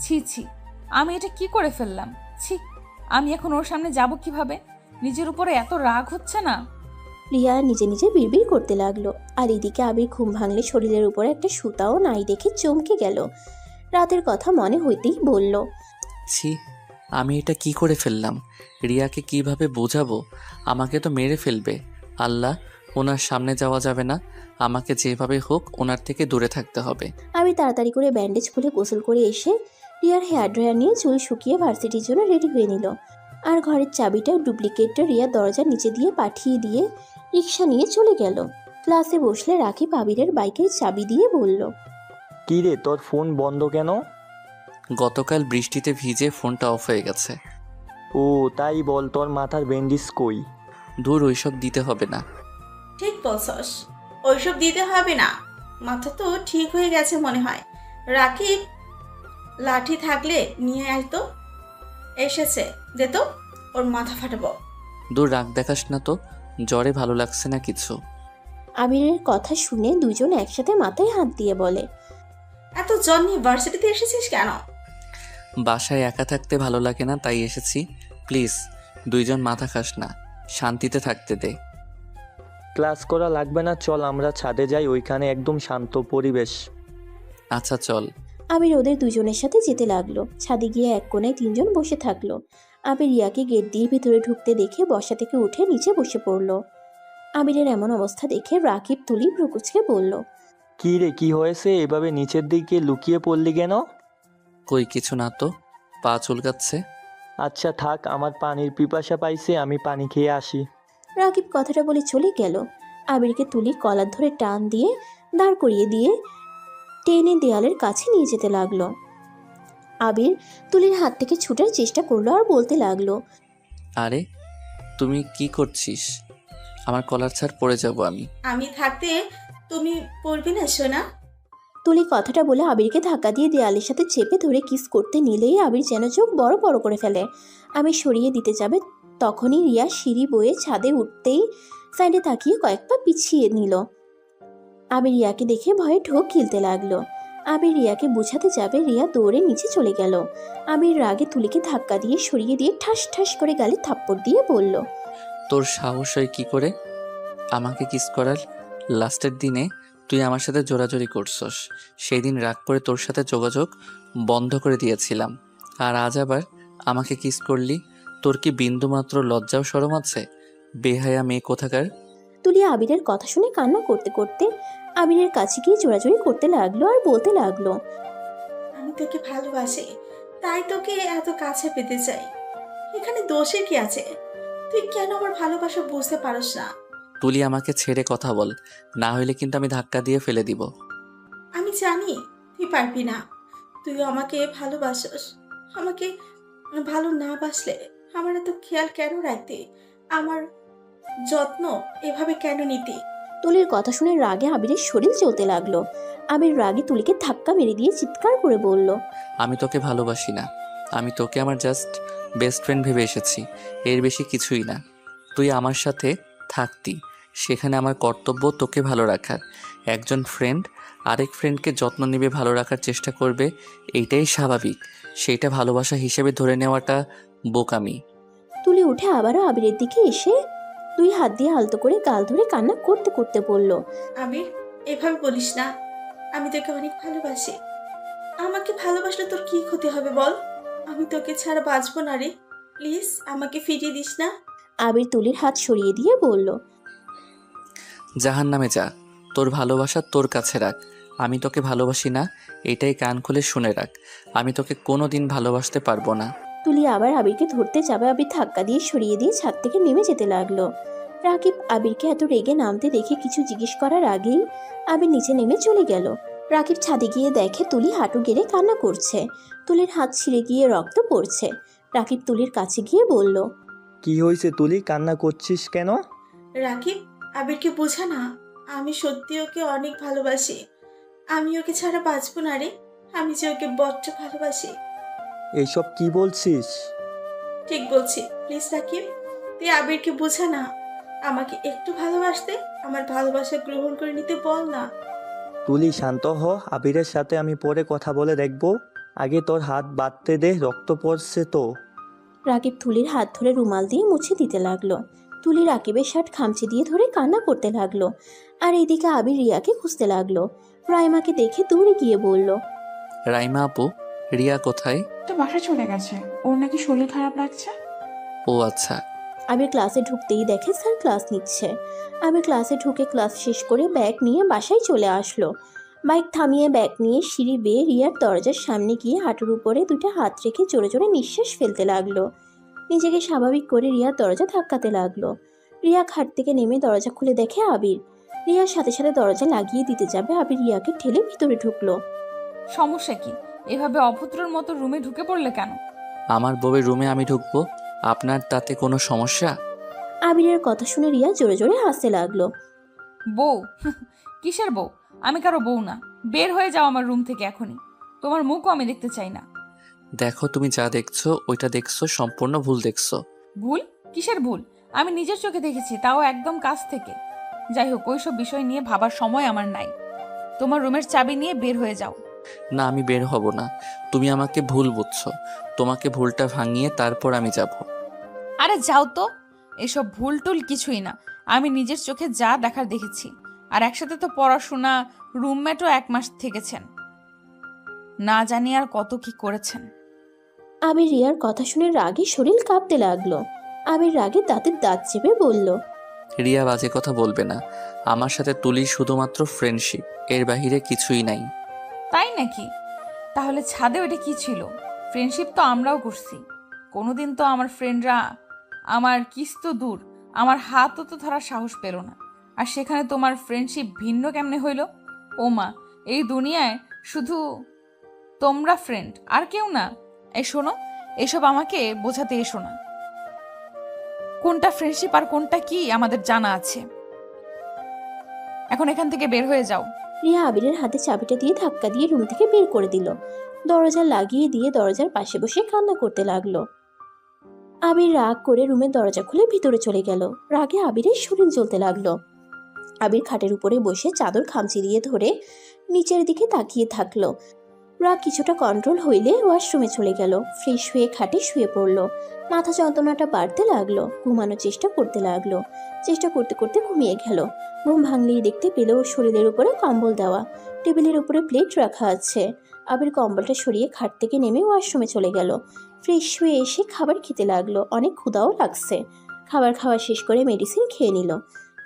ছি ছি, আমি এটা কি করে ফেললাম? ছি, আমি এখন ওর সামনে যাব কিভাবে? নিজের উপরে এত রাগ হচ্ছে না? রিয়া নিজে নিজে বিড়বিড় করতে লাগলো। আর এদিকে আবির ঘুম ভাঙলে শরীরের উপরে একটা সুতাও নাই দেখে চমকে গেল। রাতের কথা মনে হইতেই বলল, ছি, আমি এটা কি করে ফেললাম? রিয়াকে কিভাবে বোঝাবো? আমাকে তো মেরে ফেলবে। আল্লাহ, ওনার সামনে যাওয়া যাবে না, আমাকে যেভাবে হোক ওনার থেকে দূরে থাকতে হবে। আমি তাড়াতাড়ি করে ব্যান্ডেজ খুলে গোসল করে এসে রিয়ার হেয়ার ড্রায়ার নিয়ে চুল শুকিয়ে ভার্সিটির জন্য রেডি হয়ে নিল। আর ঘরের চাবিটা ডুপ্লিকেটটা রিয়ার দরজার নিচে দিয়ে পাঠিয়ে দিয়ে রিক্সা নিয়ে চলে গেল। ক্লাসে বসলে রাকিব আবিরের বাইকের চাবি দিয়ে বলল, কি রে, তোর ফোন বন্ধ কেন? গতকাল বৃষ্টিতে ভিজে ফোনটা অফ হয়ে গেছে। ও তাই বল, তোর মাথার ব্যান্ডেজ কই? দূর, ওইসব দিতে হবে না। ঠিক বলছস, ওইসব দিতে হবে না। মাথা তো ঠিক হয়ে গেছে মনে হয়। রাকিব, লাঠি থাকলে নিয়ে আয় তো। এসেছে, দে তো, ওর মাথা ফাটাবো। দূর, রাগ দেখাস না তো, জ্বরে ভালো লাগছে না কিছু। আবিরের কথা শুনে দুজন একসাথে মাথায় হাত দিয়ে বলে, এত জ্বর নিয়ে ভার্সিটিতে এসেছিস কেন? বাসায় একা থাকতে ভালো লাগে না, তাই এসেছি। প্লিজ দুইজন মাথা খাস না, শান্তিতে থাকতে দে। ক্লাস করা লাগবে না, চল আমরা ছাদে যাই, ওইখানে একদম শান্ত পরিবেশ। আচ্ছা চল। আবির ওদের দুজনের সাথে যেতে লাগলো। ছাদে গিয়ে এক কোণায় তিনজন বসে থাকলো। আবির রিয়াকে গেট দিয়ে ভিতরে ঢুকতে দেখে বসা থেকে উঠে নিচে বসে পড়ল। আবিরের এমন অবস্থা দেখে রাকিব তুলি ভ্রুকুচকে বলল, কি রে, কি হয়েছে? এভাবে নিচের দিকে লুকিয়ে পড়লি কেন? কই কিছু না তো, পা চুলকাচ্ছে। আচ্ছা থাক, আমার পানির পিপাসা পাইছে, আমি পানি খেয়ে আসি। রাকিব কথাটা বলে চলে গেল। আবিরকে তুলি কলার ধরে টান দিয়ে দাঁড় করিয়ে দিয়ে টেনে দেয়ালের কাছে নিয়ে যেতে লাগলো। আবির তুলির হাত থেকে ছুটার চেষ্টা করলো আর বলতে লাগলো, আরে তুমি কি করছিস? আমার কলার ছাড়, পড়ে যাব আমি। আমি থাকতে তুমি পড়বি না সোনা? তুলি কথাটা বলে আবিরকে ধাক্কা দিয়ে দেয়ালের সাথে চেপে ধরে কিস করতে নিলেই আবির যেন চোখ বড় বড় করে ফেলে। আবির সরিয়ে দিতে যাবে, তখনই রিয়া সিঁড়ি বয়ে ছাদে উঠতেই সাইডে তাকিয়ে কয়েক পা পিছিয়ে নিল। আবির রিয়াকে দেখে ভয়ে ঢোক গিলতে লাগলো। আবির রিয়াকে বুঝাতে যাবে, রিয়া দৌড়ে নিচে চলে গেল। আবির রাগে তুলিকে ধাক্কা দিয়ে সরিয়ে দিয়ে ঠাস ঠাস করে গালে থাপ্পড় দিয়ে বলল, তোর সাহস হয় কি করে আমাকে কিস করার? লাস্টের দিনে তুই আমার সাথে জোরাজোরি করছস, সেই দিন রাগ করে তোর সাথে যোগাযোগ বন্ধ করে দিয়েছিলাম, আর আজ আবার আমাকে কিস করলি? তোর কি বিন্দুমাত্র লজ্জাও শরম আছে? বেহায়া মেয়ে কোথাকার। তুলি আবিরের কথা শুনে কান্না করতে করতে আবিরের কাছে গিয়ে জোরাজোরি করতে লাগলো আর বলতে লাগলো, আমি তোকে ভালোবাসি, তাই তোকে এত কাছে পেতে চাই। এখানে দোষের কি আছে? তুই কেন আমার ভালোবাসা বুঝতে পারস না? তুলি আমাকে ছেড়ে কথা বল, না হলে কিন্তু আমি ধাক্কা দিয়ে ফেলে দিব। আমি জানি তুই পারবি না। তুইও আমাকে ভালোবাসস। আমাকে ভালো না বাসলে আমার এত খেয়াল কেন রাখতে? আমার যত্ন এভাবে কেন নিতি? তুলির কথা শুনে রাগে আবিরের শরীর চলতে লাগলো। আবির রাগে তুলিকে ধাক্কা মেরে দিয়ে চিৎকার করে বলল, আমি তোকে ভালোবাসি না, আমি তোকে আমার জাস্ট বেস্ট ফ্রেন্ড ভেবে এসেছি, এর বেশি কিছুই না। তুই আমার সাথে থাকতি, সেখানে আমার কর্তব্য তোকে ভালো রাখার। একজন ফ্রেন্ড আরেক ফ্রেন্ডকে যত্ন নেবে, ভালো রাখার চেষ্টা করবে, এইটাই স্বাভাবিক। সেইটা ভালোবাসা হিসেবে ধরে নেওয়াটা বোকামি। তুলি উঠে আবারও আবিরের দিকে এসে দুই হাত দিয়ে আলতো করে গাল ধরে কান্না করতে করতে বলল, আবির, এভাবে বলিস না। আমি তোকে অনেক ভালোবাসি। আমাকে ভালোবাসলে তোর কি ক্ষতি হবে বল? আমি তোকে ছাড়া বাঁচবো না রে। প্লিজ আমাকে ফিরিয়ে দিস না। আবির তুলির হাত সরিয়ে দিয়ে বলল, জাহান্নামে যা, তোর ভালোবাসা তোর কাছে রাখ। আমি তোকে ভালোবাসি না, এটাই কান খুলে শুনে রাখ। আমি তোকে কোনো দিন ভালোবাসতে পারবো না। তুলি আবার আবিরকে ধরতে যাবে, আবির ধাক্কা দিয়ে সরিয়ে দিয়ে ছাদ থেকে নেমে যেতে লাগলো। রাকিব আবিরকে এত রেগে নামতে দেখে কিছু জিজ্ঞেস করার আগেই আবির নিচে নেমে চলে গেল। রাকিব ছাদে গিয়ে দেখে তুলি হাঁটু গেড়ে কান্না করছে। তুলির হাত ছিঁড়ে গিয়ে রক্ত পড়ছে। রাকিব তুলির কাছে গিয়ে বলল, কি হয়েছে তুলি, কান্না করছিস কেন? রাকিব, আবিরকে বোঝা না। আমি সত্যি ওকে অনেক ভালোবাসি। আমি ওকে ছাড়া বাঁচবো না রে। আমি যে ওকে বড্ড ভালোবাসি। এইসব কি বলছিস? ঠিক বলছি। প্লিজ রাকিব, তুই আবিরকে বোঝা না। আমাকে একটু ভালোবাসতে, আমার ভালোবাসা গ্রহণ করে নিতে বল না। তুলি শান্ত হ, আবিরের সাথে আমি পরে কথা বলে দেখবো, আগে তোর হাত বাঁধতে দে, রক্ত পড়ছে তো। রাকিব তুলির হাত ধরে রুমাল দিয়ে মুছে দিতে লাগলো। তুলি রাকিবের শার্ট খামচে দিয়ে ধরে কান্না করতে লাগলো। আর এদিকে আবির রিয়াকে খুঁজতে লাগলো। রাইমাকে দেখে দৌড়ে গিয়ে বলল, রাইমা আপু, রিয়া কোথায়? তো বাসা চলে গেছে, ওর নাকি শরীর খারাপ লাগছে। ও আচ্ছা, আবির ক্লাসে ঢুকতেই দেখে স্যার ক্লাস নিচ্ছে। আবির ক্লাসে ঢুকে ক্লাস শেষ করে ব্যাগ নিয়ে বাসায় চলে আসলো। বাইক থামিয়ে ব্যাগ নিয়ে সিঁড়ি বেয়ে রিয়ার দরজার সামনে গিয়ে হাঁটুর উপরে দুটো হাত রেখে জোরে জোরে নিঃশ্বাস ফেলতে লাগলো। নিজেকে স্বাভাবিক করে রিয়ার দরজা ধাক্কাতে লাগলো। রিয়া খাট থেকে নেমে দরজা খুলে দেখে আবির। রিয়ার সাথে সাথে দরজা লাগিয়ে দিতে যাবে, আবির রিয়াকে ঠেলে ভিতরে ঢুকলো। সমস্যা কি? এভাবে অভদ্রর মতো রুমে ঢুকে পড়লে কেন? আমার বউয়ের রুমে আমি ঢুকবো, আপনার তাতে কোনো সমস্যা? আবিরের কথা শুনে রিয়া জোরে জোরে হাসতে লাগলো। বউ? কিসের বউ? আমি কারো বউ না। বের হয়ে যাও আমার রুম থেকে এখনই। তোমার মুখও আমি দেখতে চাই না। দেখো, তুমি যা দেখছো ওইটা দেখছো, সম্পূর্ণ ভুল দেখছো। ভুল? কিসের ভুল? আমি নিজের চোখে দেখেছি, তাও একদম কাছ থেকে। যাই হোক, ওইসব বিষয় নিয়ে ভাবার সময় আমার নাই। তোমার রুমের চাবি নিয়ে বের হয়ে যাও। না, আমি বের হব না। তুমি আমাকে ভুল বুঝছো। তোমাকে ভুলটা ভাঙিয়ে তারপর আমি যাব। আরে যাও তো। এসব ভুল টুল কিছুই না। আমি নিজের চোখে যা দেখার দেখেছি। আর একসাথে তো পড়াশোনা, রুমমেটও 1 মাস থেকেছেন। না জানি আর কত কি করেছেন। আবির রিয়ার কথা শুনে রাগে শরীর কাঁপতে লাগলো। আবির রাগে দাঁতের দাঁত চেপে বলল, রিয়া, বাজে কথা বলবে না। আমার সাথে তুলির শুধুমাত্র ফ্রেন্ডশিপ, এর বাহিরে কিছুই নাই। তাই নাকি? তাহলে ছাদে ওটা কি ছিল? ফ্রেন্ডশিপ তো আমরাও করছি। কোনোদিন তো আমার ফ্রেন্ডরা আমার কিস তো দূর, আমার হাতও তো ধরার সাহস পেল না। আর সেখানে তোমার ফ্রেন্ডশিপ ভিন্ন কেমনে হইল? ও মা, এই দুনিয়ায় শুধু তোমরা ফ্রেন্ড, আর কেউ না? এই শোনো, এসব আমাকে বোঝাতে এসো না। কোনটা ফ্রেন্ডশিপ আর কোনটা কি আমাদের জানা আছে। এখন এখান থেকে বের হয়ে যাও। রিয়া আবিরের হাতে চাবিটা দিয়ে ধাক্কা দিয়ে রুম থেকে বের করে দিল। দরজা লাগিয়ে দিয়ে দরজার পাশে বসে কান্না করতে লাগলো। আবির রাগ করে রুমের দরজা খুলে ভিতরে চলে গেল। রাগে আবিরের শরীর জ্বলতে লাগলো। আবির খাটের উপরে বসে চাদর খামচি দিয়ে ধরে নিচের দিকে তাকিয়ে থাকলো। রাগ কিছুটা কন্ট্রোল হইলে ওয়াশরুমে চলে গেল। ফ্রেশ হয়ে খাটে শুয়ে পড়লো। মাথা যন্ত্রণাটা বাড়তে লাগলো। ঘুমানোর চেষ্টা করতে লাগলো। চেষ্টা করতে করতে ঘুমিয়ে গেল। ঘুম ভাঙলেই দেখতে পেল ওর শরীরের উপরে কম্বল দেওয়া, টেবিলের উপরে প্লেট রাখা আছে। আবির কম্বলটা সরিয়ে খাট থেকে নেমে ওয়াশরুমে চলে গেল। ফ্রেশ হয়ে এসে খাবার খেতে লাগলো। অনেক ক্ষুধাও লাগছে। খাবার খাওয়া শেষ করে মেডিসিন খেয়ে নিল।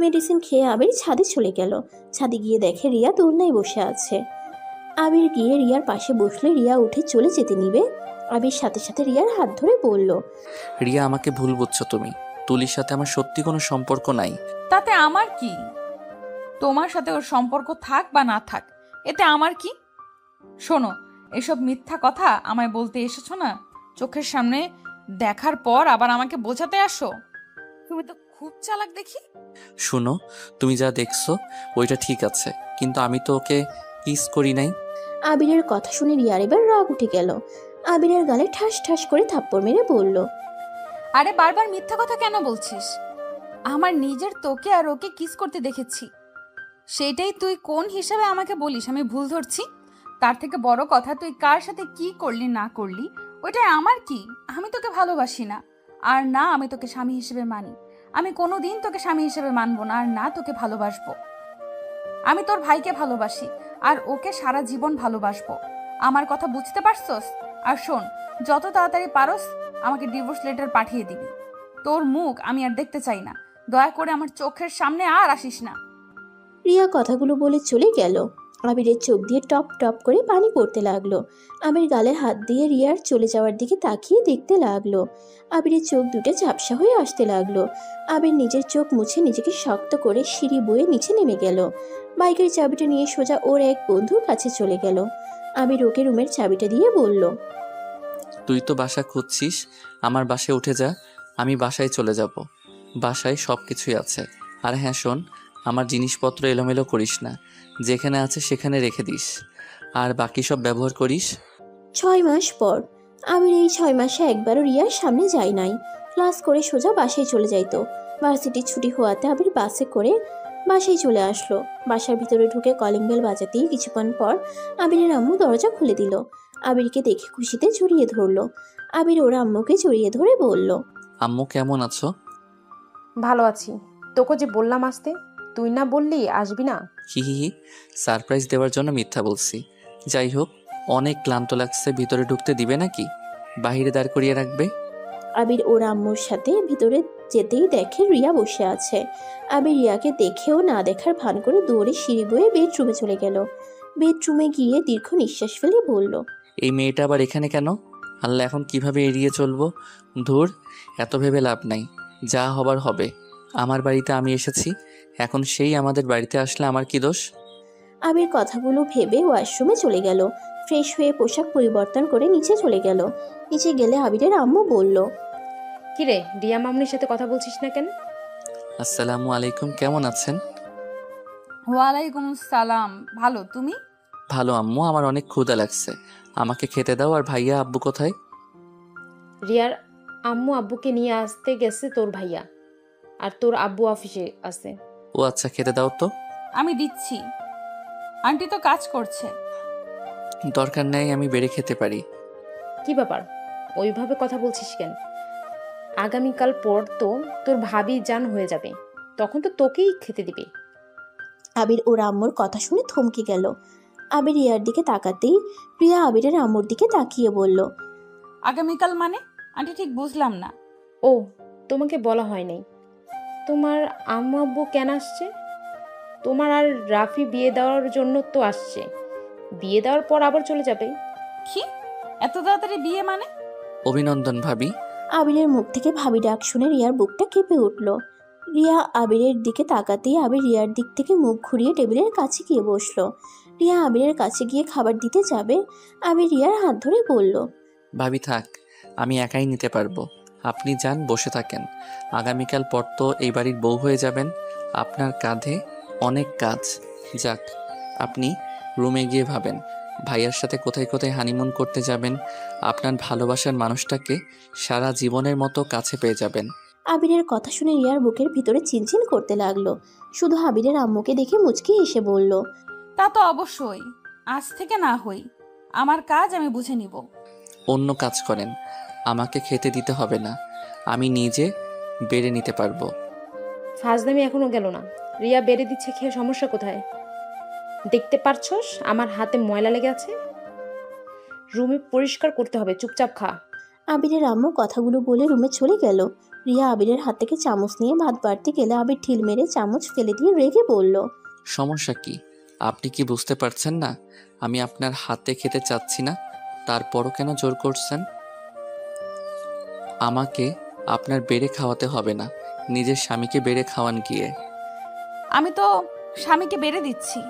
মেডিসিন খেয়ে আবির ছাদে চলে গেল। ছাদে গিয়ে দেখে রিয়া দোলনায় বসে আছে। আবির গিয়ে রিয়ার পাশে বসলে রিয়া উঠে চলে যেতে নিবে। আবির সাথে সাথে রিয়ার হাত ধরে বলল, রিয়া, আমাকে ভুল বুঝছো তুমি। তুলির সাথে আমার সত্যি কোনো সম্পর্ক নাই। তাতে আমার কি? তোমার সাথে ওর সম্পর্ক থাক বা না থাক, এতে আমার কি? শোনো, এসব মিথ্যা কথা আমায় বলতে এসেছো না? চোখের সামনে দেখার পর আবার আমাকে বোঝাতে আসো? তুমি তো খুব চালাক দেখি। শুনো, তুমি যা দেখছো ওইটা ঠিক আছে, কিন্তু আমি তো ওকে কিস করি নাই। আবিরের কথা শুনে রিয়ার এবার রাগ উঠে গেল। আবিরের গালে ঠাস ঠাস করে থাপ্পড় মেরে বলল, আরে বারবার মিথ্যা কথা কেন বলছিস? আমার নিজের তোকে আর ওকে কিস করতে দেখেছি। সেইটাই তুই কোন হিসাবে আমাকে বলিস আমি ভুল ধরছি? তার থেকে বড় কথা, তুই কার সাথে কি করলি না করলি ওইটাই আমার কি? আমি তোকে ভালোবাসি না, আর না আমি তোকে স্বামী হিসেবে মানি। আমি কোনোদিন তোকে স্বামী হিসেবে মানবো না, আর না তোকে ভালোবাসবো। আমি তোর ভাইকে ভালোবাসি, আর ওকে সারা জীবন ভালোবাসবো। আমার কথা বুঝতে পারছস? আর শোন, যত তাড়াতাড়ি পারস আমাকে ডিভোর্স লেটার পাঠিয়ে দিবি। তোর মুখ আমি আর দেখতে চাই না। দয়া করে আমার চোখের সামনে আর আসিস না। রিয়া কথাগুলো বলে চলে গেল। আবিরের চোখ দিয়ে টপ টপ করে পানি পড়তে লাগলো। আবির গালে হাত দিয়ে রিয়ার চলে যাওয়ার দিকে তাকিয়ে দেখতে লাগলো। আবিরের চোখ দুটো ঝাপসা হয়ে আসতে লাগলো। আবির নিজের চোখ মুছে নিজেকে শক্ত করে সিঁড়ি বয়ে নিচে নেমে গেল। বাইকের চাবিটা নিয়ে সোজা ওর এক বন্ধুর কাছে চলে গেল। আবির ওকে রুমের চাবিটা দিয়ে বলল, তুই তো বাসা খুঁজছিস, আমার বাসায় উঠে যা, আমি বাসায় চলে যাব। বাসায় সব কিছুই আছে। আর হ্যাঁ শোন, আমার জিনিসপত্র এলোমেলো করিস না, যেখানে আছে সেখানে রেখে দিস, আর বাকি সব ব্যবহার করিস। 6 মাস পর। আবির এই 6 মাসে একবারও রিয়ার সামনে যায় নাই। ক্লাস করে সোজা বাসায় চলে যাইতো। ভার্সিটির ছুটি হওয়াতে আবির বাসে করে বাসায় চলে আসলো। বাসার ভিতরে ঢুকে কলিং বেল বাজাতেই কিছুক্ষণ পর আবিরের আম্মু দরজা খুলে দিল। আবিরকে দেখে খুশিতে জড়িয়ে ধরলো। আবির ওর আম্মুকে জড়িয়ে ধরে বলল, আম্মু কেমন আছো? ভালো আছি। তোকে যে বললাম আসতে, তুই না বললি আসবি না? হি হি হি, সারপ্রাইজ দেওয়ার জন্য মিথ্যা বলছি। যাই হোক, অনেক ক্লান্ত লাগছে, ভিতরে ঢুকতে দিবে নাকি বাহিরে দাঁড় করিয়ে রাখবে? আবির ওর আম্মুর সাথে ভিতরে যেতেই দেখে রিয়া বসে আছে। আবির রিয়াকে দেখেও না দেখার ভান করে দৌড়ে সিঁড়ি বয়ে বেডরুমে চলে গেল। বেডরুমে গিয়ে দীর্ঘ নিঃশ্বাস ফেলে বলল, এই মেয়েটা আবার এখানে কেন? আল্লাহ, এখন কিভাবে এড়িয়ে চলবো? ধুর, এত ভেবে লাভ নাই। যা হবার হবে। আমার বাড়িতে আমি এসেছি, এখন সেই আমাদের বাড়িতে আসলে আমার কি দোষ? আবির কথাগুলো ভেবে ওয়াশরুমে চলে গেল। ফ্রেশ হয়ে পোশাক পরিবর্তন করে নিচে চলে গেল। নিচে গেলে আবিরের আম্মু বলল, কিরে, রিয়া মামনির সাথে কথা বলছিস না কেন? আসসালামু আলাইকুম, কেমন আছেন? ওয়ালাইকুম সালাম, ভালো, তুমি? ভালো আম্মু, আমার অনেক ক্ষুধা লাগছে, আমাকে খেতে দাও। আর ভাইয়া আব্বু কোথায়? রিয়ার আম্মু আব্বুকে নিয়ে আসতে গেছে তোর ভাইয়া, আর তোর আব্বু অফিসে আছে। ও আচ্ছা, খেতে দাও তো। আমি দিচ্ছি। আন্টি তো কাজ করছে। দরকার নেই, আমি বেড়ে খেতে পারি। কি ব্যাপার, ওইভাবে কথা বলছিস কেন? আগামীকাল পর তো তোর ভাবি জান হয়ে যাবে, তখন তো তোকেই খেতে দিবে। আবির ওর আম্মুর কথা শুনে থমকে গেল। আবির রিয়ার দিকে তাকাতেই প্রিয়া আবিরের আম্মুর দিকে তাকিয়ে বলল, আগামীকাল মানে? আন্টি ঠিক বুঝলাম না। ও, তোমাকে বলা হয় নাই। তোমার আম্মু আব্বু কেন আসছে? তোমার আর রাফি বিয়ে দেওয়ার জন্য তো আসছে। বিয়ে দেওয়ার পর আবার চলে যাবে। কি, এত তাড়াতাড়ি বিয়ে মানে? অভিনন্দন ভাবি। আবিরের মুখ থেকে ভাবি ডাক শুনে রিয়ার বুকটা কেঁপে উঠল। রিয়া আবিরের দিকে তাকাতেই আবির রিয়ার দিক থেকে মুখ ঘুরিয়ে টেবিলের কাছে গিয়ে বসলো। রিয়া আবিরের কাছে গিয়ে খাবার দিতে যাবে, আবির রিয়ার হাত ধরে বলল, ভাবি থাক, আমি একাই নিতে পারবো। আপনি যান, বসে থাকেন। আগামীকাল পর তো এই বাড়ির বউ হয়ে যাবেন। আপনার কাঁধে অনেক কাজ। যাক, আপনি রুমে গিয়ে ভাবেন ভাইয়ার সাথে কোথায় কোথায় হানিমুন করতে যাবেন। আপনার ভালোবাসার মানুষটাকে সারা জীবনের মতো কাছে পেয়ে যাবেন। আবিরের কথা শুনে রিয়ার বুকের ভিতরে চিনচিন করতে লাগলো। শুধু আবিরের আম্মুকে দেখে মুচকি হেসে বলল, তা তো অবশ্যই, আজ থেকে না হই, আমার কাজ আমি বুঝে নিব। অন্য কাজ করেন, আমাকে খেতে দিতে হবে না, আমি নিজে বেড়ে নিতে পারবো। ফাজলামি এখনো গেল না। রিয়া বেড়ে দিচ্ছে, খেয়ে সমস্যা কোথায়? দেখতে পারছস আমার হাতে ময়লা লেগে আছে? রুমে পরিষ্কার করতে হবে, চুপচাপ খা। আবিরের আম্মু কথাগুলো বলে রুমে চলে গেল। রিয়া আবিরের হাত থেকে চামচ নিয়ে ভাত বাড়তে গেলে আবির ঢিল মেরে চামচ ফেলে দিয়ে রেগে বলল, সমস্যা কি? আপনি কি বুঝতে পারছেন না আমি আপনার হাতে খেতে চাচ্ছি না? তারপরও কেন জোর করছেন? আমাকে আপনার বেড়ে খাওয়াতে হবে না, নিজের স্বামীকে বেড়ে খাওয়ান গিয়ে। আমি তো স্বামীকে বেড়ে দিচ্ছি।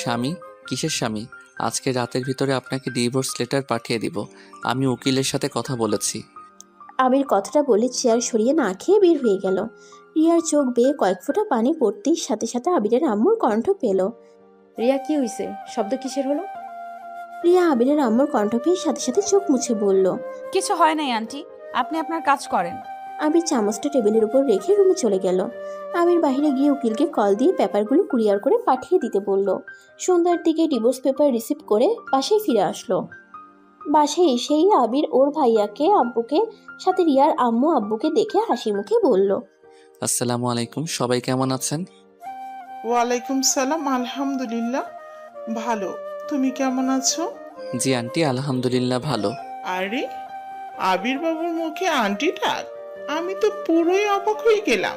স্বামী? কিসের স্বামী? আজকে রাতের ভিতরে আপনাকে ডিভোর্স লেটার পাঠিয়ে দিব। আমি উকিলের সাথে কথা বলেছি। আবির কথাটা বলে চেয়ার সরিয়ে না খেয়ে বের হয়ে গেল। রিয়ার চোখ বেয়ে কয়েক ফোঁটা পানি পড়তেই সাথে সাথে আবিরের আম্মুর কণ্ঠ পেল। রিয়া, কি হইছে? শব্দ কিসের হলো? রিয়া আবিরের আম্মুর কণ্ঠ পেয়ে সাথে সাথে চোখ মুছে বলল, কিছু হয় নাই আন্টি, আপনি আপনার কাজ করেন। আবির চামচটা টেবিলের উপর রেখে রুমে চলে গেল। আবির বাইরে গিয়ে উকিলকে কল দিয়ে পেপারগুলো কুরিয়ার করে পাঠিয়ে দিতে বলল। সন্ধ্যার দিকে ডিভোর্স পেপার রিসিভ করে বাসায় ফিরে আসলো। বাসায় এসেই আবির ওর ভাইয়াকে আব্বুকে সাথে রিয়ার আম্মু আব্বুকে দেখে হাসি মুখে বলল, আসসালামু আলাইকুম, সবাই কেমন আছেন? ওয়ালাইকুম সালাম, আলহামদুলিল্লাহ ভালো। তুমি কেমন আছো? জি আন্টি, আলহামদুলিল্লাহ ভালো। আরে, আবির বাবুর মুখে আন্টি ডাক, আমি তো পুরোই অবাক হয়ে গেলাম।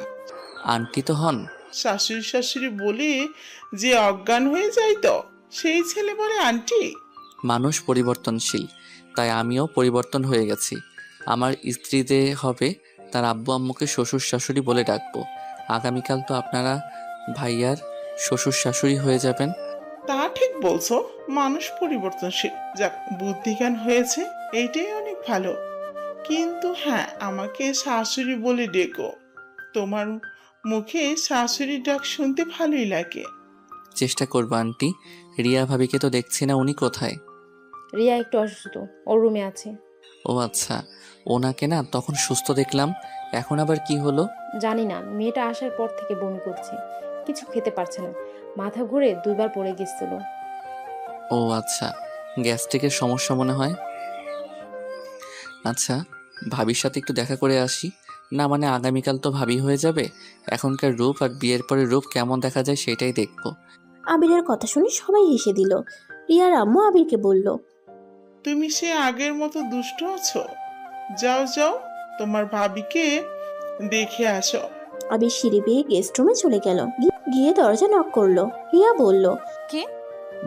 আন্টি তো হন। শাশুড়ি শাশুড়ি বলে যে অজ্ঞান হয়ে যায় তো সেই ছেলে বলে আন্টি? মানুষ পরিবর্তনশীল, তাই আমিও পরিবর্তন হয়ে গেছি। আমার স্ত্রী যে হবে তার আব্বু আম্মুকে শ্বশুর শাশুড়ি বলে ডাকবো। আগামীকাল তো আপনারা ভাইয়ার শ্বশুর শাশুড়ি হয়ে যাবেন। তা ঠিক বলছো, মানুষ পরিবর্তনশীল। যাক, বুদ্ধিজ্ঞান হয়েছে, এইটাই অনেক ভালো। কিন্তু হ্যাঁ, আমাকে শাশুড়ি বলে ডেকো। তোমার মুখে শাশুড়ি ডাক শুনতে ভালোই লাগে। চেষ্টা করবো আন্টি। রিয়া ভাবিকে তো দেখছি না, উনি কোথায়? রিয়া একটু অসুস্থ, ওর রুমে আছে। ও আচ্ছা, ওনাকে না তখন সুস্থ দেখলাম, এখন আবার কি হলো? জানি না, মেয়েটা আসার পর থেকে বমি করছে, কিছু খেতে পারছে না, মাথা ঘুরে 2বার পড়ে গেছিল। ও আচ্ছা, গ্যাস্ট্রিকের সমস্যা মনে হয়। আচ্ছা, ভাবির সাথে একটু দেখা করে আসি। না মানে আগামীকাল তো ভাবি হয়ে যাবে, এখনকার রূপ আর বিয়ের পরে রূপ কেমন দেখা যায় সেটাই দেখবো। আবিরের কথা শুনে সবাই হেসে দিল। রিয়ার আম্মু আবিরকে বলল, তুমি সে আগের মতো দুষ্ট আছো? যাও যাও, তোমার ভাবিকে দেখে আসো। আবির সিঁড়ি বেয়ে গেস্ট রুমে চলে গেল। গিয়ে দরজা নক করলো। রিয়া বলল, কে?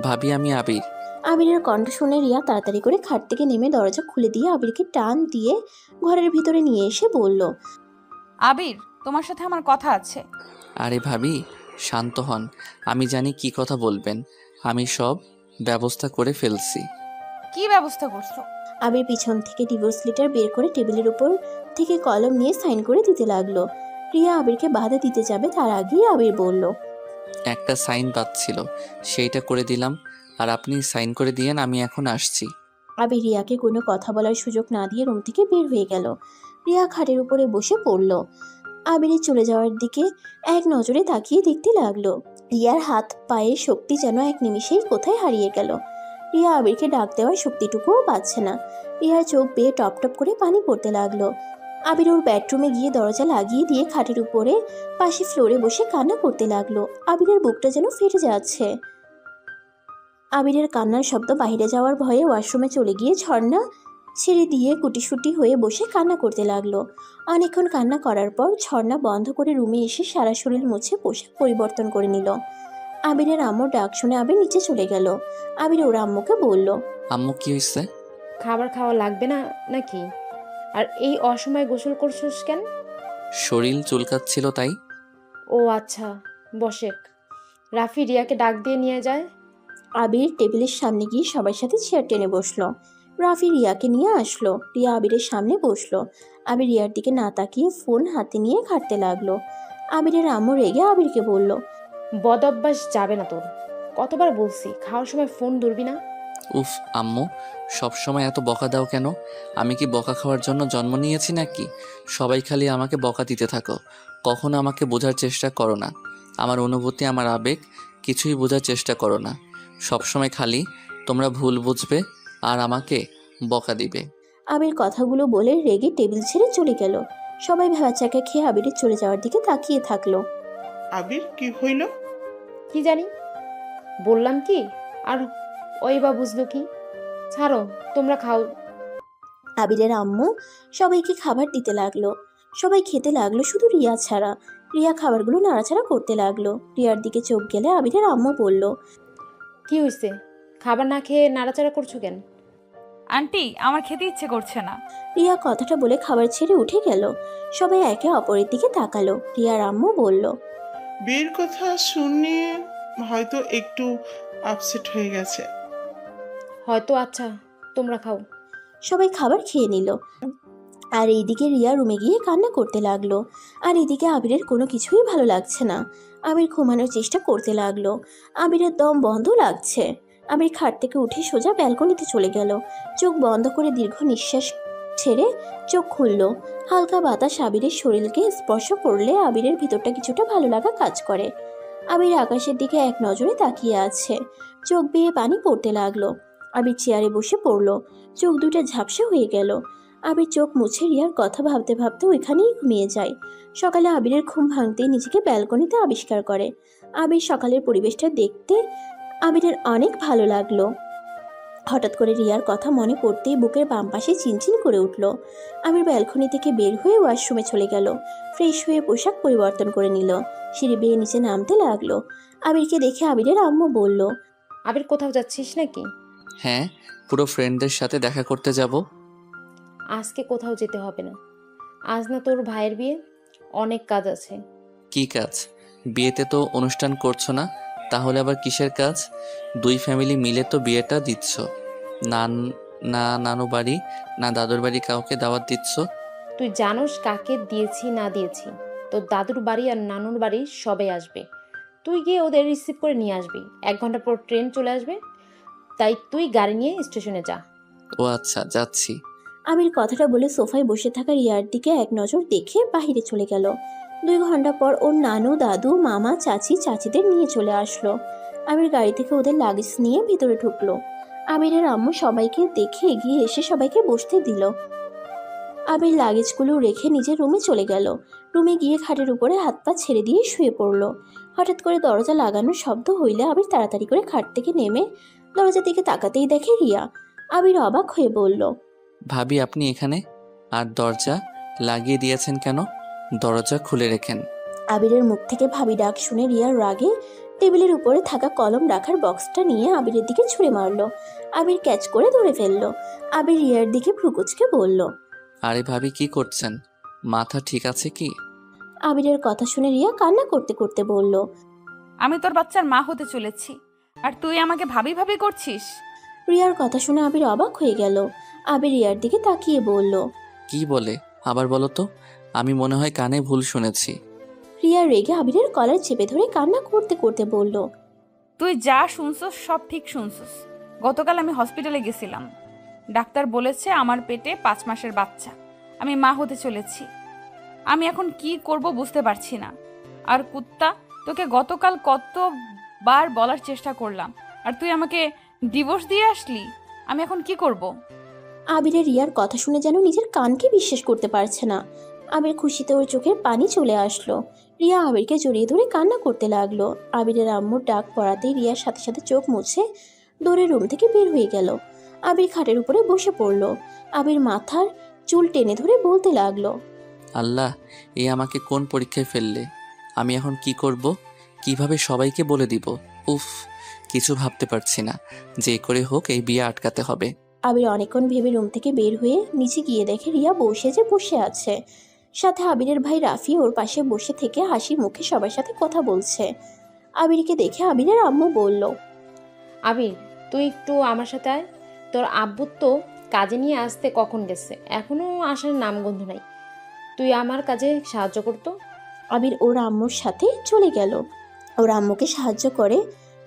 ভাবি আমি আবির। আবিরের কণ্ঠ শুনে রিয়া তাড়াতাড়ি করে খাট থেকে নেমে দরজা খুলে দিয়ে আবিরকে টান দিয়ে ঘরের ভিতরে নিয়ে এসে বলল, আবির, তোমার সাথে আমার কথা আছে। আরে ভাবি শান্ত হন, আমি জানি কি কথা বলবেন। আমি সব ব্যবস্থা করে ফেলছি। কি ব্যবস্থা করছো? আবির পিছন থেকে ডিভোর্স লেটার বের করে টেবিলের উপর থেকে কলম নিয়ে সাইন করে দিতে লাগলো। রিয়া আবিরকে বাধা দিতে যাবে তার আগেই আবির বলল, একটা সাইন বাদছিল, সেইটা করে দিলাম। আর আপনি সাইন করে দিয়েন, আমি এখন আসছি। আবির রিয়াকে কোনো কথা বলার সুযোগ না দিয়ে রুম থেকে বের হয়ে গেল। রিয়া খাটের উপরে বসে পড়ল। আবিরের চলে যাওয়ার দিকে এক নজরে তাকিয়ে দেখতে লাগলো। রিয়ার হাত পায়ের শক্তি যেন এক নিমিষেই কোথায় হারিয়ে গেল। রিয়া আবিরকে ডাক দেওয়ার শক্তিটুকুও পাচ্ছে না। রিয়ার চোখ বেয়ে টপ টপ করে পানি পড়তে লাগলো। আবির ওর বেডরুমে গিয়ে দরজা লাগিয়ে দিয়ে খাটের উপরে পাশে ফ্লোরে বসে কান্না করতে লাগলো। আবিরের বুকটা যেন ফেটে যাচ্ছে। আবিরের কান্নার শব্দ বাইরে যাওয়ার ভয়ে ওয়াশরুমে চলে গিয়ে ঝর্ণা ছেড়ে দিয়ে গুটিসুটি হয়ে বসে কান্না করতে লাগলো। অনেকক্ষণ কান্না করার পর ঝর্ণা বন্ধ করে রুমে এসে সারা শরীর মুছে পোশাক পরিবর্তন করে নিল। আবিরের আম্মুর ডাক শুনে আবির নিচে চলে গেল। আবির ওর আম্মুকে বলল, আম্মু কি হয়েছে? খাবার খাওয়া লাগবে না নাকি? আর এই অসময়ে গোসল করছিস কেন? শরীর চুলকাচ্ছিল তাই। ও আচ্ছা, বসেক। রাফি রিয়াকে ডাক দিয়ে নিয়ে যায়। আবির টেবিলের সামনে গিয়ে সবার সাথে চেয়ার টেনে বসলো। রাফি রিয়াকে নিয়ে আসলো। রিয়া আবিরের সামনে বসলো। আবির রিয়ার দিকে না তাকিয়ে ফোন হাতে নিয়ে ঘাঁটতে লাগলো। আবিরের আম্মু রেগে আবিরকে বলল, বদ অভ্যাস যাবে না তোর। কতবার বলছি খাওয়ার সময় ফোন ধরবি না। উফ আম্মু, সব সময় এত বকা দাও কেন? আমি কি বকা খাওয়ার জন্য জন্ম নিয়েছি নাকি? সবাই খালি আমাকে বকা দিতে থাকো, কখনো আমাকে বোঝার চেষ্টা করো না। আমার অনুভূতি, আমার আবেগ কিছুই বোঝার চেষ্টা করো না। সব সময় খালি তোমরা ভুল বুঝবে আর আমাকে বকা দিবে। আবির কথাগুলো বলে রেগে টেবিল ছেড়ে চলে গেল। সবাই ভেবাচাকা খেয়ে আবিরের চলে যাওয়ার দিকে তাকিয়ে থাকলো। আবির কি হইল? কি জানি, বললাম কি আর ওই বা বুঝলো কি। ছাড়ো, তোমরা খাও। আবিরের আম্মু সবাইকে খাবার দিতে লাগলো। সবাই খেতে লাগলো শুধু রিয়া ছাড়া। রিয়া খাবারগুলো নাড়াচাড়া করতে লাগলো। রিয়ার দিকে চোখ গেলে আবিরের আম্মু বলল, কি হয়েছে? খাবার না খেয়ে নাড়াচাড়া করছো কেন? আন্টি, আমার খেতে ইচ্ছে করছে না। রিয়া কথাটা বলে খাবার ছেড়ে উঠে গেল। সবাই একে অপরের দিকে তাকালো। রিয়ার আম্মু বলল, বিয়ের কথা শুনে হয়তো একটু আপসেট হয়ে গেছে। হয়তো। আচ্ছা, তোমরা খাও। সবাই খাবার খেয়ে নিল। আর এইদিকে রিয়া রুমে গিয়ে কান্না করতে লাগলো। আর এদিকে আবিরের কোনো কিছুই ভালো লাগছে না। আবির ঘুমানোর চেষ্টা করতে লাগলো। আবিরের দম বন্ধ লাগছে। আবির খাট থেকে উঠে সোজা ব্যালকনিতে চলে গেল। চোখ বন্ধ করে দীর্ঘ নিঃশ্বাস ছেড়ে চোখ খুলল। হালকা বাতাস আবিরের শরীরকে স্পর্শ করলে আবিরের ভিতরটা কিছুটা ভালো লাগা কাজ করে। আবির আকাশের দিকে এক নজরে তাকিয়ে আছে। চোখ বেয়ে পানি পড়তে লাগলো। আবির চেয়ারে বসে পড়ল। চোখ দুটো ঝাপসা হয়ে গেল। আবির চোখ মুছে রিয়ার কথা ভাবতে ভাবতে ওইখানেই ঘুমিয়ে যায়। সকালে আবিরের ঘুম ভাঙতেই নিজেকে ব্যালকনিতে আবিষ্কার করে। আবির সকালের পরিবেশটা দেখতে আবিরের অনেক ভালো লাগলো। হঠাৎ করে রিয়ার কথা মনে পড়তেই বুকের বাম পাশে চিনচিন করে উঠল। আবির ব্যালকনি থেকে বের হয়ে ওয়াশরুমে চলে গেল। ফ্রেশ হয়ে পোশাক পরিবর্তন করে নিল। সিঁড়ি বেয়ে নিচে নামতে লাগলো। আবিরকে দেখে আবিরের আম্মু বলল, আবির কোথাও যাচ্ছিস নাকি? হ্যাঁ, পুরো ফ্রেন্ডদের সাথে দেখা করতে যাব। আজকে কোথাও যেতে হবে না। আজ না তোর ভাইয়ের বিয়ে, অনেক কাজ আছে। কি কাজ? বিয়েতে তো অনুষ্ঠান করছো না, তাহলে আবার কিসের কাজ? দুই ফ্যামিলি মিলে তো বিয়েটা দিচ্ছ। না না নানু বাড়ি না দাদুর বাড়ি কাউকে দাওয়াত দিচ্ছ? তুই জানোস কাকে দিয়েছি না দিয়েছি। তোর দাদুর বাড়ি আর নানুর বাড়ি সবাই আসবে। তুই গিয়ে ওদের রিসিভ করে নিয়ে আসবি। 1 ঘন্টা পর ট্রেন চলে আসবে, তাই তুই গাড়ি নিয়ে স্টেশনে যা। ও আচ্ছা, যাচ্ছি। আবির কথাটা বলে সোফায় বসে থাকা রিয়ার দিকে এক নজর দেখে বাহিরে চলে গেল। 2 ঘন্টা পর ওর নানু, দাদু, মামা, চাচি, চাচিদের নিয়ে চলে আসলো। আবির গাড়ি থেকে ওদের লাগেজ নিয়ে ভিতরে ঢুকলো। আবিরের আম্মু সবাইকে দেখে এগিয়ে এসে সবাইকে বসতে দিল। আবির লাগেজগুলো রেখে নিজের রুমে চলে গেল। রুমে গিয়ে খাটের উপরে হাত পা ছেড়ে দিয়ে শুয়ে পড়ল। হঠাৎ করে দরজা লাগানোর শব্দ হইলে আবির তাড়াতাড়ি করে খাট থেকে নেমে দরজার দিকে তাকাতেই দেখে রিয়া। আবির অবাক হয়ে বলল, ভাবি আপনি এখানে? আর দরজা লাগিয়ে দিয়েছেন কেন? দরজা খুলে রেখেন। আবিরের মুখ থেকে ভাবি ডাক শুনে রিয়ার রাগে টেবিলের উপরে থাকা কলম রাখার বক্সটা নিয়ে আবিরের দিকে ছুঁড়ে মারলো। আবির ক্যাচ করে ধরে ফেললো। আবির রিয়ার দিকে ভ্রুকুচকে বলল। আরে ভাবি, কি করছেন? মাথা ঠিক আছে কি? আবিরের কথা শুনে রিয়া কান্না করতে করতে বলল। আমি তোর বাচ্চার মা হতে চলেছি, আর তুই আমাকে ভাবি ভাবি করছিস? রিয়ার কথা শুনে আবির অবাক হয়ে গেল। আবির রিয়ার দিকে তাকিয়ে বলল। কি বলে? আবার বলো তো, আমি মনে হয় কানে ভুল শুনেছি। রিয়া রেগে আবিরের কলার চেপে ধরে কান্না করতে করতে বলল। তুই যা শুনছস সব ঠিক শুনছস। গতকাল আমি হসপিটালে গেছিলাম। ডাক্তার বলেছে আমার পেটে 5 মাসের বাচ্চা, আমি মা হতে চলেছি। আমি এখন কি করব বুঝতে পারছি না। আর কুত্তা, তোকে গতকাল কতবার বলার চেষ্টা করলাম, আর তুই আমাকে ডিভোর্স দিয়ে আসলি। আমি এখন কি করব? আবিরের রিয়ার কথা শুনে যেন নিজের কানকে বিশ্বাস করতে পারছে না। আবির খুশিতে ওর চোখের পানি চলে আসলো। রিয়া আবিরকে জড়িয়ে ধরে কান্না করতে লাগলো। আবিরের আম্মুর ডাক পড়াতেই রিয়ার সাথে সাথে চোখ মুছে দৌড়ে রুম থেকে বের হয়ে গেল। আবির খাটের উপরে বসে পড়ল। আবির মাথার চুল টেনে ধরে বলতে লাগলো। আল্লাহ, এ আমাকে কোন পরীক্ষায় ফেললে? আমি এখন কি করব? কিভাবে সবাইকে বলে দিব? উফ, কিছু ভাবতে পারছি না। যে করে হোক এই বিয়ে আটকাতে হবে। আবির অনেকক্ষণ ভেবে রুম থেকে বের হয়ে নিচে গিয়ে দেখে রিয়া বসে আছে। সাথে আবিরের ভাই রাফি ওর পাশে বসে থেকে হাসি মুখে সবার সাথে কথা বলছে। আবিরকে দেখে আবিরের আম্মু বলল। আবির, তুই একটু আমার সাথে আয়। তোর আব্বু তো কাজে নিয়ে আসতে কখন গেছে, এখনো আসার নামগন্ধ নাই। তুই আমার কাজে সাহায্য করতো। আবির ওর আম্মুর সাথে চলে গেল। ওর আম্মুকে সাহায্য করে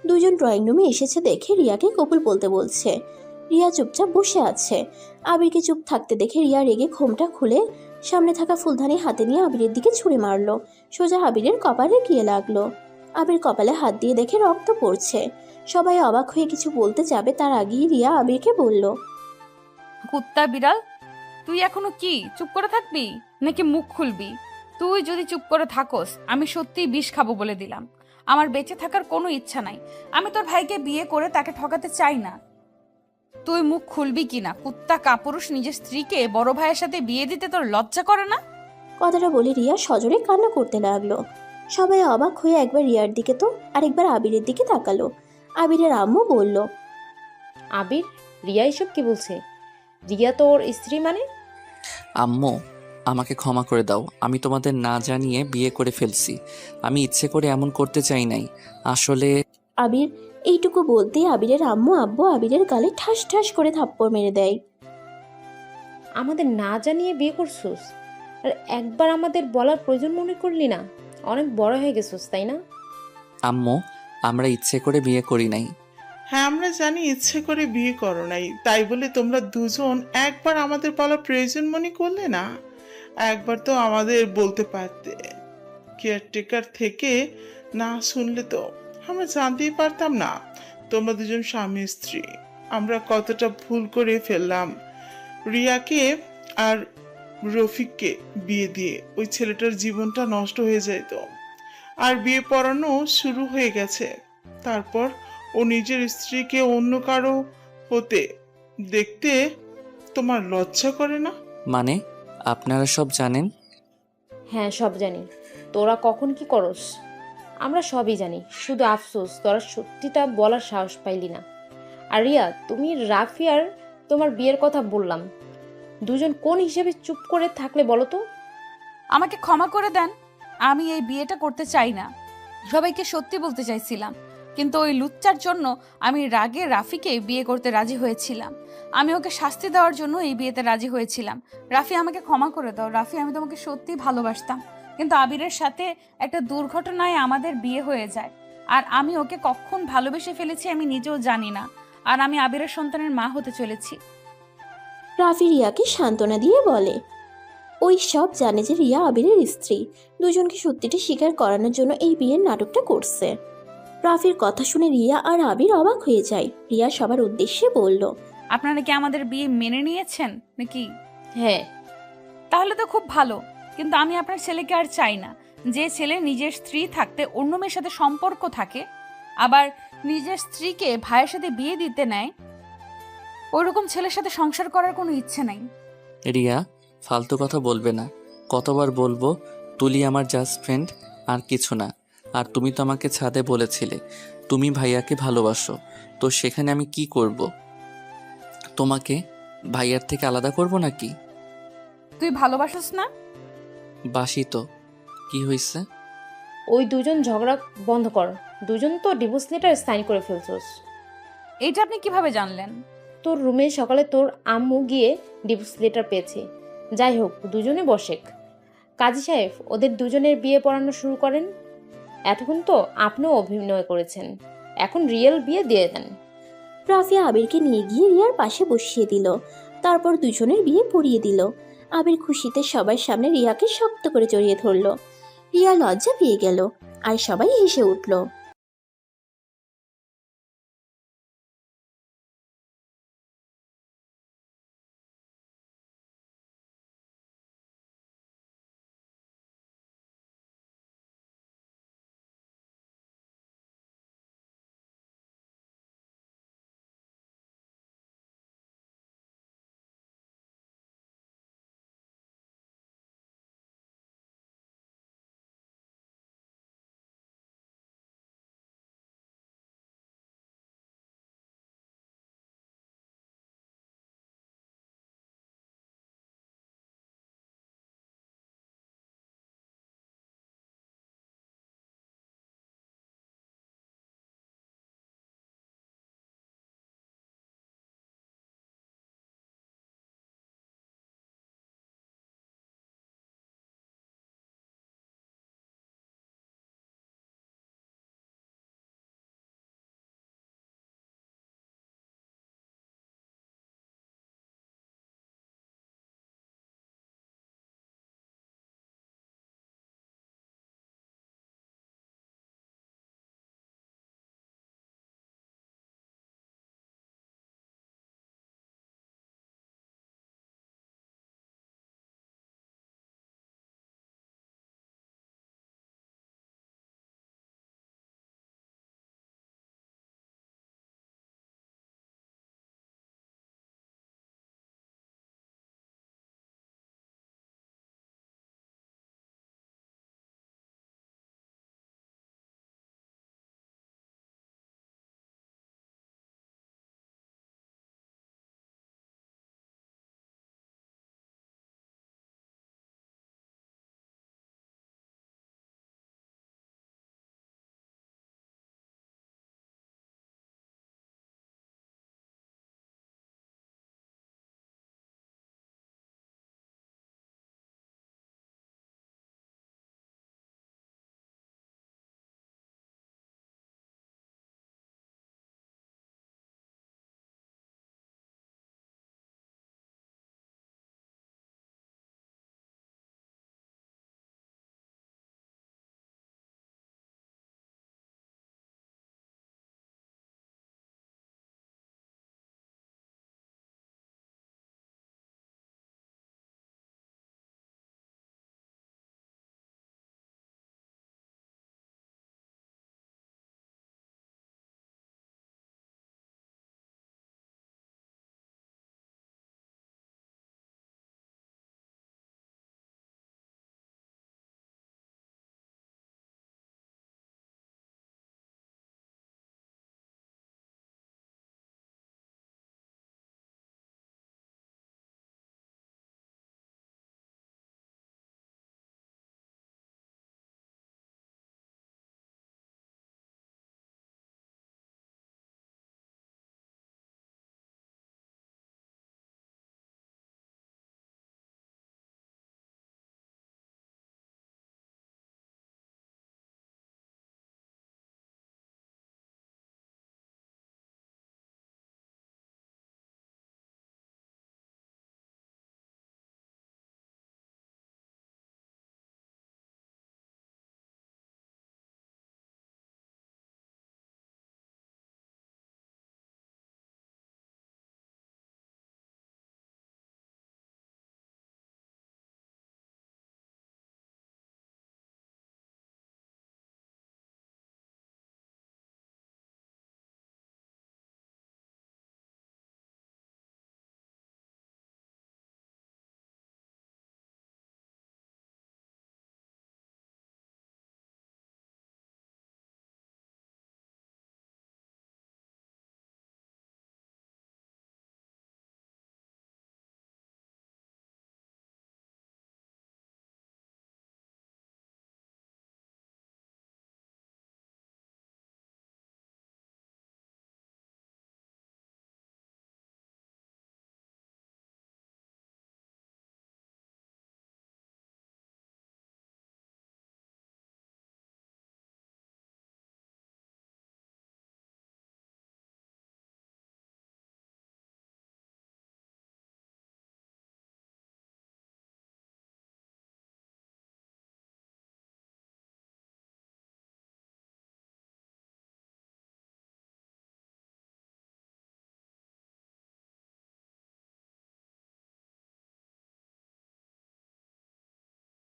দুজন ড্রয়িং রুমে এসেছে দেখে রিয়াকে কবুল বলতে বলছে। রিয়া চুপচাপ বসে আছে। আবিরকে চুপ থাকতে দেখে রিয়া রেগে ঘোমটা খুলে সামনে থাকা ফুলদানি হাতে নিয়ে আবিরের দিকে ছুঁড়ে মারলো। সোজা আবিরের কপালে গিয়ে লাগলো। আবির কপালে হাত দিয়ে দেখে রক্ত পড়ছে। সবাই অবাক হয়ে কিছু বলতে যাবে তার আগেই রিয়া আবিরকে বলল। কুত্তা বিড়াল, তুই এখনো কি চুপ করে থাকবি নাকি মুখ খুলবি? তুই যদি চুপ করে থাকস, আমি সত্যিই বিষ খাবো বলে দিলাম। আমার বেঁচে থাকার কোনো ইচ্ছা নাই। আমি তোর ভাইকে বিয়ে করে তাকে ঠকাতে চাই না। তুই মুখ খুলবি কিনা? কুত্তা কাপুরুষ, নিজের স্ত্রীকে বড় ভাইয়ের সাথে বিয়ে দিতে তোর লজ্জা করে না? কথাটা বলে রিয়া সজোরে কান্না করতে লাগলো। সবাই অবাক হয়ে একবার রিয়ার দিকে তো আরেকবার আবিরের দিকে তাকালো। আবিরের আম্মু বলল। আবির, রিয়া এসব কি বলছে? রিয়া তো ওর স্ত্রী মানে? আম্মু, আমাকে ক্ষমা করে দাও। আমি তোমাদের না জানিয়ে বিয়ে করে ফেলছি। আমি ইচ্ছে করে এমন করতে চাই নাই। আসলে আবির এইটুকু বলতে আবিরের আম্মু আব্বু আবিরের গালে ঠাস ঠাস করে থাপ্পড় মেরে দেয়। আমাদের না জানিয়ে বিয়ে করছোস, আর একবার আমাদের বলার প্রয়োজন মনে করলি না? অনেক বড় হয়ে গেছোস, তাই না? আম্মু, আমরা ইচ্ছে করে বিয়ে করি নাই। হ্যাঁ, আমরা জানি ইচ্ছে করে বিয়ে করো নাই, তাই বলে তোমরা দুজন একবার আমাদের বলা প্রয়োজন মনে করলে না? একবার তো আমাদের বলতে পারতে। কেয়ারটেকার থেকে না শুনলে তো আমরা জানতেই পারতাম না তোমরা দুজন স্বামী স্ত্রী। আমরা কতটা ভুল করে ফেললাম। রিয়াকে আর রফিককে বিয়ে দিয়ে ওই ছেলেটার জীবনটা নষ্ট হয়ে যেত। আর বিয়ে পড়ানো শুরু হয়ে গেছে। তারপর ও নিজের স্ত্রীকে অন্য কারো হতে দেখতে তোমার লজ্জা করে না? মানে আপনারা সব জানেন? হ্যাঁ, সব জানি। তোরা কখন কি করস আমরা সবই জানি। শুধু আফসোস তোরা সত্যিটা বলার সাহস পাইলি না। আর রিয়া, তুমি রাফি আর তোমার বিয়ের কথা বললাম, দুজন কোন হিসেবে চুপ করে থাকলে বলো তো? আমাকে ক্ষমা করে দেন। আমি এই বিয়েটা করতে চাই না। সবাইকে সত্যি বলতে চাইছিলাম, কিন্তু ওই লুচ্চার জন্য আমি রাগে রাফিকে বিয়ে করতে রাজি হয়েছিলাম। আমি ওকে শাস্তি দেওয়ার জন্য এই বিয়েতে রাজি হয়েছিলাম। রাফি, আমাকে ক্ষমা করে দাও। রাফি, আমি তোমাকে সত্যি ভালোবাসতাম, কিন্তু আবিরের সাথে একটা দুর্ঘটনায় আমাদের বিয়ে হয়ে যায়। আর আমি ওকে কখন ভালোবেসে ফেলেছি আমি নিজেও জানি না। আর আমি আবিরের সন্তানের মা হতে চলেছি। রাফি রিয়াকে সান্ত্বনা দিয়ে বলে। ওই সব জানে যে রিয়া আবিরের স্ত্রী। দুজনকে সত্যিটা স্বীকার করানোর জন্য এই বিয়ের নাটকটা করছে। রাফির কথা শুনে রিয়া আর আবির অবাক হয়ে যায়। রিয়া সবার উদ্দেশ্যে বলল। আপনারা কি আমাদের বিয়ে মেনে নিয়েছেন নাকি? হ্যাঁ। তাহলে তো খুব ভালো, কিন্তু আমি আপনার ছেলেকে আর চাই না। যে ছেলে নিজের স্ত্রী থাকতে অন্য মেয়ের সাথে সম্পর্ক থাকে, আবার নিজের স্ত্রীকে ভাইয়ের সাথে বিয়ে দিতে নেয়, ওইরকম ছেলের সাথে সংসার করার কোনো ইচ্ছে নাই। রিয়া, ফালতু কথা বলবে না। কতবার বলবো তুলি আমার জাস্ট ফ্রেন্ড, আর কিছু না। আর তুমি তো আমাকে ছাদে বলেছিলে তুমি ভাইয়াকে ভালোবাসো, তো সেখানে আমি কি করব? তোমাকে ভাইয়ার থেকে আলাদা করব নাকি? তুই ভালোবাসিস না? বাসি তো, কি হয়েছে? ওই দুজন ঝগড়া বন্ধ কর। দুজন তো ডিভোর্স লেটার সাইন করে ফেলছোস। এইটা আপনি কিভাবে জানলেন? তোর রুমে সকালে তোর আম্মু গিয়ে ডিভোর্স লেটার পেয়েছে। যাই হোক, দুজনে বসেক। কাজী সাহেব, ওদের দুজনের বিয়ে পড়ানো শুরু করেন। এতক্ষণ তো আপনিও অভিনয় করেছেন, এখন রিয়েল বিয়ে দিয়ে দেন। রাফিয়া আবিরকে নিয়ে গিয়ে রিয়ার পাশে বসিয়ে দিল। তারপর দুজনের বিয়ে পড়িয়ে দিল। আবির খুশিতে সবার সামনে রিয়াকে শক্ত করে জড়িয়ে ধরল। রিয়া লজ্জা পেয়ে গেল আর সবাই হেসে উঠল।